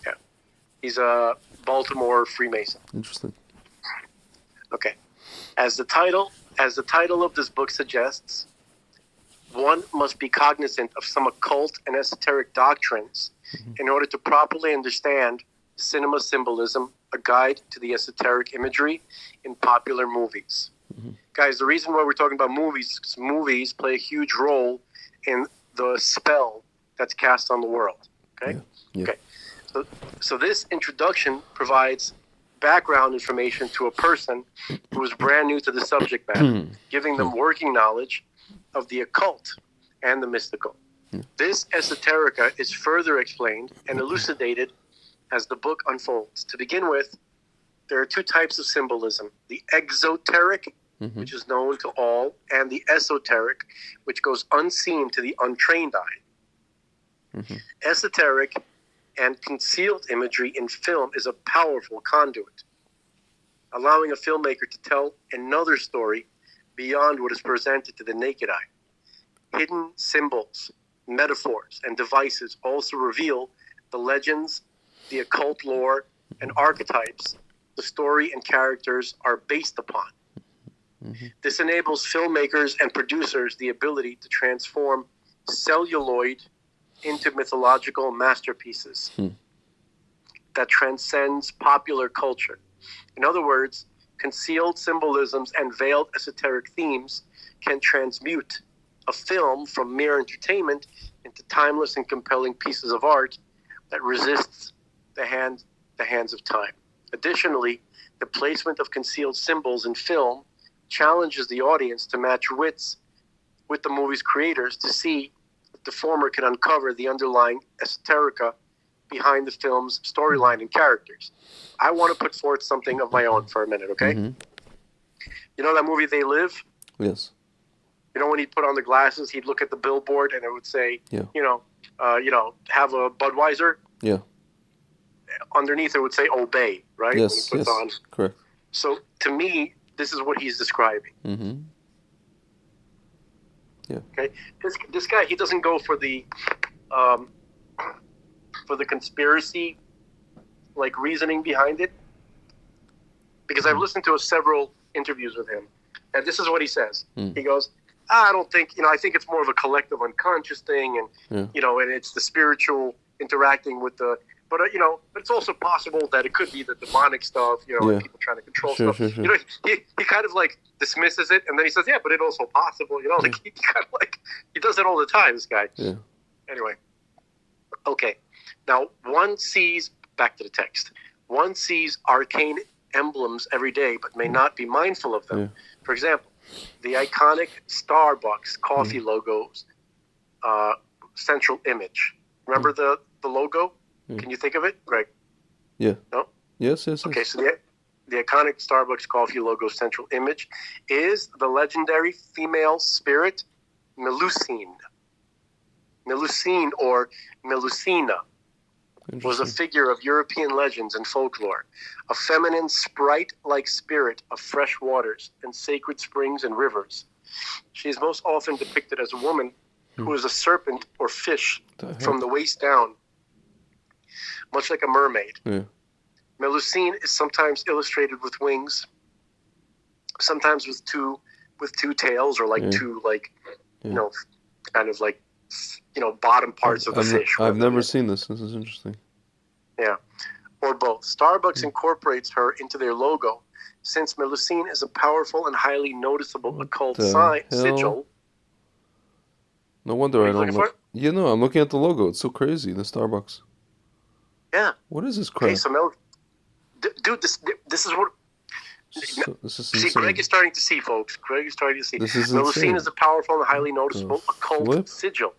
Yeah, he's a Baltimore Freemason. Interesting. Okay, as the title of this book suggests, one must be cognizant of some occult and esoteric doctrines in order to properly understand cinema symbolism, a guide to the esoteric imagery in popular movies. Guys, the reason why we're talking about movies is movies play a huge role in the spell that's cast on the world. Okay? Yeah. Okay. So this introduction provides background information to a person who is brand new to the subject matter, giving them working knowledge of the occult and the mystical. This esoterica is further explained and elucidated as the book unfolds. To begin with, there are two types of symbolism: the exoteric, which is known to all, and the esoteric, which goes unseen to the untrained eye. Esoteric and concealed imagery in film is a powerful conduit, allowing a filmmaker to tell another story beyond what is presented to the naked eye. Hidden symbols, metaphors, and devices also reveal the legends, the occult lore, and archetypes the story and characters are based upon. This enables filmmakers and producers the ability to transform celluloid into mythological masterpieces that transcends popular culture. In other words, concealed symbolisms and veiled esoteric themes can transmute a film from mere entertainment into timeless and compelling pieces of art that resists the hands of time. Additionally, the placement of concealed symbols in film challenges the audience to match wits with the movie's creators to see if the former can uncover the underlying esoterica behind the film's storyline and characters. I want to put forth something of my own for a minute, okay? You know that movie They Live? Yes. You know when he'd put on the glasses, he'd look at the billboard and it would say, Yeah. Have a Budweiser. Yeah. Underneath it would say obey, right? Yes. When he Yes. puts on. Correct. So to me, this is what he's describing. Mm-hmm. Yeah. Okay, this guy, he doesn't go for the conspiracy like reasoning behind it, because I've listened to several interviews with him, and this is what he says. He goes, I don't think, I think it's more of a collective unconscious thing, and and it's the spiritual interacting with the. But but it's also possible that it could be the demonic stuff, and people trying to control stuff. Sure. He kind of like dismisses it, and then he says, "Yeah, but it's also possible." Like he kind of like he does it all the time. This guy. Yeah. Anyway, okay. Now one sees back to the text. One sees arcane emblems every day, but may not be mindful of them. Yeah. For example, the iconic Starbucks coffee logo's central image. Remember the logo? Can you think of it, Greg? Yeah. No? Yes. Okay, so the iconic Starbucks coffee logo's central image is the legendary female spirit Melusine. Melusine, or Melusina, was a figure of European legends and folklore, a feminine sprite-like spirit of fresh waters and sacred springs and rivers. She is most often depicted as a woman who is a serpent or fish from the waist down, much like a mermaid. Yeah. Melusine is sometimes illustrated with wings, sometimes with two tails, or like two kind of like bottom parts of the fish. I've never seen this. This is interesting. Yeah, or both. Starbucks incorporates her into their logo, since Melusine is a powerful and highly noticeable occult sigil. No wonder I don't looking for look. it? I'm looking at the logo. It's so crazy. The Starbucks. Yeah. What is this crap? Okay, so dude, this is what. This is See, insane. Greg is starting to see, folks. Greg is starting to see. This is Melusine insane. is a powerful and highly noticeable occult flip? sigil.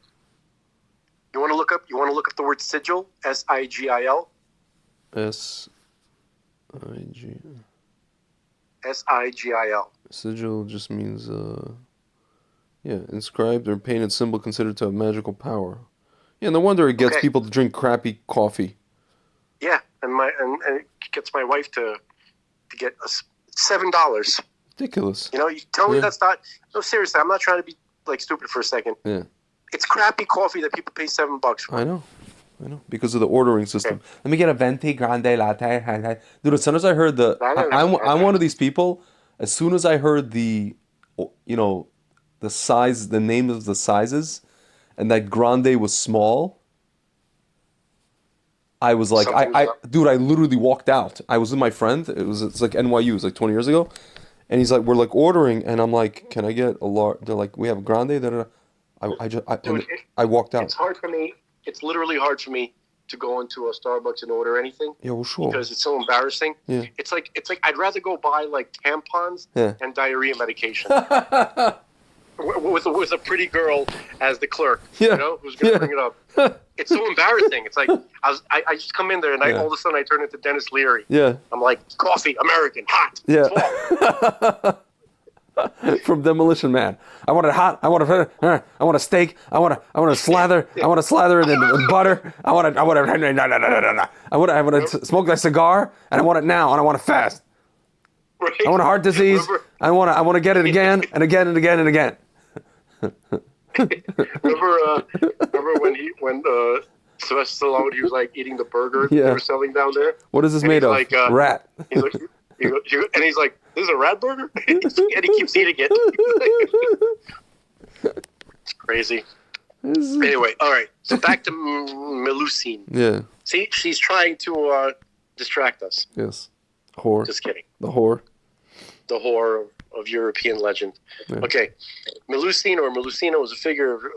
You want to look up the word sigil? S-I-G-I-L. S-I-G. S-I-G-I-L. Sigil just means, inscribed or painted symbol considered to have magical power. Yeah, no wonder it gets people to drink crappy coffee. Yeah, and it gets my wife to get us $7. Ridiculous. You tell me that's not. No, seriously, I'm not trying to be stupid for a second. Yeah. It's crappy coffee that people pay $7 for. I know. Because of the ordering system. Okay. Let me get a venti grande latte. Dude, as soon as I heard I'm one of these people. As soon as I heard the size, the name of the sizes, and that grande was small, I was like, I literally walked out. I was with my friend. It's like NYU. It was like 20 years ago, and he's like, we're like ordering, and I'm like, can I get a large? They're like, we have a grande. I walked out. It's hard for me. It's literally hard for me to go into a Starbucks and order anything. Yeah, well, sure. Because it's so embarrassing. Yeah. It's like I'd rather go buy tampons and diarrhea medication with a pretty girl as the clerk. Yeah. Who's gonna bring it up. It's so embarrassing. It's like I just come in there and all of a sudden I turn into Dennis Leary. Yeah. I'm like, coffee, American, hot. Yeah. From Demolition Man. I want it hot. I want a steak. I want to slather. I want to slather it in butter. I want to smoke that cigar, and I want it now, and I want it fast. Right. I want a heart disease. I want to get it again and again and again and again. Remember when Sylvester Stallone, he was eating the burger they were selling down there. What is this made of? Rat. And he's like, this is a rat burger? And he keeps eating it. It's crazy. Anyway, all right. So back to Melusine. Yeah. See, she's trying to distract us. Yes. Whore. Just kidding. The whore. The whore of European legend. Yeah. Okay. Melusine or Melusina was a figure of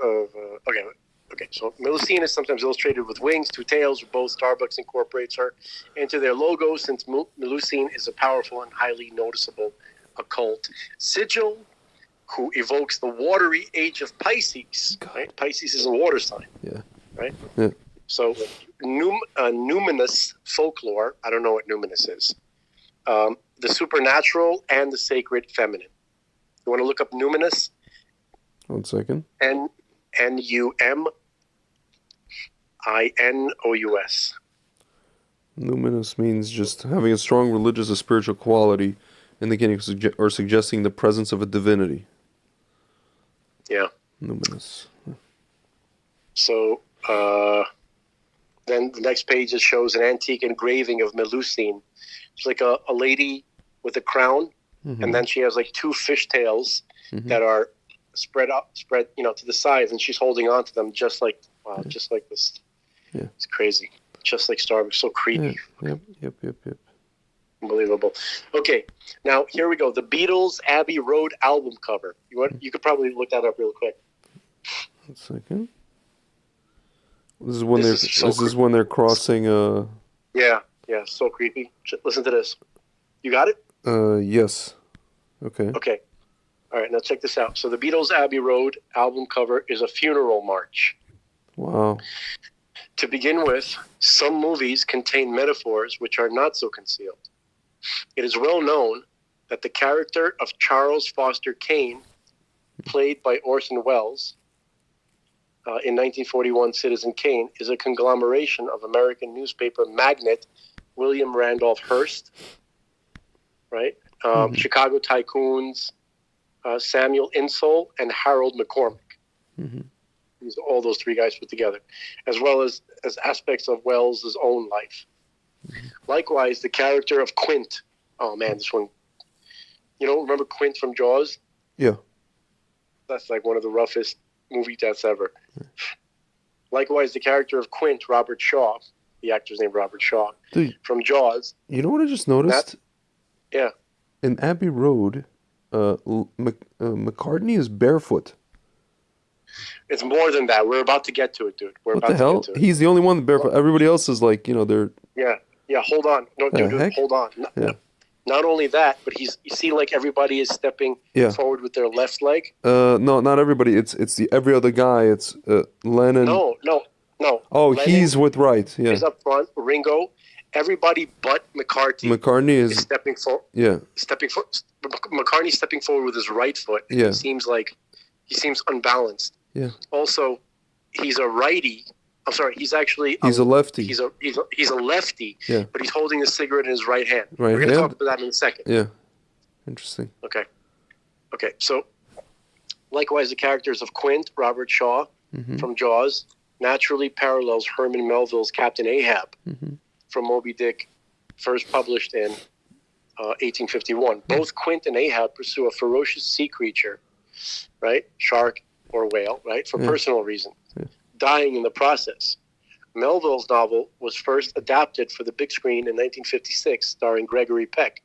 Okay, so Melusine is sometimes illustrated with wings, two tails, or both. Starbucks incorporates her into their logo since Melusine is a powerful and highly noticeable occult sigil who evokes the watery age of Pisces. Right? Pisces is a water sign. Yeah. Right? Yeah. So numinous folklore, I don't know what numinous is, the supernatural and the sacred feminine. You want to look up numinous? 1 second. Numinous. Numinous means just having a strong religious or spiritual quality, indicating or suggesting the presence of a divinity. Yeah. Numinous. So then the next page it shows an antique engraving of Melusine. It's like a lady with a crown, and then she has two fish tails that are spread to the sides, and she's holding on to them just like this. Yeah. It's crazy. Just like Starbucks, so creepy. Yeah. Yep. Unbelievable. Okay, now here we go. The Beatles' Abbey Road album cover. You could probably look that up real quick. 1 second. This is when they're crossing. Yeah, so creepy. Listen to this. You got it? Yes. Okay. Okay. All right, now check this out. So the Beatles' Abbey Road album cover is a funeral march. Wow. To begin with, some movies contain metaphors which are not so concealed. It is well known that the character of Charles Foster Kane, played by Orson Welles in 1941 Citizen Kane, is a conglomeration of American newspaper magnate William Randolph Hearst, right? Chicago tycoons, Samuel Insull, and Harold McCormick. All those three guys put together, as well as aspects of Wells' own life. Likewise, the character of Quint. Oh man, this one. Remember Quint from Jaws? Yeah. That's like one of the roughest movie deaths ever. Likewise, the character of Quint, Robert Shaw, the actor's named Robert Shaw, Dude, from Jaws. you know what I just noticed? Yeah. In Abbey Road, McCartney is barefoot. It's more than that. We're about to get to it, dude. We're What about the hell? to get to it. He's the only one barefoot. Everybody else is like, they're... Yeah, hold on. No, The dude, heck? hold on. Yeah. Not only that, but you see like everybody is stepping Yeah. forward with their left leg. No, not everybody. It's the every other guy. It's Lennon. No. Oh, Lennon he's with right. Yeah. is up front. Ringo, everybody but McCartney McCartney is is... stepping forward. Yeah. McCartney's stepping forward with his right foot. Yeah. He seems unbalanced. Yeah. Also, he's a righty. I'm sorry. He's actually He's a lefty. He's a lefty. Yeah. But he's holding a cigarette in his right hand. Right We're going to hand? talk about that in a second. Yeah. Interesting. Okay. So, likewise, the characters of Quint, Robert Shaw from Jaws, naturally parallels Herman Melville's Captain Ahab from Moby Dick, first published in 1851. Both Quint and Ahab pursue a ferocious sea creature, right? Shark or whale, right? For personal reasons, dying in the process. Melville's novel was first adapted for the big screen in 1956, starring Gregory Peck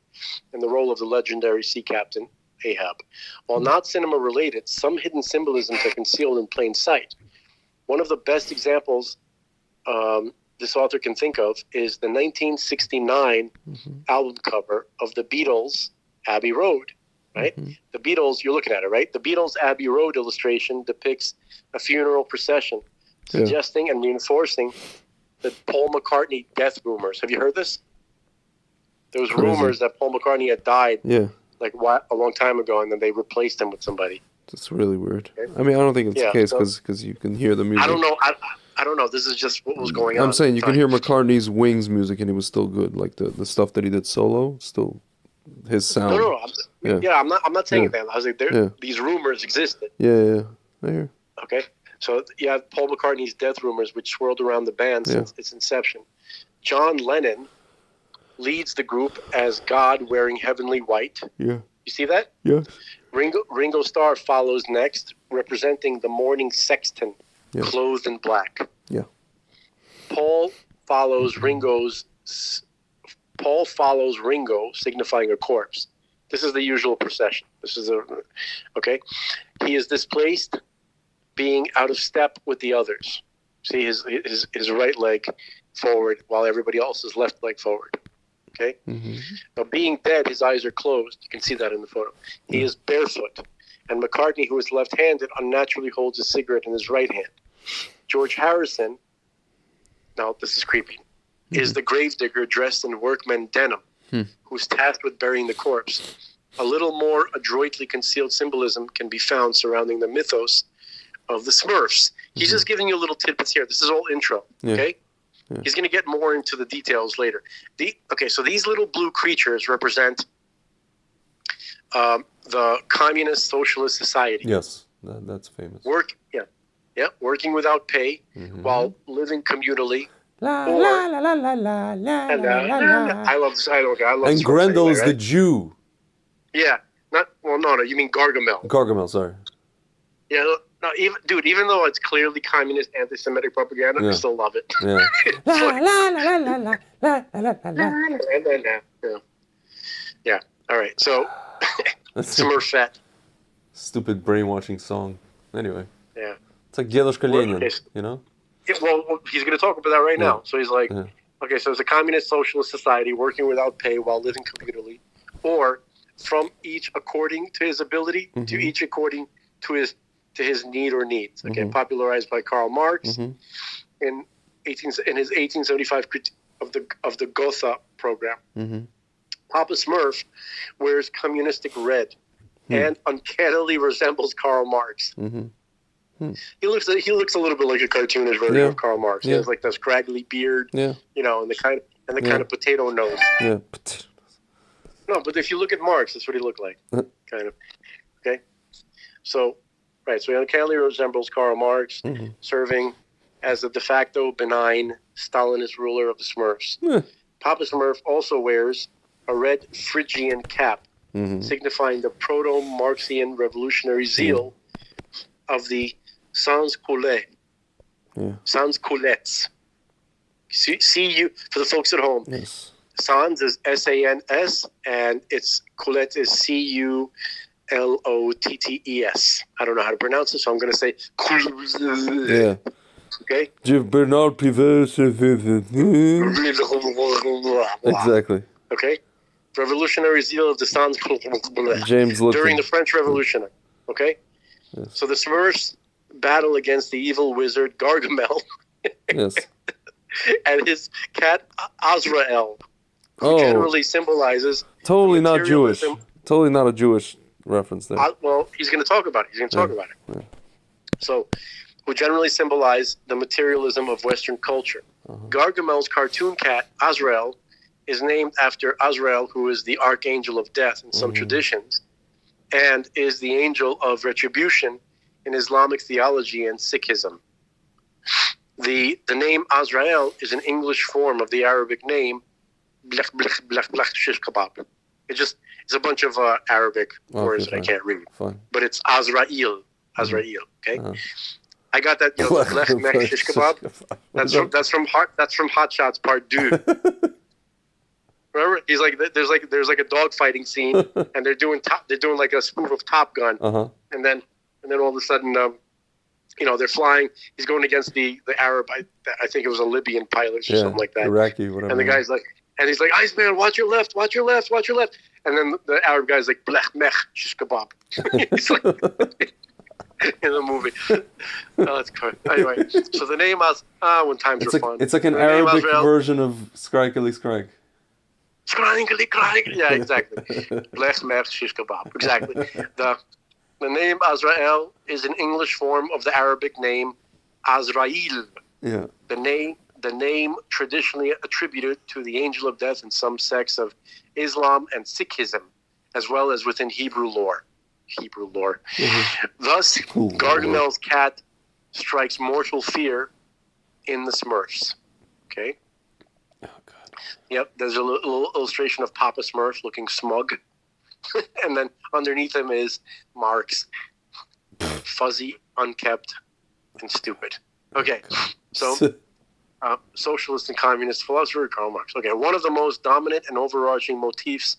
in the role of the legendary sea captain Ahab. While not cinema related, some hidden symbolisms are concealed in plain sight. One of the best examples this author can think of is the 1969 album cover of the Beatles' Abbey Road, right? The Beatles, you're looking at it, right? The Beatles' Abbey Road illustration depicts a funeral procession, suggesting and reinforcing the Paul McCartney death rumors. Have you heard this? There was rumors that Paul McCartney had died like a long time ago, and then they replaced him with somebody. That's really weird. I mean, I don't think it's the case because you can hear the music. I don't know. I don't know. This is just what was going on. I'm saying you can hear McCartney's Wings music, and it was still good. Like the stuff that he did solo, still his sound. No. I'm not saying that. I was like, these rumors existed. Yeah. I hear. Okay. So you have Paul McCartney's death rumors, which swirled around the band since its inception. John Lennon leads the group as God wearing heavenly white. Yeah. You see that? Yeah. Ringo Starr follows next, representing the morning sexton, clothed in black. Yeah. Paul follows Ringo, signifying a corpse. This is the usual procession. Okay. He is displaced, being out of step with the others. See his right leg forward while everybody else's left leg forward. Okay? Now, being dead, his eyes are closed. You can see that in the photo. He is barefoot. And McCartney, who is left-handed, unnaturally holds a cigarette in his right hand. George Harrison, now this is creepy, is the gravedigger dressed in workman denim, who's tasked with burying the corpse. A little more adroitly concealed symbolism can be found surrounding the mythos of the Smurfs. He's just giving you little tidbits here. This is all intro, okay? He's going to get more into the details later. So these little blue creatures represent the Communist Socialist Society. Yes, that's famous. Working without pay while living communally. I love this. I love and this Grendel is right? the Jew. Yeah, no. You mean Gargamel? Gargamel, sorry. Yeah, no. Even though it's clearly communist, anti-Semitic propaganda, I still love it. Yeah. Yeah. All right. So, Smurfette. Stupid brainwashing song. Anyway. Yeah. It's like Dedushka Lenin, you know? Yeah, well, he's going to talk about that right now. So he's like, okay, so it's a communist socialist society working without pay while living communally, or from each according to his ability, to each according to his need or needs. Okay, popularized by Karl Marx in his 1875 critique of the Gotha program. Papa Smurf wears communistic red and uncannily resembles Karl Marx. He looks a little bit like a cartoonish version of Karl Marx. He has like this scraggly beard, and the kind of potato nose. Yeah. No, but if you look at Marx, that's what he looked like, kind of. Okay, so he uncannily resembles Karl Marx, serving as the de facto benign Stalinist ruler of the Smurfs. Papa Smurf also wears a red Phrygian cap, signifying the proto-Marxian revolutionary zeal of the sans culotte. Yeah. Sans culottes. C-U, for the folks at home. Yes. Sans is S-A-N-S, and it's culotte is C-U-L-O-T-T-E-S. I don't know how to pronounce it, so I'm going to say Yeah. Okay? Bernard Pivot. Exactly. Okay? Revolutionary zeal of the sans James Lipton. during the French Revolution. Okay? Yes. So the Smurfs battle against the evil wizard Gargamel Yes. and his cat Azrael, who Oh. generally symbolizes Totally not Jewish. materialism. Totally not a Jewish reference there. Well, he's going to talk about it. Yeah. So, who generally symbolize the materialism of Western culture. Gargamel's cartoon cat, Azrael, is named after Azrael, who is the archangel of death in some traditions, and is the angel of retribution in Islamic theology and Sikhism. The name Azrael is an English form of the Arabic name, blech, blech, blech, blech, shish kebab. It's a bunch of Arabic words that I fine. can't read. Fine. But it's Azrael. Azrael, okay? I got that, blech, mech, shish kebab. That's from Hot Shots Part 2. Remember, he's like, there's like a dog fighting scene, and they're doing like a spoof of Top Gun, and then all of a sudden, they're flying. He's going against the Arab. I think it was a Libyan pilot or something like that. Iraqi, whatever. And the guy's like, he's like, Iceman, watch your left, watch your left, watch your left. And then the Arab guy's like, blech mech shish kebab. He's like, in the movie. Oh, that's cool. Anyway, so the name was when times were fun. It's like an Arabic version of Skrikely Skrik. Yeah, exactly. Blech mech shish kebab. Exactly. The name Azrael is an English form of the Arabic name Azrael. Yeah. The name traditionally attributed to the angel of death in some sects of Islam and Sikhism, as well as within Hebrew lore. Thus, Gargamel's cat strikes mortal fear in the Smurfs. Okay? Oh, God. Yep, there's a little illustration of Papa Smurf looking smug. And then underneath him is Marx. Fuzzy, unkept, and stupid. Okay, so socialist and communist philosopher Karl Marx. Okay, one of the most dominant and overarching motifs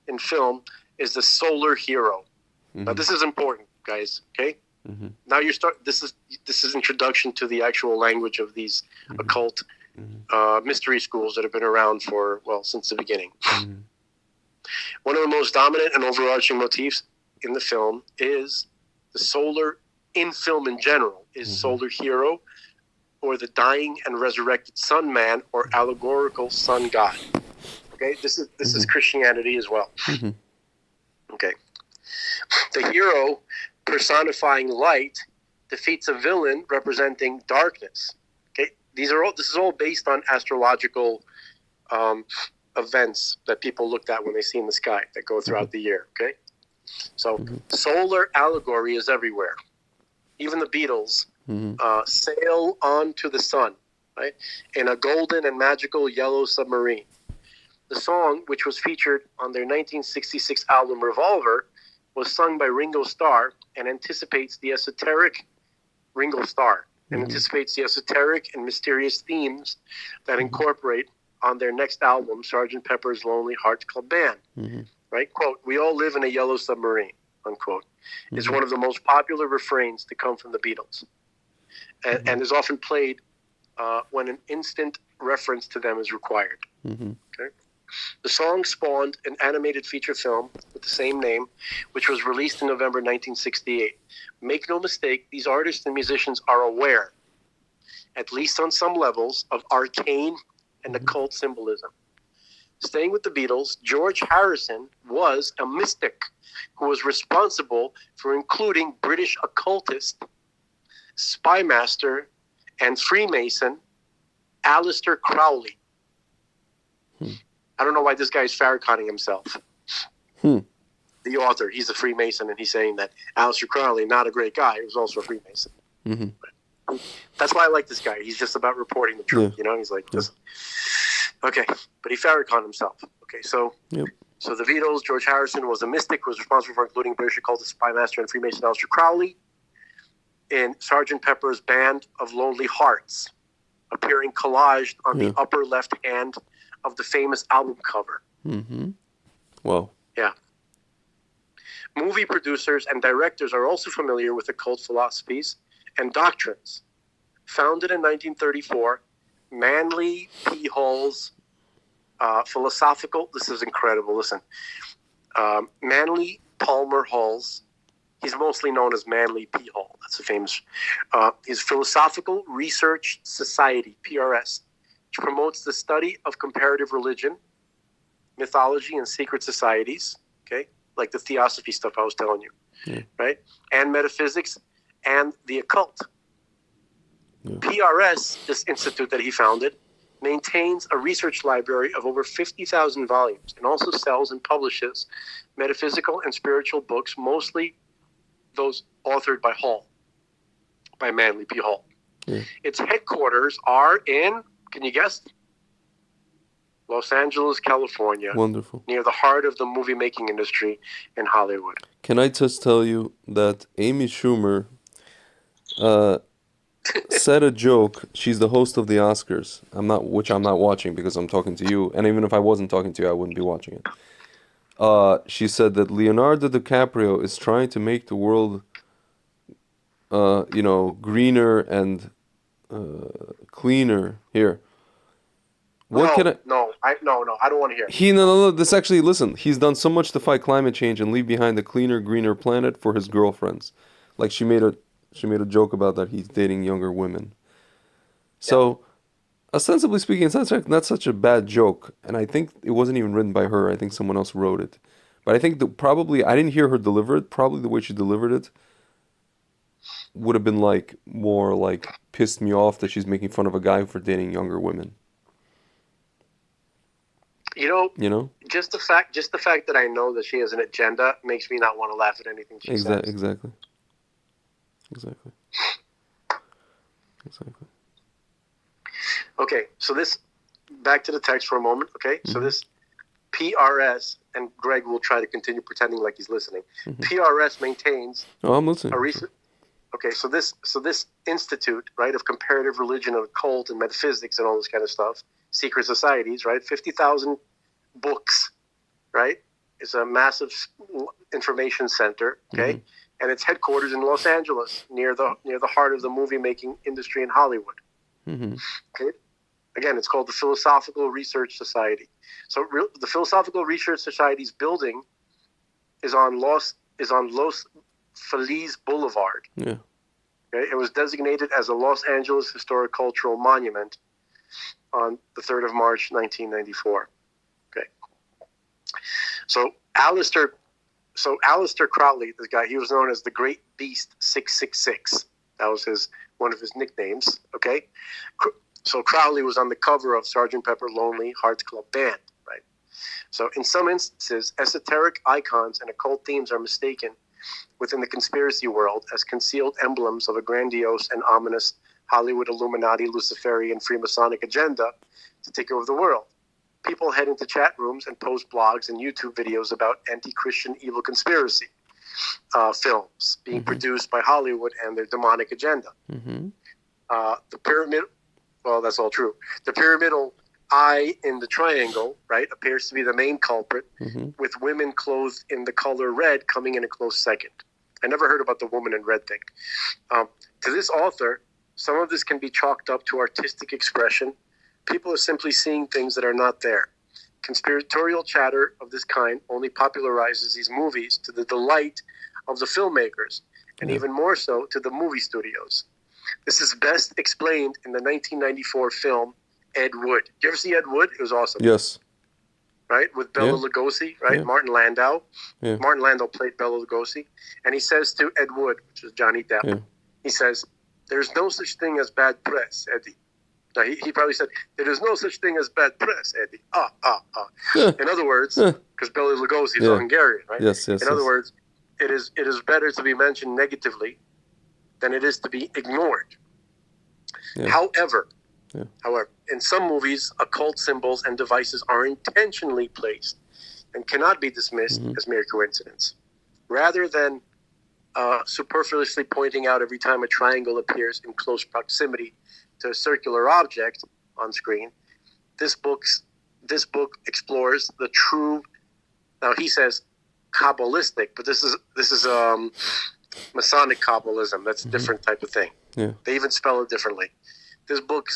in film is the solar hero. Now, this is important, guys. Okay. Now This is introduction to the actual language of these occult mystery schools that have been around since the beginning. One of the most dominant and overarching motifs in the film is in film in general, is solar hero, or the dying and resurrected sun man, or allegorical sun god. Okay, this is Christianity as well. Okay, the hero personifying light defeats a villain representing darkness. Okay, this is all based on astrological events that people looked at when they see in the sky that go throughout the year. Okay, so solar allegory is everywhere. Even the Beatles sail onto the sun, right, in a golden and magical yellow submarine. The song, which was featured on their 1966 album Revolver, was sung by Ringo Starr and anticipates the esoteric and mysterious themes that incorporate on their next album, Sgt. Pepper's Lonely Hearts Club Band. Right? Quote, "We all live in a yellow submarine," unquote, is one of the most popular refrains to come from the Beatles, and is often played when an instant reference to them is required. Okay? The song spawned an animated feature film with the same name, which was released in November 1968. Make no mistake, these artists and musicians are aware, at least on some levels, of arcane and occult symbolism. Staying with the Beatles, George Harrison was a mystic who was responsible for including British occultist, spy master, and Freemason Aleister Crowley. I don't know why this guy is Farrakhaning himself. The author, he's a Freemason, and he's saying that Aleister Crowley, not a great guy, he was also a Freemason. That's why I like this guy. He's just about reporting the truth. He's like, listen. Okay, but he Farrakhaned himself. Okay, so the Beatles, George Harrison was a mystic who was responsible for including British occultist, spy master, and Freemason Aleister Crowley. in Sgt. Pepper's Band of Lonely Hearts, appearing collaged on the upper left hand of the famous album cover. Mm-hmm. Well. Yeah. Movie producers and directors are also familiar with occult philosophies and doctrines. Founded in 1934, Manly P. Hall's philosophical... This is incredible, listen. Manly Palmer Hall's, he's mostly known as Manly P. Hall. That's a famous... his Philosophical Research Society, PRS, which promotes the study of comparative religion, mythology, and secret societies, okay? Like the theosophy stuff I was telling you, right? And metaphysics and the occult. PRS, this institute that he founded, maintains a research library of over 50,000 volumes and also sells and publishes metaphysical and spiritual books, mostly those authored by Hall, by Manly P. Hall. Its headquarters are in, can you guess? Los Angeles, California. Wonderful. Near the heart of the movie-making industry in Hollywood. Can I just tell you that Amy Schumer said a joke. She's the host of the Oscars. Which I'm not watching because I'm talking to you. And even if I wasn't talking to you, I wouldn't be watching it. She said that Leonardo DiCaprio is trying to make the world, greener and cleaner. Here. No, I don't want to hear. No. This actually, listen. He's done so much to fight climate change and leave behind a cleaner, greener planet for his girlfriends. Like she made a joke about that he's dating younger women. So, ostensibly speaking, it's not such a bad joke. And I think it wasn't even written by her. I think someone else wrote it. But I think I didn't hear her deliver it. Probably the way she delivered it would have been more like pissed me off that she's making fun of a guy for dating younger women. You know, just the fact that I know that she has an agenda makes me not want to laugh at anything she says. Exactly. Okay, so back to the text for a moment. Okay, so this PRS, and Greg will try to continue pretending like he's listening. PRS maintains. Oh, I'm listening. Okay, so this institute, right, of comparative religion and occult and metaphysics and all this kind of stuff, secret societies, right, 50,000 books, right? It's a massive information center, okay, and its headquarters in Los Angeles, near the heart of the movie making industry in Hollywood. Okay, again, it's called the Philosophical Research Society. So the Philosophical Research Society's building is on Los Feliz Boulevard. Yeah. Okay? It was designated as a Los Angeles Historic Cultural Monument on the 3rd of March, 1994. Okay. So Aleister Crowley, this guy, he was known as the Great Beast 666. That was one of his nicknames. Okay. So Crowley was on the cover of Sgt. Pepper Lonely Hearts Club Band, right? So in some instances, esoteric icons and occult themes are mistaken within the conspiracy world as concealed emblems of a grandiose and ominous Hollywood Illuminati, Luciferian, Freemasonic agenda to take over the world. People head into chat rooms and post blogs and YouTube videos about anti-Christian evil conspiracy films being produced by Hollywood and their demonic agenda. The pyramid, well, that's all true. The pyramidal eye in the triangle, right, appears to be the main culprit, with women clothed in the color red coming in a close second. I never heard about the woman in red thing. To this author, some of this can be chalked up to artistic expression. People are simply seeing things that are not there. Conspiratorial chatter of this kind only popularizes these movies to the delight of the filmmakers, and even more so to the movie studios. This is best explained in the 1994 film Ed Wood. Did you ever see Ed Wood? It was awesome. Yes. Right? With Bela Lugosi, right? Yeah. Martin Landau. Yeah. Martin Landau played Bela Lugosi. And he says to Ed Wood, which is Johnny Depp, he says, "There's no such thing as bad press, Eddie." Now, he probably said, "There is no such thing as bad press, Eddie." In other words, because Bela Lugosi is Hungarian, right? Yes. In other words, it is better to be mentioned negatively than it is to be ignored. However, in some movies, occult symbols and devices are intentionally placed and cannot be dismissed as mere coincidence. Rather than superfluously pointing out every time a triangle appears in close proximity to a circular object on screen. This book explores the true. Now he says Kabbalistic, but this is Masonic Kabbalism. That's a different type of thing. Yeah. They even spell it differently. This book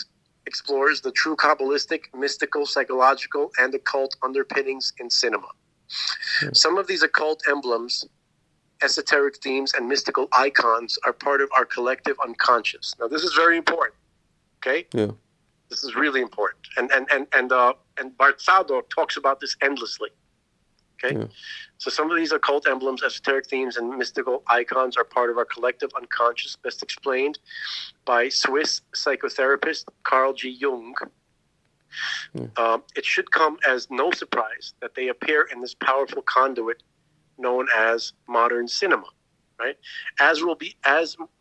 explores the true Kabbalistic, mystical, psychological, and occult underpinnings in cinema. Yeah. Some of these occult emblems, esoteric themes, and mystical icons are part of our collective unconscious. Now, this is very important. Okay. Yeah. This is really important, and Bart Faldor talks about this endlessly. Okay, yeah. So some of these occult emblems, esoteric themes, and mystical icons are part of our collective unconscious, best explained by Swiss psychotherapist Carl G. Jung. Yeah. It should come as no surprise that they appear in this powerful conduit known as modern cinema. Right, as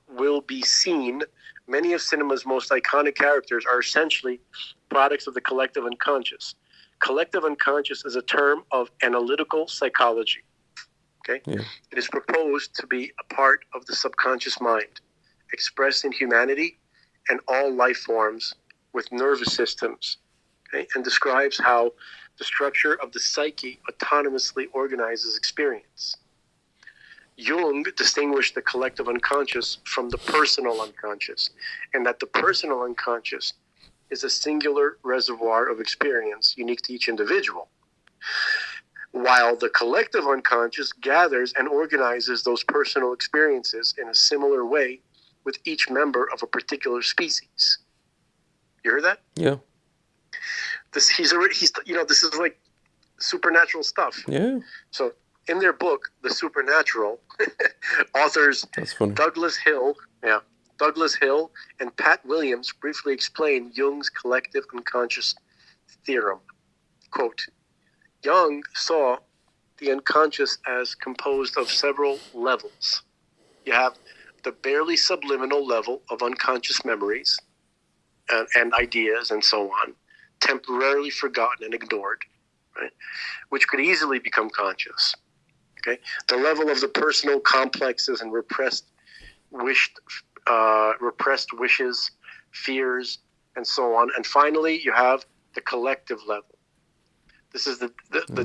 will be seen. Many of cinema's most iconic characters are essentially products of the collective unconscious. Collective unconscious is a term of analytical psychology. Okay? Yeah. It is proposed to be a part of the subconscious mind, expressed in humanity and all life forms with nervous systems, okay? And describes how the structure of the psyche autonomously organizes experience. Jung distinguished the collective unconscious from the personal unconscious, and that the personal unconscious is a singular reservoir of experience unique to each individual, while the collective unconscious gathers and organizes those personal experiences in a similar way with each member of a particular species. You heard that? Yeah. This is like supernatural stuff. Yeah. So in their book, The Supernatural, authors Douglas Hill and Pat Williams briefly explain Jung's collective unconscious theorem. Quote, Jung saw the unconscious as composed of several levels. You have the barely subliminal level of unconscious memories and ideas and so on, temporarily forgotten and ignored, right? Which could easily become conscious. Okay, the level of the personal complexes and repressed wishes, fears, and so on. And finally, you have the collective level. This is the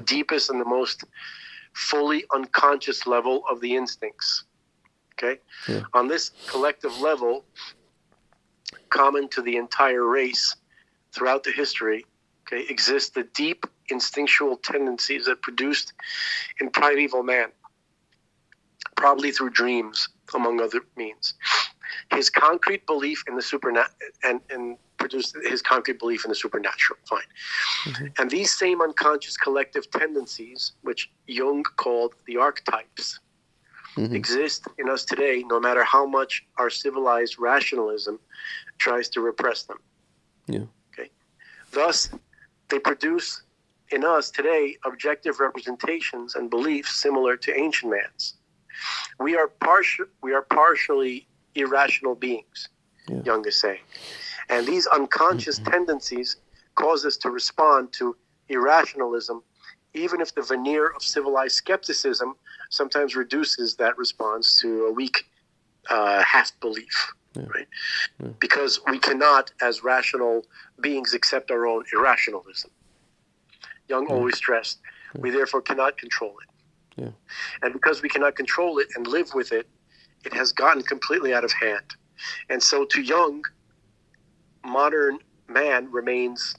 deepest and the most fully unconscious level of the instincts. Okay, yeah. On this collective level, common to the entire race throughout the history, okay, exist the deep instinctual tendencies that produced in primeval man, probably through dreams, among other means. His concrete belief in the supernatural and produced his concrete belief in the supernatural. Fine. Mm-hmm. And these same unconscious collective tendencies, which Jung called the archetypes, exist in us today, no matter how much our civilized rationalism tries to repress them. Yeah. Okay. Thus, they produce in us today objective representations and beliefs similar to ancient man's. We are partially irrational beings, yeah. Jung is saying. And these unconscious tendencies cause us to respond to irrationalism, even if the veneer of civilized skepticism sometimes reduces that response to a weak half belief, yeah. Right? Yeah. Because we cannot, as rational beings, accept our own irrationalism. Jung always stressed, we therefore cannot control it. Yeah. And because we cannot control it and live with it, it has gotten completely out of hand. And so to Jung, modern man remains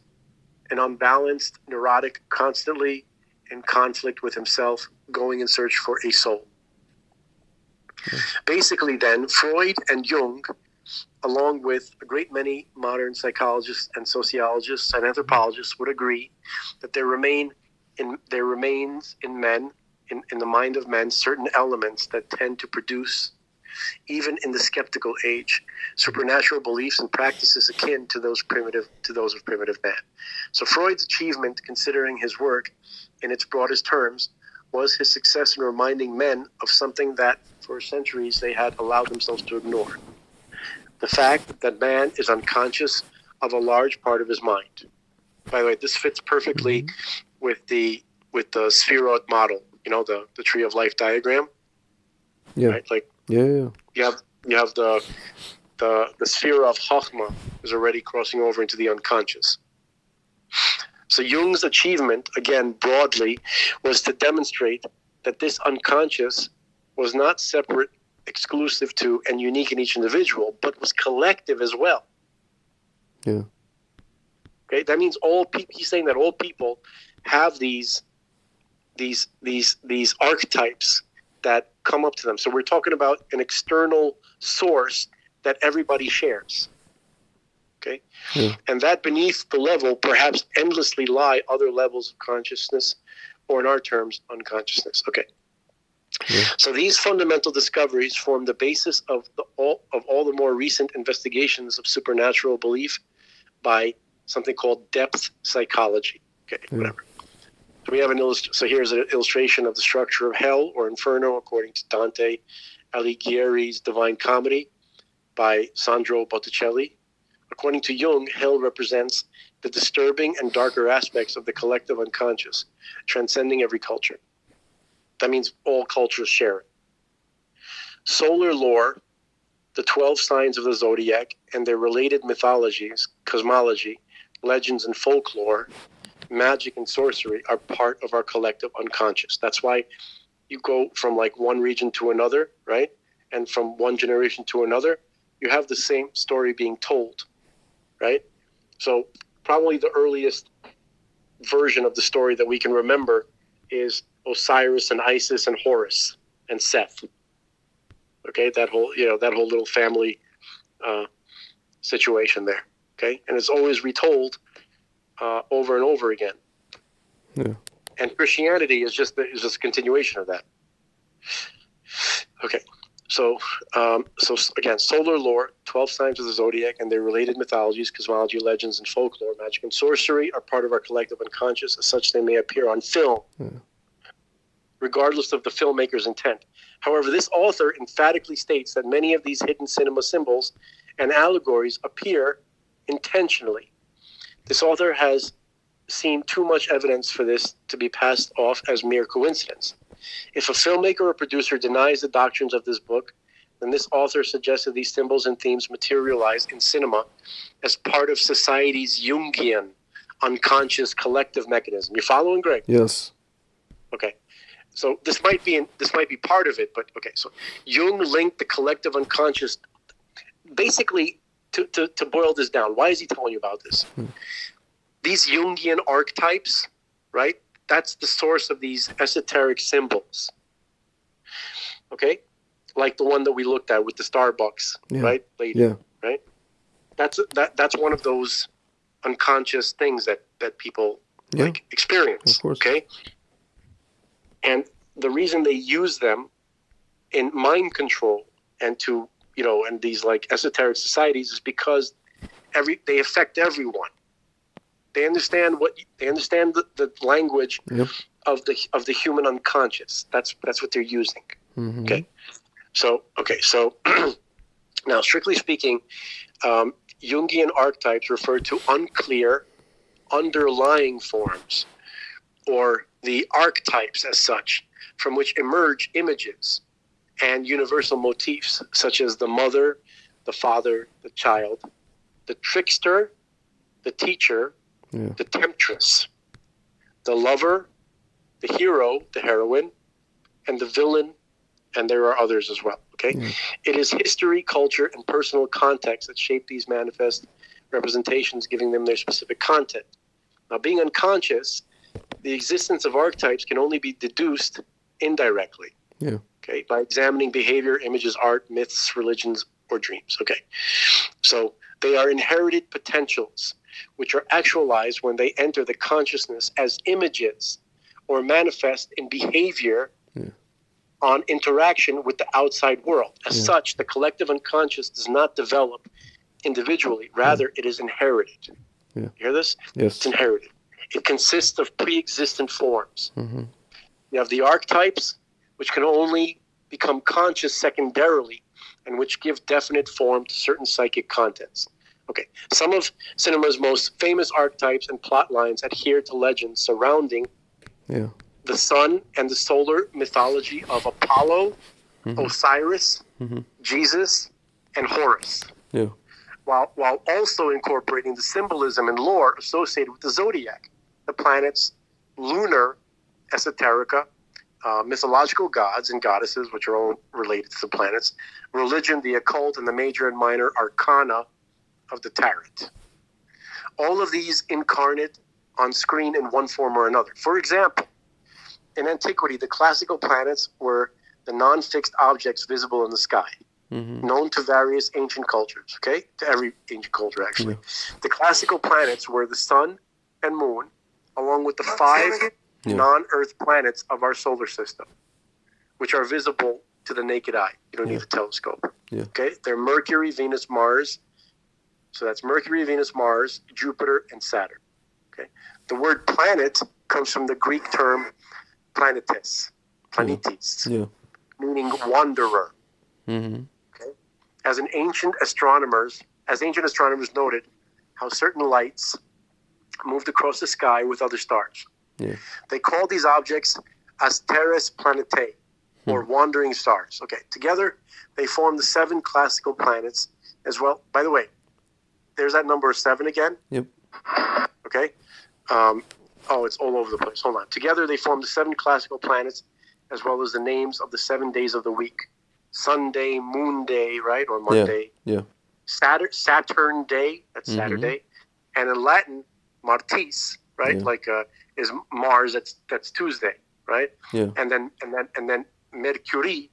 an unbalanced, neurotic, constantly in conflict with himself, going in search for a soul. Yeah. Basically then, Freud and Jung, along with a great many modern psychologists and sociologists and anthropologists, would agree that there remains in men, in the mind of men, certain elements that tend to produce, even in the skeptical age, supernatural beliefs and practices akin to those of primitive man. So Freud's achievement, considering his work in its broadest terms, was his success in reminding men of something that for centuries they had allowed themselves to ignore. The fact that man is unconscious of a large part of his mind. By the way, this fits perfectly with the Sphirot model, the tree of life diagram. Yeah. Right? Like Yeah. You have the sphere of Chachma is already crossing over into the unconscious. So Jung's achievement, again broadly, was to demonstrate that this unconscious was not separate, exclusive to, and unique in each individual, but was collective as well. Yeah. Okay, that means all people. He's saying that all people have these archetypes that come up to them. So we're talking about an external source that everybody shares. Okay, and that beneath the level, perhaps endlessly lie other levels of consciousness, or in our terms, unconsciousness. Okay. Yeah. So these fundamental discoveries form the basis of all the more recent investigations of supernatural belief by something called depth psychology. Okay, whatever. So we have so here's an illustration of the structure of hell or inferno according to Dante Alighieri's Divine Comedy by Sandro Botticelli. According to Jung, hell represents the disturbing and darker aspects of the collective unconscious, transcending every culture. That means all cultures share it. Solar lore, the 12 signs of the zodiac, and their related mythologies, cosmology, legends, and folklore, magic and sorcery are part of our collective unconscious. That's why you go from like one region to another, right? And from one generation to another, you have the same story being told, right? So probably the earliest version of the story that we can remember is Osiris and Isis and Horus and Seth. Okay, that whole little family situation there. Okay, and it's always retold over and over again. Yeah. And Christianity is just a continuation of that. Okay, so again, solar lore, 12 signs of the zodiac, and their related mythologies, cosmology, legends, and folklore, magic, and sorcery are part of our collective unconscious. As such, they may appear on film, regardless of the filmmaker's intent. However, this author emphatically states that many of these hidden cinema symbols and allegories appear intentionally. This author has seen too much evidence for this to be passed off as mere coincidence. If a filmmaker or producer denies the doctrines of this book, then this author suggests that these symbols and themes materialize in cinema as part of society's Jungian unconscious collective mechanism. You following, Greg? Yes. Okay. So this might be part of it, but okay. So Jung linked the collective unconscious, basically, to boil this down. Why is he telling you about this? These Jungian archetypes, right? That's the source of these esoteric symbols. Okay, like the one that we looked at with the Starbucks, right? Lady, yeah. Right. That's one of those unconscious things that people like experience. Of course. Okay. And the reason they use them in mind control and and these like esoteric societies is because they affect everyone. They understand the language of the human unconscious. That's what they're using. Mm-hmm. Okay. So now strictly speaking, Jungian archetypes refer to unclear underlying forms, or the archetypes as such, from which emerge images and universal motifs, such as the mother, the father, the child, the trickster, the teacher, the temptress, the lover, the hero, the heroine, and the villain, and there are others as well. Okay? It is history, culture, and personal context that shape these manifest representations, giving them their specific content. Now, being unconscious, the existence of archetypes can only be deduced indirectly. Yeah. Okay, by examining behavior, images, art, myths, religions, or dreams. Okay, so they are inherited potentials, which are actualized when they enter the consciousness as images or manifest in behavior on interaction with the outside world. As such, the collective unconscious does not develop individually. Rather, it is inherited. You hear this? Yes. It's inherited. It consists of pre-existent forms. Mm-hmm. You have the archetypes, which can only become conscious secondarily and which give definite form to certain psychic contents. Okay, some of cinema's most famous archetypes and plot lines adhere to legends surrounding the sun and the solar mythology of Apollo, Osiris, Jesus, and Horus, Yeah. while also incorporating the symbolism and lore associated with the zodiac, the planets, lunar esoterica, mythological gods and goddesses, which are all related to the planets, religion, the occult, and the major and minor arcana of the tarot. All of these incarnate on screen in one form or another. For example, in antiquity, the classical planets were the non-fixed objects visible in the sky, known to various ancient cultures, okay? To every ancient culture, actually. The classical planets were the sun and moon, along with the 5 non-Earth planets of our solar system, which are visible to the naked eye. You don't need a telescope. Yeah. Okay? They're Mercury, Venus, Mars. So that's Mercury, Venus, Mars, Jupiter, and Saturn. Okay? The word planet comes from the Greek term planetes, planetes, meaning wanderer. Mm-hmm. Okay? As ancient astronomers noted, how certain lights moved across the sky with other stars. Yeah. They call these objects asteres planetae, or wandering stars. Okay, together they form the 7 classical planets as well. By the way, there's that number 7 again. Yep. Okay. It's all over the place. Hold on. Together they form the 7 classical planets, as well as the names of the 7 days of the week: Sunday, Moon Day, right, or Monday. Yeah. Saturn Day. That's Saturday, and in Latin, Martis, right, is Mars. That's Tuesday, right? Yeah. And then Mercury,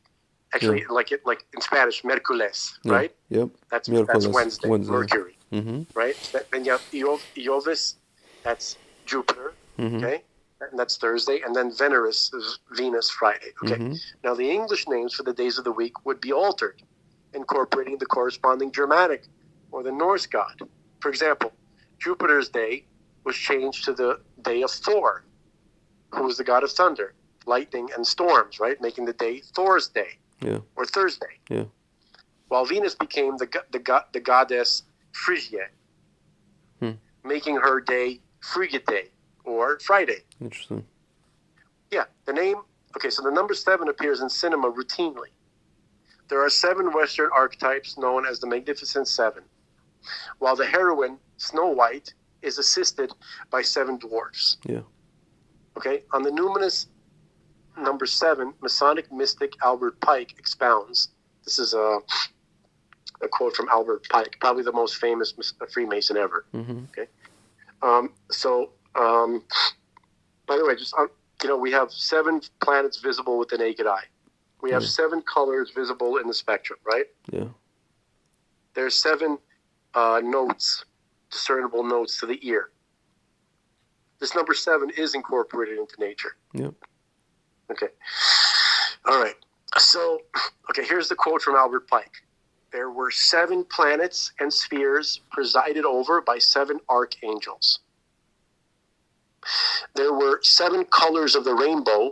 actually, like in Spanish, Mercules, right? Yep. That's Miércoles, Wednesday. Mercury, Mm-hmm. right? Then you have Iovis, that's Jupiter, okay, and that's Thursday, and then Veneris is Venus, Friday. Okay. Now the English names for the days of the week would be altered, incorporating the corresponding Germanic or the Norse god. For example, Jupiter's day was changed to the day of Thor, who was the god of thunder, lightning, and storms, right? Making the day Thor's day, or Thursday. Yeah. While Venus became the goddess Phrygia, making her day Frigidae, or Friday. Interesting. Yeah, the name. Okay, so the number 7 appears in cinema routinely. There are 7 Western archetypes known as the Magnificent Seven, while the heroine, Snow White, is assisted by 7 dwarfs. Yeah. Okay, on the numinous number 7, Masonic mystic Albert Pike expounds. This is a quote from Albert Pike, probably the most famous Freemason ever. Okay, by the way, we have 7 planets visible with the naked eye. We have 7 colors visible in the spectrum, right? Yeah. There's 7 notes, discernible notes to the ear. This number 7 is incorporated into nature. Yep. Okay. All right. So, here's the quote from Albert Pike. There were 7 planets and spheres presided over by 7 archangels. There were 7 colors of the rainbow.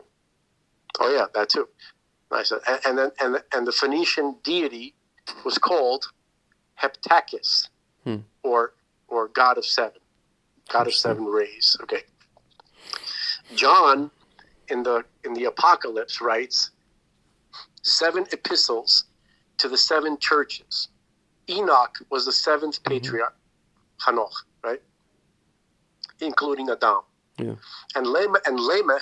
Oh yeah, that too. Nice. And the Phoenician deity was called Heptakis, or God of 7, God of 7 rays. Okay. John in the Apocalypse writes 7 epistles to the 7 churches. Enoch was the 7th patriarch, Hanoch, right? Including Adam. Yeah. And Lamech,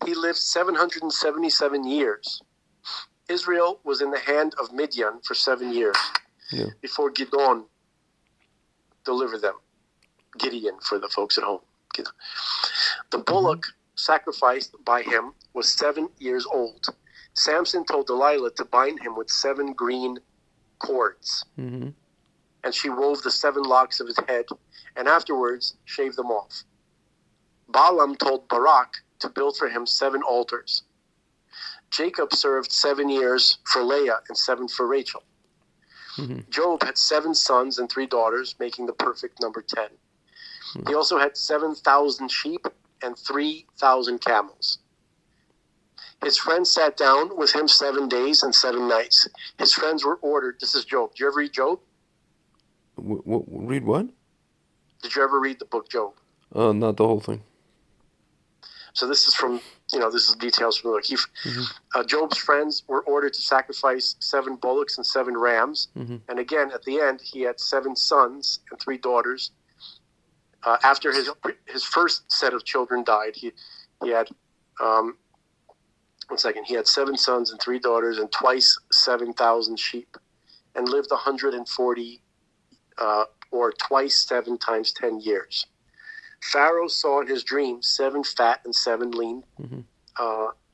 he lived 777 years. Israel was in the hand of Midian for 7 years before Gideon delivered them. Gideon for the folks at home. Gideon. The bullock sacrificed by him was 7 years old. Samson told Delilah to bind him with 7 green cords. And she wove the 7 locks of his head and afterwards shaved them off. Balaam told Barak to build for him 7 altars. Jacob served 7 years for Leah and 7 for Rachel. Job had 7 sons and 3 daughters, making the perfect number 10. He also had 7,000 sheep and 3,000 camels. His friends sat down with him 7 days and 7 nights. His friends were ordered. This is Job. Did you ever read Job? Read what? Did you ever read the book Job? Not the whole thing. So this is from this is details from the book. Job's friends were ordered to sacrifice 7 bullocks and 7 rams. And again, at the end, he had 7 sons and 3 daughters. After his first set of children died, he had he had 7 sons and 3 daughters and twice 7,000 sheep, and lived 140 or twice 7 times 10 years. Pharaoh saw in his dream 7 fat and 7 lean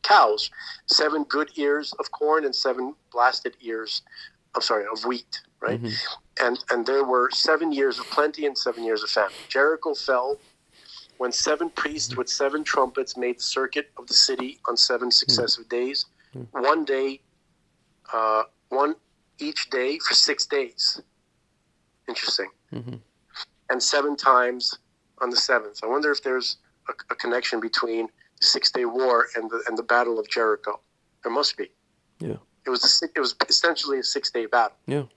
cows, 7 good ears of corn and 7 blasted ears of wheat, right? And there were 7 years of plenty and 7 years of famine. Jericho fell when 7 priests with 7 trumpets made the circuit of the city on 7 successive days, one each day for 6 days. Interesting. And 7 times on the 7th. I wonder if there's a connection between the 6-day war and the Battle of Jericho. There must be. Yeah. It was essentially a 6-day battle. Yeah.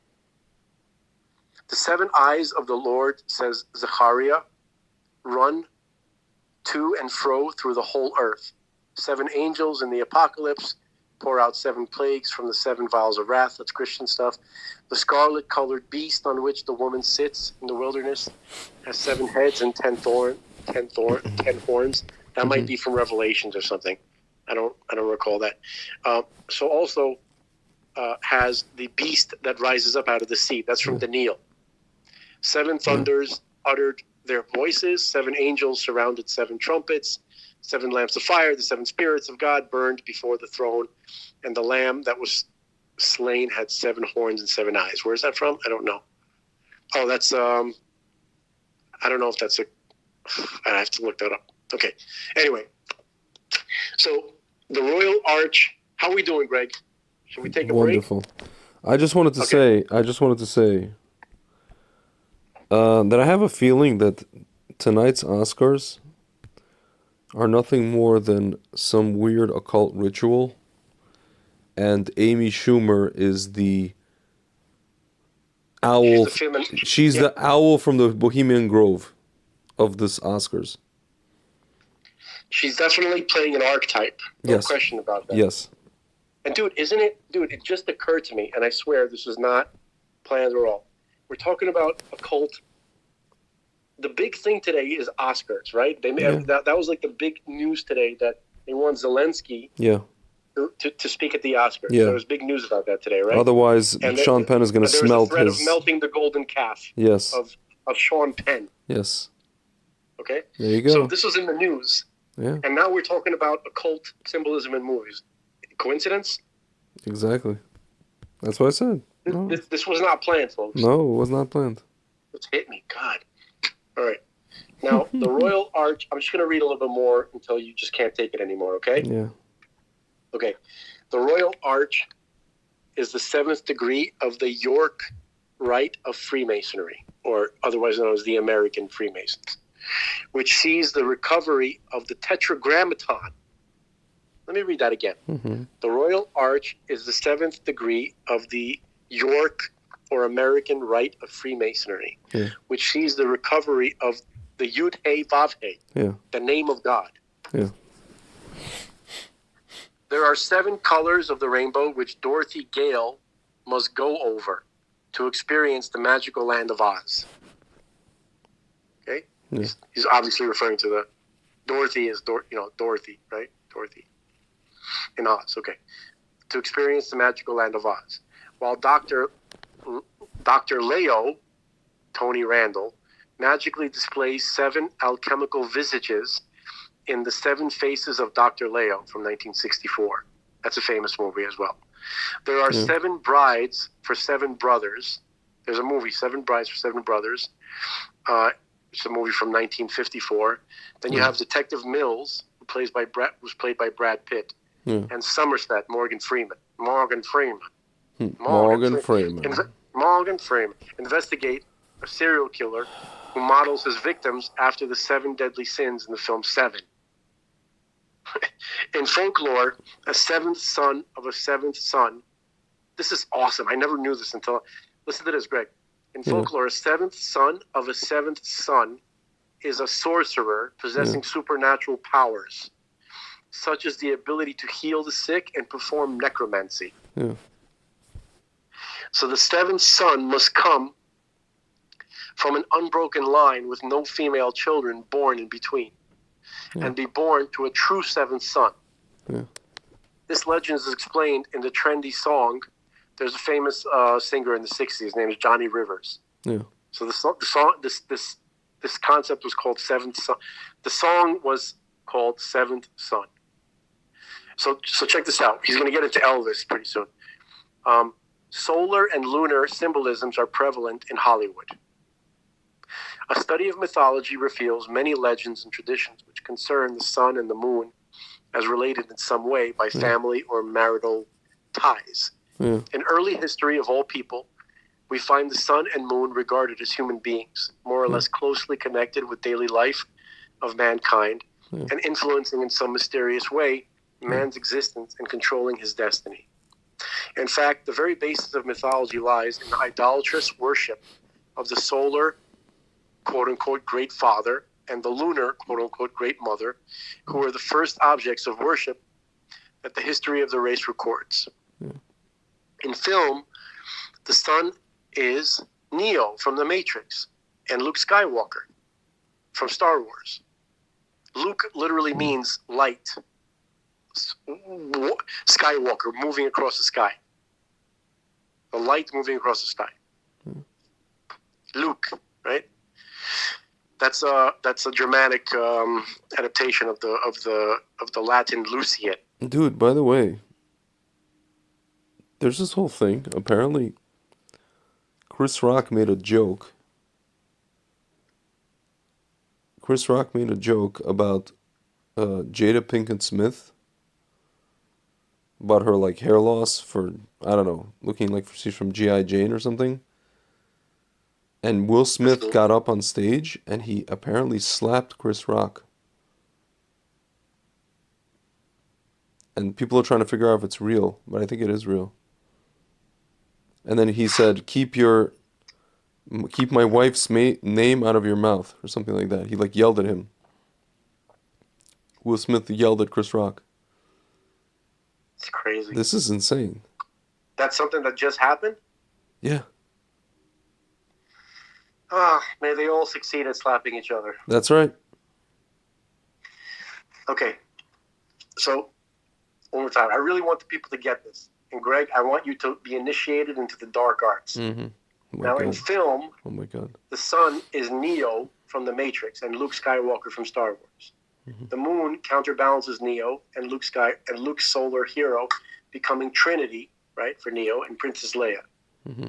The 7 eyes of the Lord, says Zechariah, run to and fro through the whole earth. 7 angels in the apocalypse pour out 7 plagues from the 7 vials of wrath. That's Christian stuff. The scarlet-colored beast on which the woman sits in the wilderness has 7 heads and 10 horns. That might be from Revelations or something. I don't recall that. So also has the beast that rises up out of the sea. That's from Daniel. 7 thunders uttered their voices. 7 angels surrounded 7 trumpets. 7 lamps of fire. The 7 spirits of God burned before the throne, and the Lamb that was slain had 7 horns and 7 eyes. Where's that from? I don't know. Oh, that's I don't know if that's I have to look that up. Okay. Anyway, so the Royal Arch. How are we doing, Greg? Should we take a Wonderful. break? I just wanted to say that I have a feeling that tonight's Oscars are nothing more than some weird occult ritual, and Amy Schumer is the owl. She's the owl from the Bohemian Grove of this Oscars. She's definitely playing an archetype. No question about that. Yes. And dude, it just occurred to me, and I swear this was not planned at all. We're talking about a cult. The big thing today is Oscars, right? That was like the big news today, that they want Zelensky to speak at the Oscars. Yeah. There was big news about that today, right? Otherwise, Sean Penn is going to smelt threat his... of melting the golden calf of Sean Penn. Yes. Okay? There you go. So this was in the news. Yeah. And now we're talking about occult symbolism in movies. Coincidence? Exactly. That's what I said. No. This was not planned, folks. No, it was not planned. It's hit me. God. All right. Now, the Royal Arch, I'm just going to read a little bit more until you just can't take it anymore, okay? Yeah. Okay. The Royal Arch is the 7th degree of the York Rite of Freemasonry, or otherwise known as the American Freemasons, which sees the recovery of the Tetragrammaton. Let me read that again. The Royal Arch is the 7th degree of the York or American Rite of Freemasonry, which sees the recovery of the Yud-He-Vav-He, the name of God. Yeah. There are 7 colors of the rainbow which Dorothy Gale must go over to experience the magical land of Oz. Okay? Yeah. He's obviously referring to the... Dorothy is, Dorothy, right? Dorothy. In Oz, okay. To experience the magical land of Oz. While Dr. Leo, Tony Randall, magically displays 7 alchemical visages in The 7 Faces of Dr. Leo from 1964. That's a famous movie as well. There are 7 brides for 7 brothers. There's a movie, 7 brides for 7 brothers. It's a movie from 1954. Then you have Detective Mills, who's played by Brad Pitt, and Somerset, Morgan Freeman. Morgan Freeman investigate a serial killer who models his victims after the 7 deadly sins in the film Seven. In folklore, a 7th son of a 7th son. This is awesome. I never knew this until... Listen to this, Greg. In folklore, a 7th son of a 7th son is a sorcerer possessing supernatural powers. such as the ability to heal the sick and perform necromancy. Yeah. So the seventh son must come from an unbroken line with no female children born in between, and be born to a true seventh son. Yeah. This legend is explained in the trendy song. There's a famous singer in the 60s. His name is Johnny Rivers. Yeah. So this concept was called Seventh Son. The song was called Seventh Son. So check this out. He's going to get into Elvis pretty soon. Solar and lunar symbolisms are prevalent in Hollywood. A study of mythology reveals many legends and traditions which concern the sun and the moon as related in some way by family or marital ties. Yeah. In early history of all people, we find the sun and moon regarded as human beings, more or less closely connected with daily life of mankind and influencing in some mysterious way man's existence and controlling his destiny. In fact, the very basis of mythology lies in the idolatrous worship of the solar, quote-unquote, great father and the lunar, quote-unquote, great mother, who are the first objects of worship that the history of the race records. In film, the sun is Neo from The Matrix and Luke Skywalker from Star Wars. Luke literally means light. Skywalker, moving across the sky. The light moving across the sky. Luke, right? That's a Germanic adaptation of the Latin Lucian. Dude, by the way, there's this whole thing. Apparently, Chris Rock made a joke. Chris Rock made a joke about Jada Pinkett Smith, about her like hair loss for, I don't know, looking like she's from G.I. Jane or something. And Will Smith got up on stage and he apparently slapped Chris Rock. And people are trying to figure out if it's real, but I think it is real. And then he said, keep my wife's name out of your mouth, or something like that. He like yelled at him. Will Smith yelled at Chris Rock. It's crazy. This is insane. That's something that just happened? Yeah. May they all succeed at slapping each other. That's right. Okay. So, one more time. I really want the people to get this. And Greg, I want you to be initiated into the dark arts. Mm-hmm. Oh Now, in film, my God, the sun is Neo from The Matrix and Luke Skywalker from Star Wars. Mm-hmm. The moon counterbalances Neo and Luke's solar hero, becoming Trinity, right, for Neo, and Princess Leia. Mm-hmm.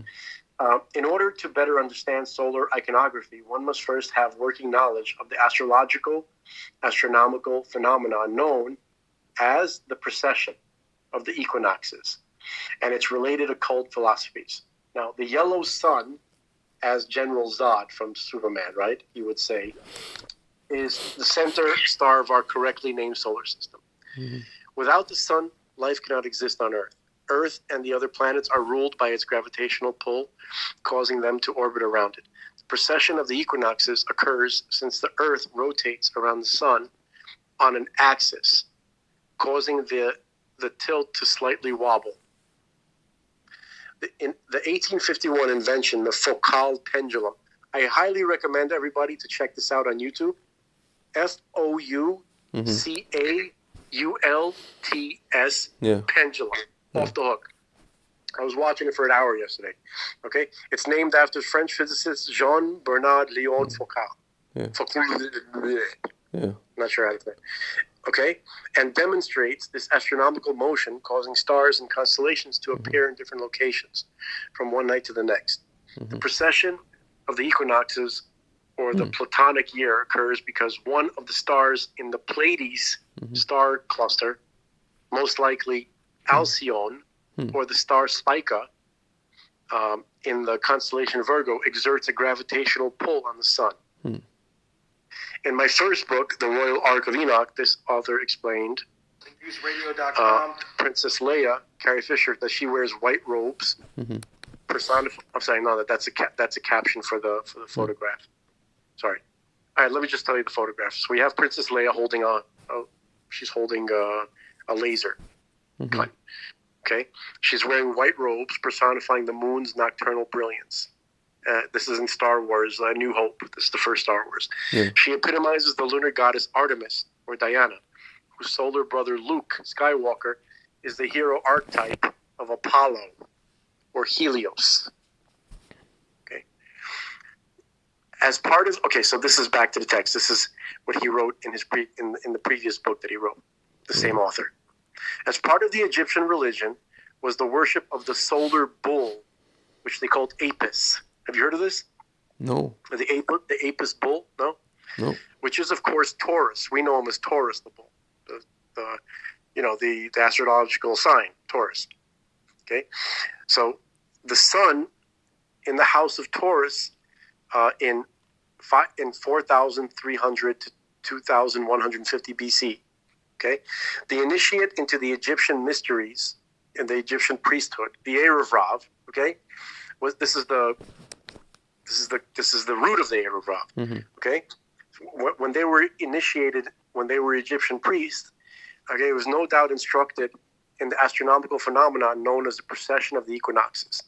In order to better understand solar iconography, one must first have working knowledge of the astronomical phenomena known as the precession of the equinoxes and its related occult philosophies. Now, the yellow sun, as General Zod from Superman, right, you would say, is the center star of our correctly named solar system. Mm-hmm. Without the sun, life cannot exist on Earth. Earth and the other planets are ruled by its gravitational pull, causing them to orbit around it. The precession of the equinoxes occurs since the Earth rotates around the sun on an axis, causing the tilt to slightly wobble. In the 1851 invention, the Foucault pendulum. I highly recommend everybody to check this out on YouTube. Foucaults pendulum. Off the hook. I was watching it for an hour yesterday. Okay? It's named after French physicist Jean-Bernard Léon Foucault. Yeah. Not sure how to say it. Okay? And demonstrates this astronomical motion causing stars and constellations to appear in different locations from one night to the next. The precession of the equinoxes or the Platonic year occurs because one of the stars in the Pleiades star cluster, most likely Alcyone, or the star Spica, in the constellation Virgo, exerts a gravitational pull on the sun. In my first book, The Royal Ark of Enoch, this author explained Princess Leia, Carrie Fisher, that she wears white robes. I'm sorry, no, that's a caption for the photograph. Sorry. All right, let me just tell you the photograph. So we have Princess Leia holding a She's holding a laser gun. Okay, she's wearing white robes, personifying the moon's nocturnal brilliance. This is in Star Wars: A New Hope. This is the first Star Wars. Yeah. She epitomizes the lunar goddess Artemis, or Diana, whose solar brother Luke Skywalker is the hero archetype of Apollo, or Helios. Okay. As part of so this is back to the text. This is what he wrote in his in the previous book that he wrote. The same author. As part of the Egyptian religion was the worship of the solar bull, which they called Apis. Have you heard of this? No. The Apis bull? No? No. Which is, of course, Taurus. We know him as Taurus, the bull. The astrological sign, Taurus. Okay? So the sun in the house of Taurus in 4,300 to 2,150 BC. Okay, the initiate into the Egyptian mysteries in the Egyptian priesthood, the Erev Rav. Okay, this is the root of the Erev Rav. Okay, when they were initiated, when they were Egyptian priests, okay, it was no doubt instructed in the astronomical phenomenon known as the precession of the equinoxes.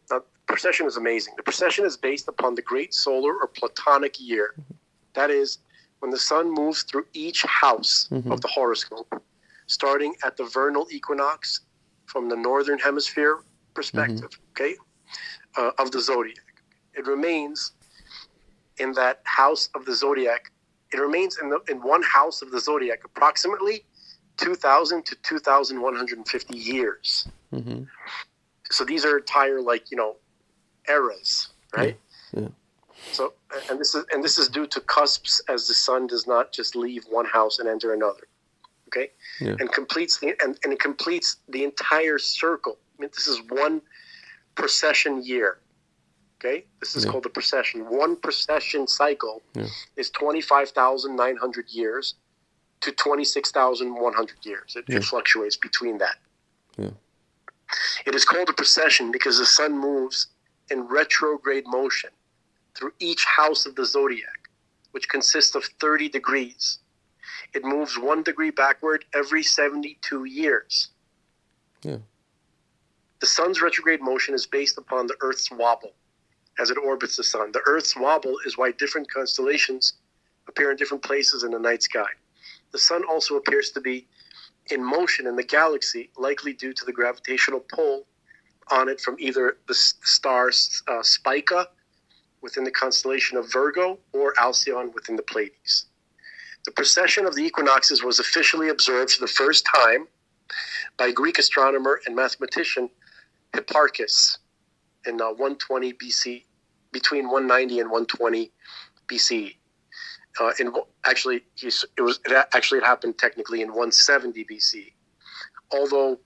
Now, the precession is amazing. The precession is based upon the great solar or Platonic year. That is, when the sun moves through each house of the horoscope, starting at the vernal equinox from the northern hemisphere perspective, of the zodiac. It remains in that house of the zodiac. It remains in one house of the zodiac approximately 2,000 to 2,150 years. So these are entire eras, right? Yeah. So, and this is due to cusps, as the sun does not just leave one house and enter another, okay? Yeah. And completes it completes the entire circle. I mean, this is one precession year, okay? This is called the precession. One precession cycle is 25,900 years to 26,100 years. It fluctuates between that. Yeah. It is called a precession because the sun moves in retrograde motion through each house of the zodiac, which consists of 30 degrees. It moves 1 degree backward every 72 years. Yeah. The sun's retrograde motion is based upon the Earth's wobble as it orbits the sun. The Earth's wobble is why different constellations appear in different places in the night sky. The sun also appears to be in motion in the galaxy, likely due to the gravitational pull on it from either the star Spica within the constellation of Virgo or Alcyon within the Pleiades. The precession of the equinoxes was officially observed for the first time by Greek astronomer and mathematician Hipparchus in 120 BC, between 190 and 120 BC. It happened technically in 170 BC, although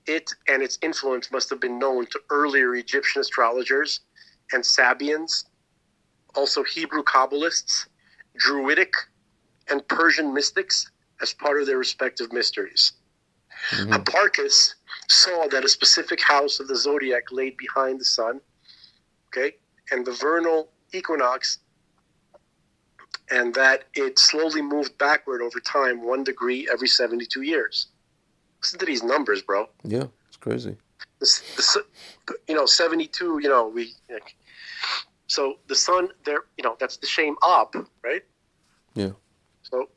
it and its influence must have been known to earlier Egyptian astrologers and Sabians, also Hebrew Kabbalists, Druidic, and Persian mystics as part of their respective mysteries. Hipparchus saw that a specific house of the zodiac laid behind the sun, and the vernal equinox, and that it slowly moved backward over time 1 degree every 72 years. Listen to these numbers, bro. Yeah, it's crazy. 72, so the sun there, that's the Shem Ab, right? Yeah. So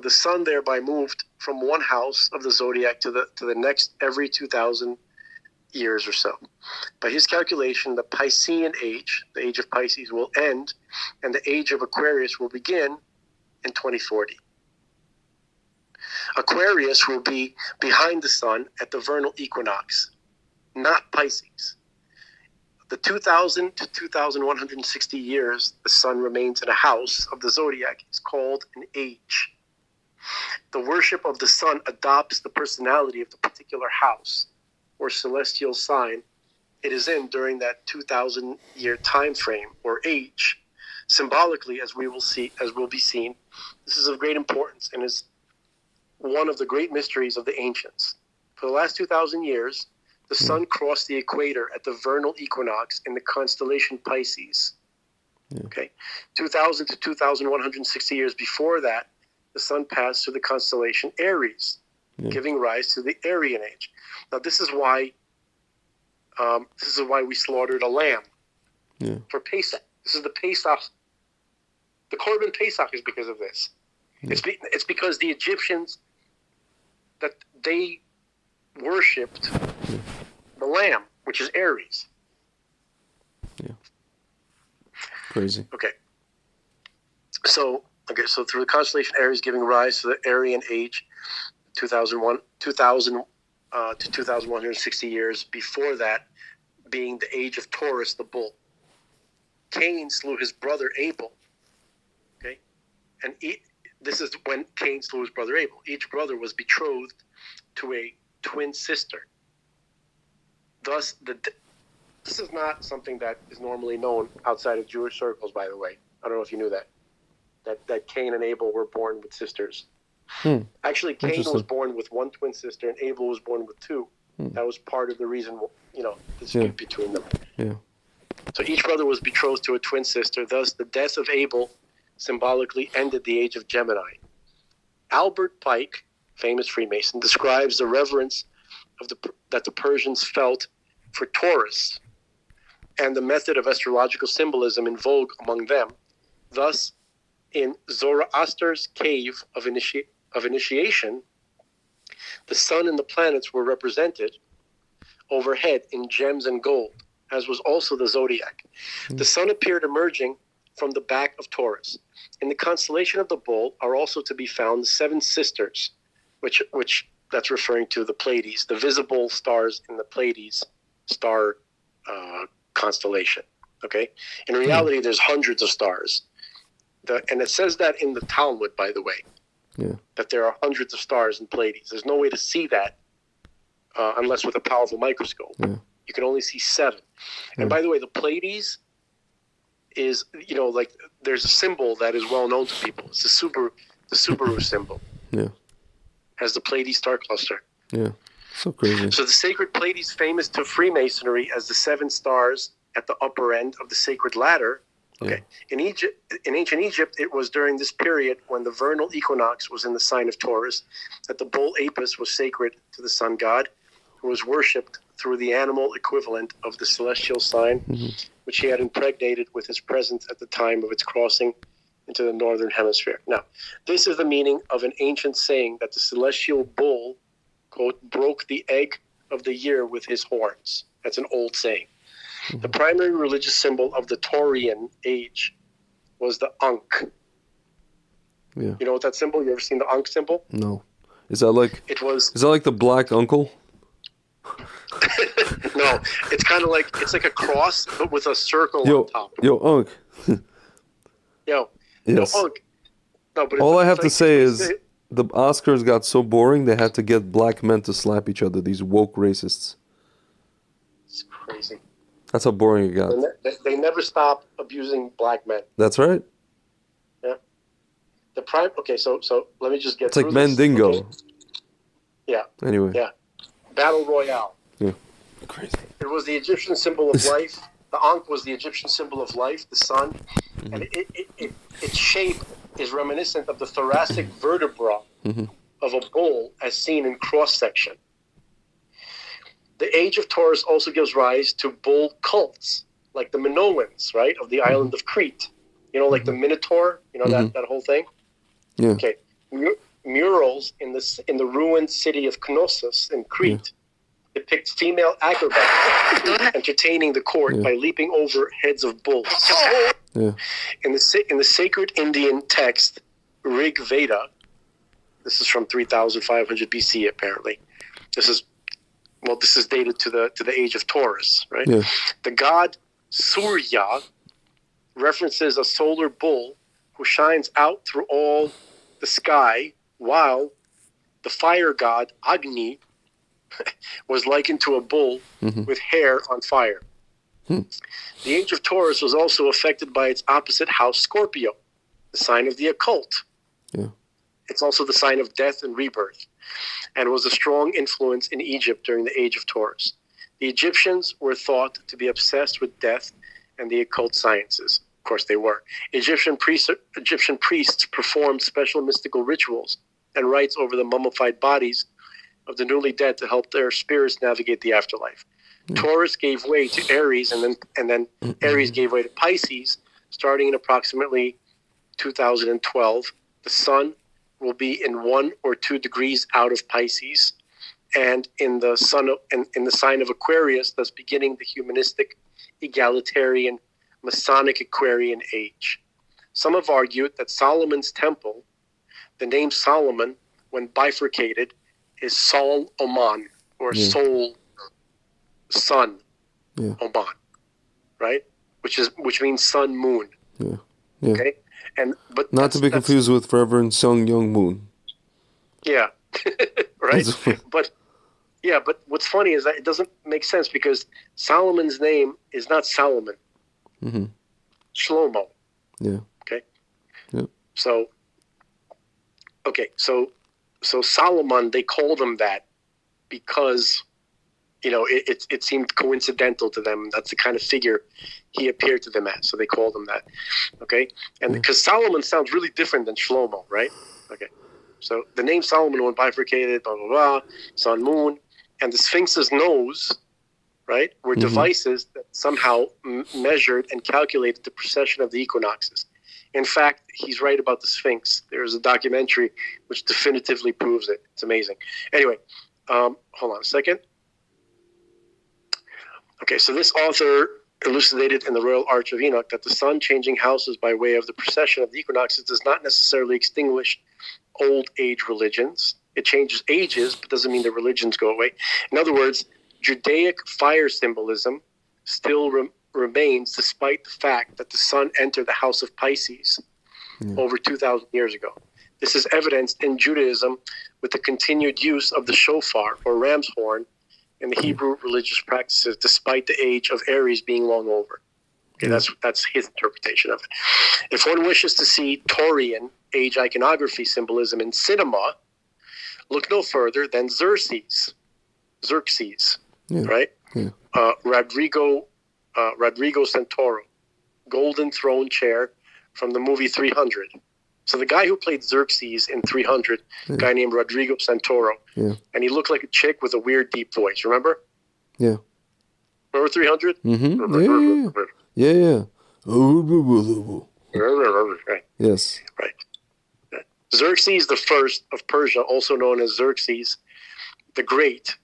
the sun thereby moved from one house of the zodiac to the next every 2,000 years or so. By his calculation, the Piscean age, the age of Pisces, will end, and the age of Aquarius will begin in 2040. Aquarius will be behind the sun at the vernal equinox, not Pisces. The 2,000 to 2,160 years the sun remains in a house of the zodiac is called an age. The worship of the sun adopts the personality of the particular house or celestial sign it is in during that 2,000-year time frame or age. Symbolically, as will be seen, this is of great importance and is one of the great mysteries of the ancients. For the last 2,000 years, the sun crossed the equator at the vernal equinox in the constellation Pisces. 2,000 to 2,160 years before that, the the sun passed through the constellation Aries, giving rise to the Aryan age. Now, this is why we slaughtered a lamb for Pesach. This is the Pesach. The Korban Pesach is because of this. It's because the Egyptians, that they worshipped the lamb, which is Aries. Yeah. Crazy. Okay. So through the constellation Aries giving rise to the Aryan age, 2000 to 2160 years before that, being the age of Taurus, the bull. Cain slew his brother Abel. Okay, and this is when Cain slew his brother Abel. Each brother was betrothed to a twin sister. Thus, this is not something that is normally known outside of Jewish circles, by the way. I don't know if you knew that Cain and Abel were born with sisters. Actually, Cain was born with one twin sister, and Abel was born with two. That was part of the reason, the dispute between them. Yeah. So each brother was betrothed to a twin sister. Thus, the death of Abel symbolically ended the age of Gemini. Albert Pike, famous Freemason, describes the reverence that the Persians felt for Taurus and the method of astrological symbolism in vogue among them. Thus, in Zoroaster's cave of initiation, the sun and the planets were represented overhead in gems and gold, as was also the zodiac. The sun appeared emerging from the back of Taurus. In the constellation of the bull are also to be found the seven sisters, which that's referring to the Pleiades, the visible stars in the Pleiades star constellation. Okay, in reality, there's hundreds of stars, and it says that in the Talmud, by the way, that there are hundreds of stars in Pleiades. There's no way to see that unless with a powerful microscope. You can only see seven. And by the way, the Pleiades is, like, there's a symbol that is well known to people. It's the Subaru symbol. Yeah. Has the Pleiades star cluster. Yeah. So crazy. So the sacred Pleiades, famous to Freemasonry as the seven stars at the upper end of the sacred ladder. Okay. In ancient Egypt, it was during this period when the vernal equinox was in the sign of Taurus that the bull Apis was sacred to the sun god, who was worshipped through the animal equivalent of the celestial sign, which he had impregnated with his presence at the time of its crossing into the northern hemisphere. Now, this is the meaning of an ancient saying that the celestial bull, quote, broke the egg of the year with his horns. That's an old saying. The primary religious symbol of the Taurian age was the Ankh. Yeah. You know what that symbol? You ever seen the Ankh symbol? No. Is that like the black uncle? No, it's kind of like it's like a cross, but with a circle on top. Ankh. Yes. Ankh. No, but all I have to say is the Oscars got so boring they had to get black men to slap each other. These woke racists. It's crazy. That's how boring it got. They never stop abusing black men. That's right. Yeah. Okay, so let me just get. It's like Mandingo. Okay. Yeah. Anyway. Yeah. Battle Royale. Yeah. Crazy. It was the Egyptian symbol of life. The Ankh was the Egyptian symbol of life, the sun, and its shape is reminiscent of the thoracic vertebra of a bull as seen in cross section. The age of Taurus also gives rise to bull cults, like the Minoans, right, of the island of Crete. Like the Minotaur, that whole thing? Yeah. Okay. Murals in the ruined city of Knossos in Crete depict female acrobats entertaining the court by leaping over heads of bulls. Yeah. In the sacred Indian text Rig Veda, this is from 3,500 BC apparently. This is dated to the age of Taurus, right? Yeah. The god Surya references a solar bull who shines out through all the sky, while the fire god Agni was likened to a bull with hair on fire. The age of Taurus was also affected by its opposite house, Scorpio, the sign of the occult. Yeah. It's also the sign of death and rebirth, and was a strong influence in Egypt during the age of Taurus. The Egyptians were thought to be obsessed with death and the occult sciences. course they were. Egyptian priests performed special mystical rituals and rites over the mummified bodies of the newly dead to help their spirits navigate the afterlife. Taurus gave way to Aries, and then Aries gave way to Pisces, starting in approximately 2012. The sun will be in 1 or 2 degrees out of Pisces, and in the sign of Aquarius, thus beginning the humanistic, egalitarian, Masonic Aquarian age. Some have argued that Solomon's temple, the name Solomon, when bifurcated, is Sol Oman, or Sol, sun, Oman, right? Which means sun, moon. Yeah. Okay, but not to be confused with Reverend Sung Young Moon. Yeah, right. but what's funny is that it doesn't make sense because Solomon's name is not Solomon. Mm-hmm. Shlomo. Yeah. Okay. Yeah. So Solomon, they called him that because, it seemed coincidental to them. That's the kind of figure he appeared to them as. So they called him that. Okay. And because Solomon sounds really different than Shlomo, right? Okay. So the name Solomon, when bifurcated, blah, blah, blah, sun, moon, and the Sphinx's nose, right, were devices that somehow measured and calculated the precession of the equinoxes. In fact, he's right about the Sphinx. There's a documentary which definitively proves it. It's amazing. Anyway, hold on a second. Okay, so this author elucidated in the Royal Arch of Enoch that the sun changing houses by way of the precession of the equinoxes does not necessarily extinguish old age religions. It changes ages, but doesn't mean the religions go away. In other words, Judaic fire symbolism still remains despite the fact that the sun entered the house of Pisces over 2,000 years ago. This is evidenced in Judaism with the continued use of the shofar, or ram's horn, in the Hebrew religious practices, despite the age of Aries being long over. Okay, that's his interpretation of it. If one wishes to see Taurian age iconography symbolism in cinema, look no further than Xerxes, right? Yeah. Rodrigo Santoro, Golden Throne Chair from the movie 300. So the guy who played Xerxes in 300, a guy named Rodrigo Santoro, and he looked like a chick with a weird deep voice. Remember? Yeah. Remember 300? Mm-hmm. Yeah. Yes. Right. Xerxes the First of Persia, also known as Xerxes the Great,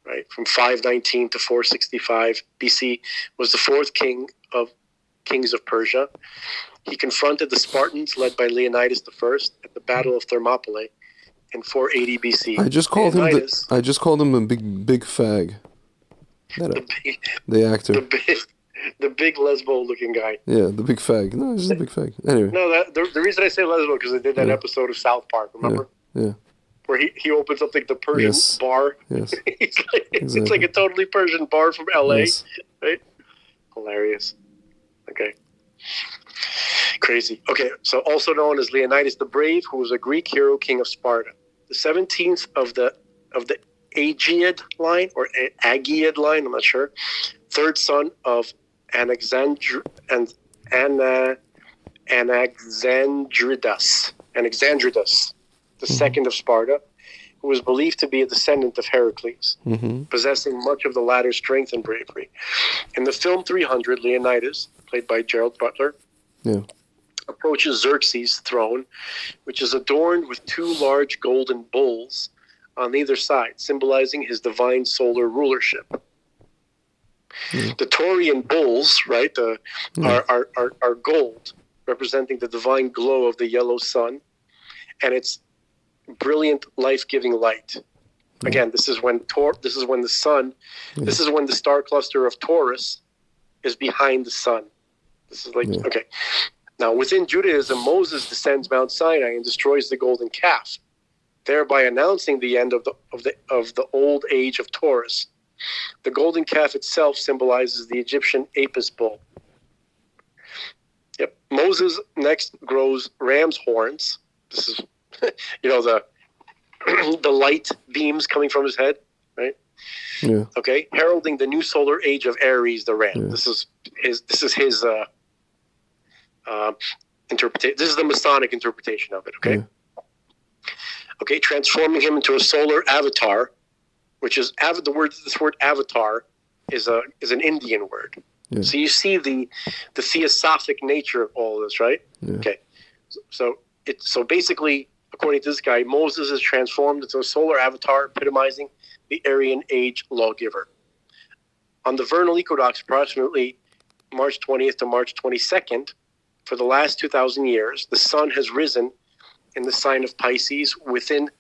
right, from 519 to 465 BC, was the fourth kings of Persia. He confronted the Spartans, led by Leonidas I, at the Battle of Thermopylae in 480 BC. I just called him a big fag. The actor. The big lesbo-looking guy. Yeah, the big fag. No, he's just a big fag. Anyway. No, the reason I say lesbo because they did that episode of South Park. Remember? Yeah. Where he opens up like the Persian bar. Yes. It's like a totally Persian bar from LA, right? Hilarious. Okay. Crazy. Okay, so also known as Leonidas the Brave, who was a Greek hero, king of Sparta. The 17th of the Aegeid line, or Aegeid line, I'm not sure. Third son of Anaxandridas, the second of Sparta, who was believed to be a descendant of Heracles, possessing much of the latter's strength and bravery. In the film 300, Leonidas, played by Gerald Butler, approaches Xerxes' throne, which is adorned with 2 large golden bulls on either side, symbolizing his divine solar rulership. The Taurian bulls, right, are gold, representing the divine glow of the yellow sun, and its brilliant, life-giving light. Again, this is when the sun, this is when the star cluster of Taurus is behind the sun. This is like okay. Now, within Judaism, Moses descends Mount Sinai and destroys the golden calf, thereby announcing the end of the old age of Taurus. The golden calf itself symbolizes the Egyptian Apis bull. Yep. Moses next grows ram's horns. This is, the light beams coming from his head, right? Yeah. Okay, heralding the new solar age of Aries, the ram. Yeah. This is his interpretation. This is the Masonic interpretation of it. Okay. Yeah. Okay, transforming him into a solar avatar, which is this word avatar is an Indian word. Yeah. So you see the theosophic nature of all of this, right? Yeah. Okay. So basically, according to this guy, Moses is transformed into a solar avatar, epitomizing the Aryan age lawgiver. On the vernal equinox, approximately March 20th to March 22nd, for the last 2,000 years, the sun has risen in the sign of Pisces within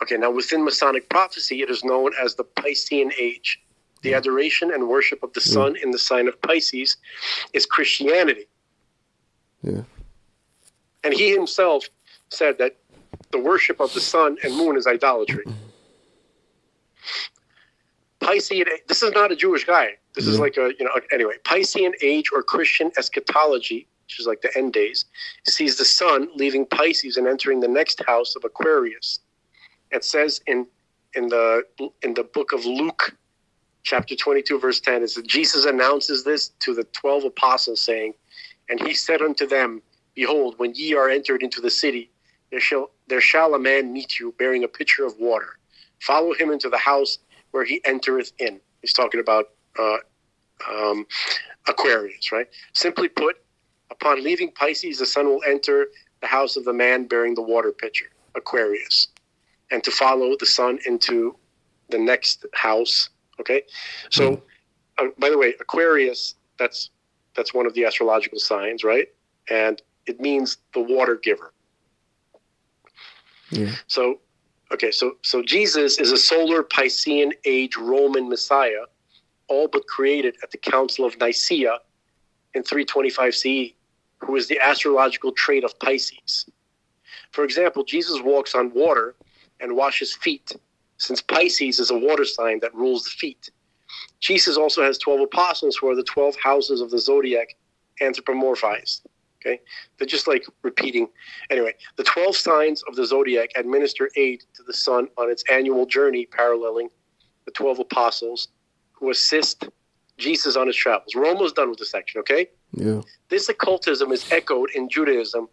Masonic prophecy, it is known as the Piscean age. The adoration and worship of the sun in the sign of Pisces is Christianity. Yeah. And he himself said that the worship of the sun and moon is idolatry. Piscean, this is not a Jewish guy. This is like anyway, Piscean age or Christian eschatology, which is like the end days, sees the sun leaving Pisces and entering the next house of Aquarius. It says in the book of Luke, chapter 22, verse 10, is that Jesus announces this to the 12 apostles, saying, "And he said unto them, Behold, when ye are entered into the city, there shall a man meet you, bearing a pitcher of water. Follow him into the house where he entereth in." He's talking about Aquarius, right? Simply put, upon leaving Pisces, the sun will enter the house of the man bearing the water pitcher, Aquarius, and to follow the sun into the next house. Okay, so by the way, Aquarius, that's one of the astrological signs, right? And it means the water giver. Yeah. So Jesus is a solar Piscean age Roman Messiah, all but created at the Council of Nicaea in 325 CE, who is the astrological trait of Pisces. For example, Jesus walks on water and washes feet, since Pisces is a water sign that rules the feet. Jesus also has 12 apostles who are the 12 houses of the zodiac anthropomorphized. Okay, they're just like repeating. Anyway, the 12 signs of the zodiac administer aid to the sun on its annual journey, paralleling the 12 apostles who assist Jesus on his travels. We're almost done with this section, okay? Yeah. This occultism is echoed in Judaism,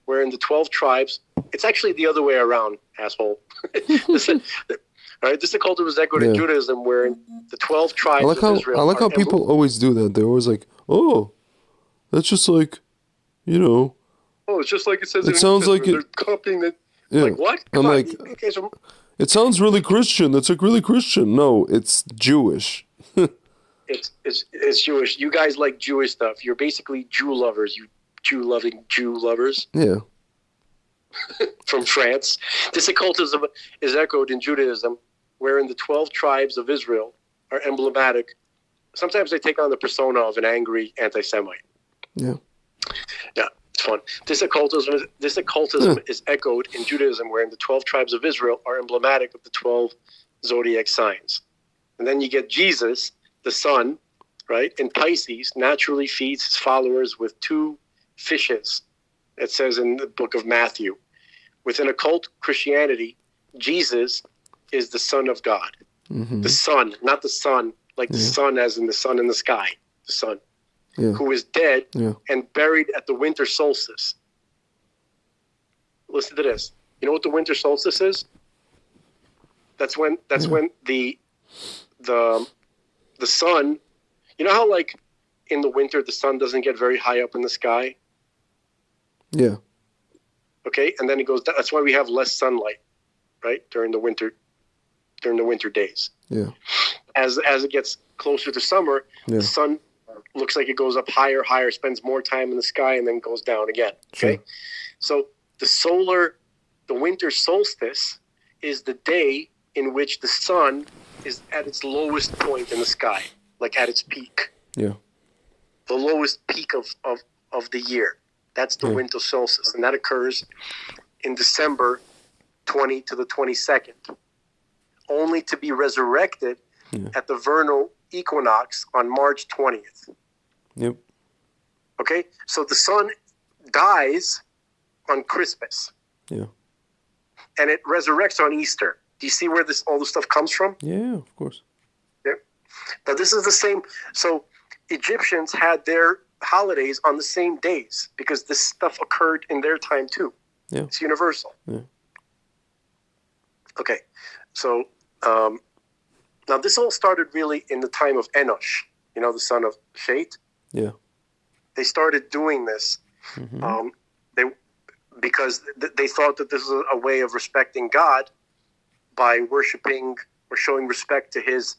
wherein the 12 tribes, it's actually the other way around, asshole. This occultism is echoed in Judaism, wherein the 12 tribes of Israel. I like how people always do that. They're always like, "Oh, that's just like, you know." Oh, it's just like it says. It sounds like they're copying it. Yeah. Like what? I'm Come on, like, you guys are- it sounds really Christian. That's like really Christian. No, it's Jewish. It's Jewish. You guys like Jewish stuff. You're basically Jew lovers. You Jew lovers. Yeah. From France. This occultism is echoed in Judaism, wherein the 12 tribes of Israel are emblematic. Sometimes they take on the persona of an angry anti-Semite. Yeah. Yeah, it's fun. This occultism is echoed in Judaism, wherein the 12 tribes of Israel are emblematic of the 12 zodiac signs. And then you get Jesus, the sun, right, in Pisces, naturally feeds his followers with 2 fishes. It says in the book of Matthew. Within occult Christianity, Jesus is the Son of God. Mm-hmm. The Son, not the sun, like the sun as in the sun in the sky. The Son, who is dead and buried at the winter solstice. Listen to this. You know what the winter solstice is? That's when the sun, you know how like in the winter the sun doesn't get very high up in the sky? Yeah. Okay, and then it goes down. That's why we have less sunlight, right, during the winter days. Yeah. As it gets closer to summer, the sun looks like it goes up higher, spends more time in the sky, and then goes down again. Okay, so the winter solstice is the day in which the sun is at its lowest point in the sky, like at its peak. Yeah. The lowest peak of the year. That's the winter solstice, and that occurs in December 20 to the 22nd, only to be resurrected at the vernal equinox on March 20th. Yep. Okay, so the sun dies on Christmas. Yeah. And it resurrects on Easter. Do you see where all this stuff comes from? Yeah, of course. Yeah. But this is the same. So Egyptians had their holidays on the same days because this stuff occurred in their time too. Yeah. It's universal. Yeah. Okay, so now this all started really in the time of Enosh, the son of Shet. Yeah. They started doing this because they thought that this was a way of respecting God by worshiping or showing respect to his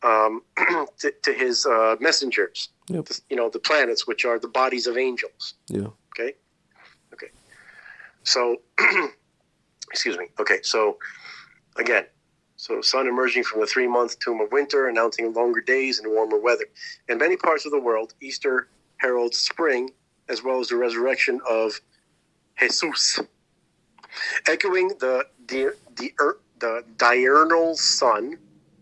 to his messengers. Yep. The planets, which are the bodies of angels. Yeah. Okay. So, excuse me. Okay, so again, sun emerging from the 3-month tomb of winter, announcing longer days and warmer weather. In many parts of the world, Easter heralds spring, as well as the resurrection of Jesus, echoing the diurnal sun.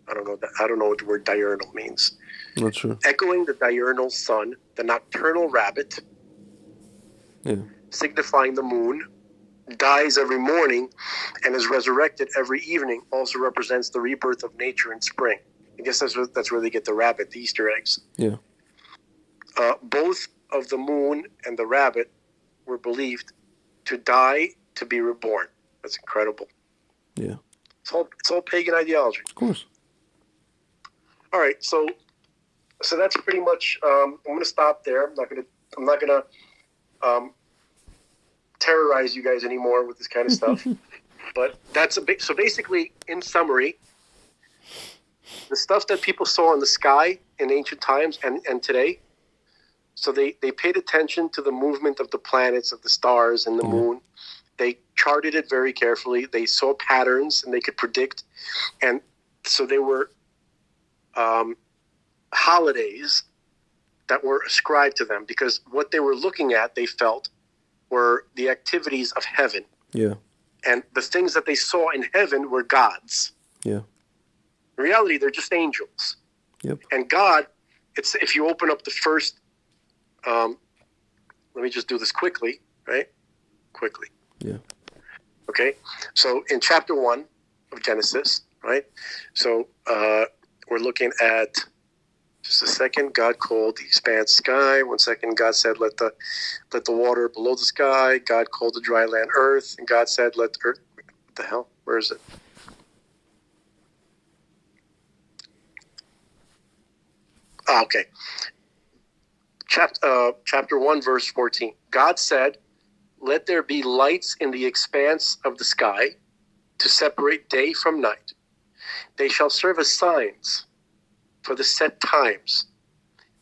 I don't know what the word diurnal means. Not sure. Echoing the diurnal sun, the nocturnal rabbit, signifying the moon, dies every morning and is resurrected every evening, also represents the rebirth of nature in spring. I guess that's where they get the rabbit, the Easter eggs. Yeah. Both of the moon and the rabbit were believed to die to be reborn. That's incredible. Yeah. It's all pagan ideology. Of course. All right, so that's pretty much. I'm going to stop there. I'm not gonna terrorize you guys anymore with this kind of stuff. But that's so basically, in summary, the stuff that people saw in the sky in ancient times and today. So they paid attention to the movement of the planets, of the stars and the moon. They charted it very carefully. They saw patterns and they could predict. And so they were holidays that were ascribed to them because what they were looking at, they felt, were the activities of heaven. Yeah. And the things that they saw in heaven were gods. Yeah. In reality, they're just angels. Yep. And God, if you open up the first, let me just do this quickly, right? Quickly. Yeah. Okay. So in chapter 1 of Genesis, right? So we're looking at, just a second, God called the expanse sky. 1 second, God said, let the water below the sky. God called the dry land earth. And God said, let the earth, what the hell? Where is it? Okay. Chapter 1, verse 14. God said, let there be lights in the expanse of the sky to separate day from night. They shall serve as signs for the set times,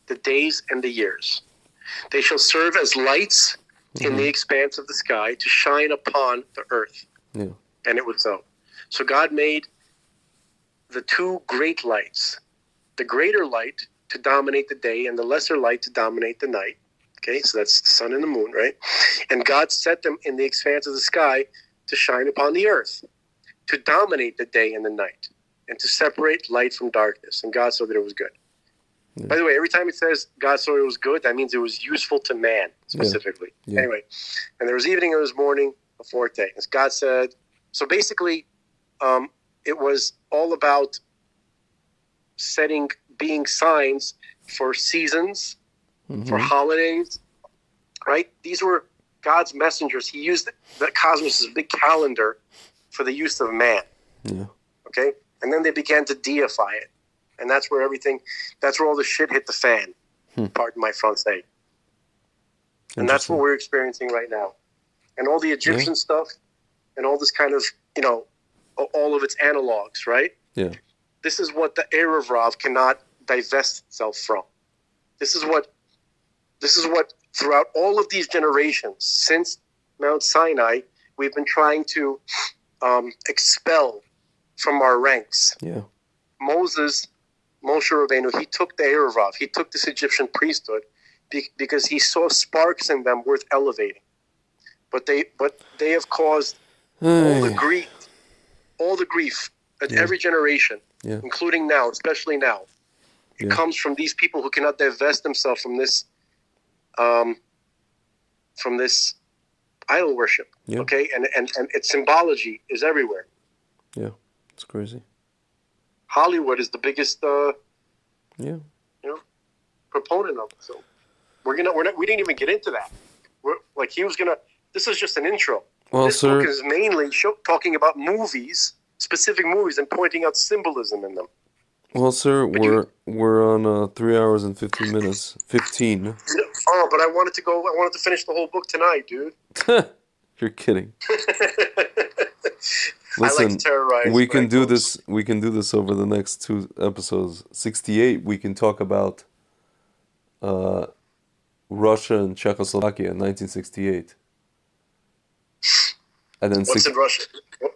the days and the years. They shall serve as lights in the expanse of the sky to shine upon the earth. Yeah. And it was so. So God made the two great lights, the greater light to dominate the day and the lesser light to dominate the night. Okay, so that's the sun and the moon, right? And God set them in the expanse of the sky to shine upon the earth, to dominate the day and the night, and to separate light from darkness. And God saw that it was good. Yeah. By the way, every time it says God saw it was good, that means it was useful to man, specifically. Yeah. Yeah. Anyway, and there was evening and there was morning, a fourth day. As God said, so basically, it was all about being signs for seasons, for holidays, right? These were God's messengers. He used the cosmos as a big calendar for the use of man. Yeah. Okay? And then they began to deify it. And that's where all the shit hit the fan. Pardon my Francais. And that's what we're experiencing right now. And all the Egyptian stuff and all this kind of, all of its analogs, right? Yeah. This is what the Erev Rav cannot divest itself from. This is what throughout all of these generations since Mount Sinai, we've been trying to expel from our ranks. Yeah. Moshe Rabbeinu, he took the Erev Rav, he took this Egyptian priesthood because he saw sparks in them worth elevating. But they have caused all the grief at every generation, including now, especially now. It comes from these people who cannot divest themselves from this idol worship. Yeah. Okay, and its symbology is everywhere. Yeah, it's crazy. Hollywood is the biggest proponent of it. So We didn't even get into that. He was gonna. This is just an intro. Well, this sir, book is mainly talking about movies, specific movies, and pointing out symbolism in them. well, sir, we're on 3 hours and 15 minutes. 15. Oh, but I wanted to finish the whole book tonight, dude. You're kidding. I like Listen, to terrorize. we can do books. this. We can do this over the next 2 episodes. 68. We can talk about Russia and Czechoslovakia in 1968. And then What's in Russia?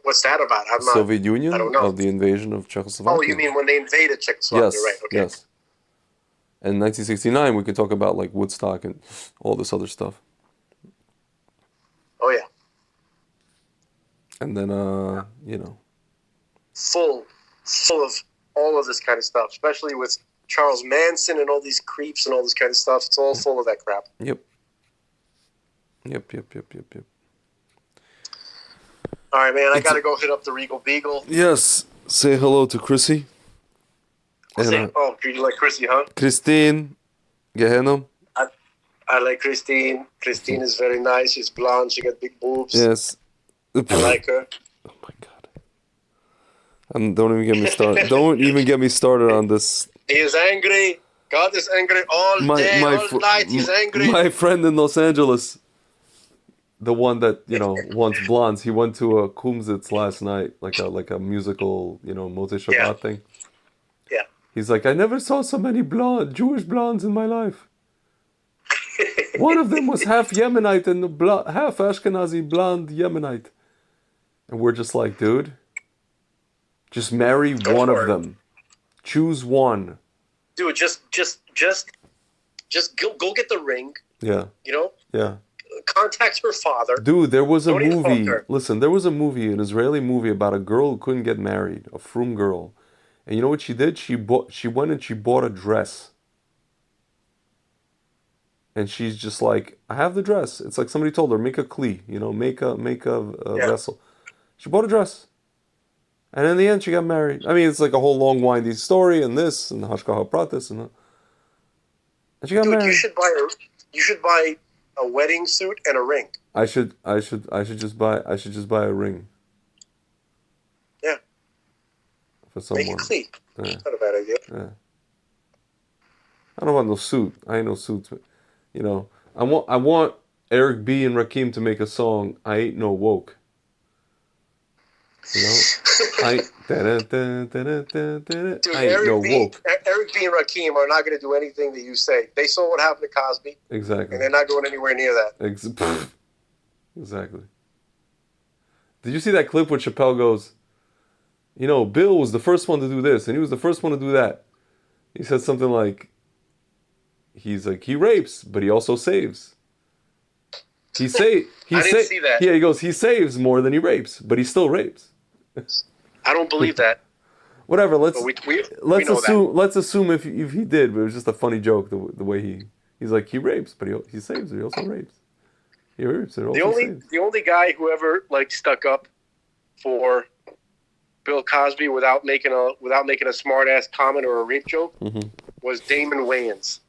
What's that about? I'm not. Soviet Union I don't know. of the invasion of Czechoslovakia. Oh, you mean when they invaded Czechoslovakia? Yes, Right. Okay. yes. And 1969, we can talk about like Woodstock and all this other stuff. Oh yeah. And then, you know, Full of all of this kind of stuff, especially with Charles Manson and all these creeps and all this kind of stuff. It's all full of that crap. Yep. All right, man. I gotta go hit up the Regal Beagle. Yes. Say hello to Chrissy. And, Do you like Chrissy, huh? Christine, Gehenna. I like Christine. Christine is very nice. She's blonde. She got big boobs. Yes. I like her. Oh my god. And don't even get me started. Don't even get me started on this. He is angry. God is angry all day, all night. He's angry. My friend in Los Angeles, the one that, you know, wants blondes, he went to a Kumsitz last night, like a musical, you know, Moshe Shabbat thing. Yeah. He's like, I never saw so many Jewish blondes in my life. One of them was half Yemenite and half Ashkenazi blonde Yemenite. And we're just like, dude, just marry one of them. Choose one. Dude, just go get the ring. Yeah. You know? Yeah. Contact her father. Dude, there was a Don't even movie. fuck her. Listen, there was a movie, an Israeli movie about a girl who couldn't get married, a frum girl. And you know what she did? She went and she bought a dress. And she's just like, I have the dress. It's like somebody told her, make a kli, you know, make a vessel. She bought a dress. And in the end, she got married. I mean, it's like a whole long, windy story, and this, and Hashgacha Pratis, and she got married. You should buy a wedding suit and a ring. I should just buy a ring. Yeah. For someone. Make it clean. Yeah. That's not a bad idea. Yeah. I don't want no suit. I ain't no suits. You know, I want Eric B and Rakim to make a song. I ain't no woke. You know, Dude, I ain't no woke. Eric B. and Rakim are not going to do anything that you say. They saw what happened to Cosby, Exactly. and they're not going anywhere near that. Exactly. Did you see that clip where Chappelle goes, you know, Bill was the first one to do this, and he was the first one to do that. He said something like, he's like, he rapes, but he also saves. I didn't see that. Yeah, he goes, he saves more than he rapes, but he still rapes. I don't believe that. Whatever. Let's But we know assume. that. Let's assume if he did, but it was just a funny joke the way he's like he rapes, but he saves. He also rapes. He rapes. It also saves. The only guy who ever stuck up for Bill Cosby without making a smart ass comment or a rape joke was Damon Wayans.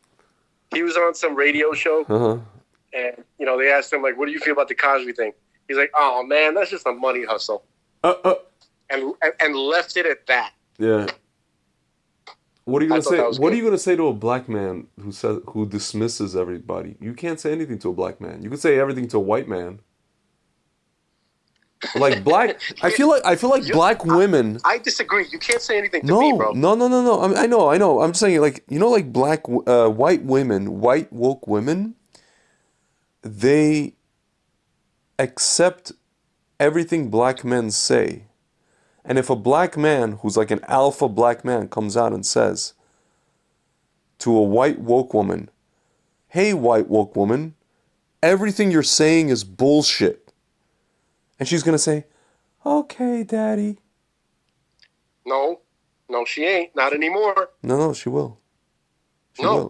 He was on some radio show, and you know they asked him like, "What do you feel about the Cosby thing?" He's like, "Oh man, that's just a money hustle," and left it at that. Yeah. What are you gonna say? that was What are good. you gonna say to a black man who dismisses everybody? You can't say anything to a black man. You can say everything to a white man. Like black, I feel like black women. I disagree. You can't say anything to me, bro. No. I know. I'm saying like like white women, white woke women. They accept everything black men say. And if a black man who's like an alpha black man comes out and says to a white woke woman, "Hey, white woke woman, everything you're saying is bullshit." And she's going to say, "Okay, daddy." No, she ain't. Not anymore. No, she will.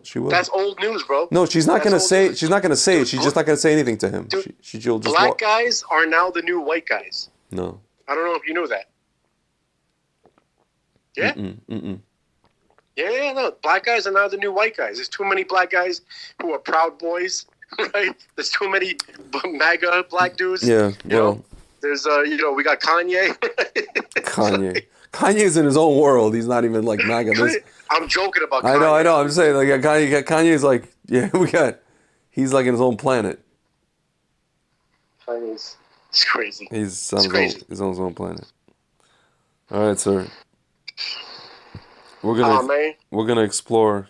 She will. That's old news, bro. No, she's not That's going to old say. news. She's not going to say it. Dude, She's just not going to say anything to him. Dude, She'll just Black walk. guys are now the new white guys. No. I don't know if you knew that. Yeah. Yeah, no, black guys are now the new white guys. There's too many black guys who are proud boys, right? There's too many MAGA black dudes. Yeah, You well, know? There's, we got Kanye. Kanye. Kanye's in his own world. He's not even like MAGA. I'm joking about I Kanye. know. I'm saying like Kanye's like, yeah, he's like in his own planet. Kanye's it's crazy. He's on crazy. his own planet. All right, sir. We're Man. gonna explore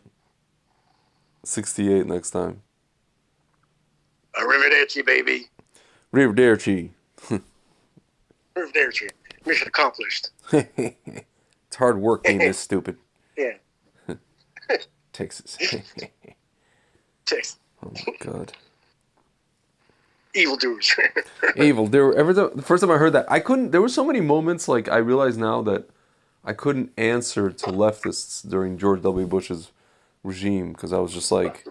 68 next time. Arrivederci, baby. Arrivederci. Arrivederci. Mission accomplished. It's hard work being this stupid. Yeah. Texas. Texas. Oh my god. Evildoers. Evil. The first time I heard that, there were so many moments, like, I realize now that I couldn't answer to leftists during George W. Bush's regime, because I was just like,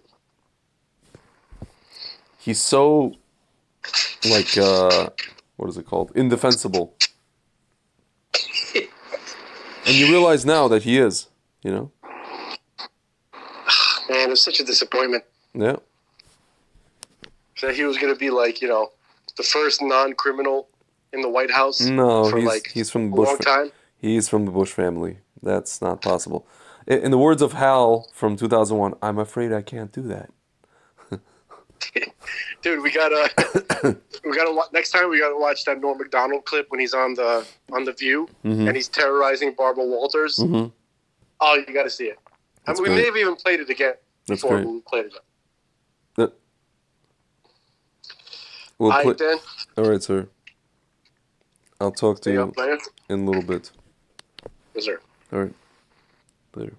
he's so, like, what is it called? Indefensible. And you realize now that he is, you know? Man, it was such a disappointment. Yeah. So he was going to be like, the first non-criminal in the White House. No, for he's from the a Bush. long time. He's from the Bush family. That's not possible. In the words of Hal from 2001, I'm afraid I can't do that. Dude, we gotta next time we gotta watch that Norm Macdonald clip when he's on the View and he's terrorizing Barbara Walters. Mm-hmm. Oh, you gotta see it. We may have even played it again before we played it. All right, then. All right, sir. I'll talk to you Later. in a little bit. Yes, sir. All right. Later.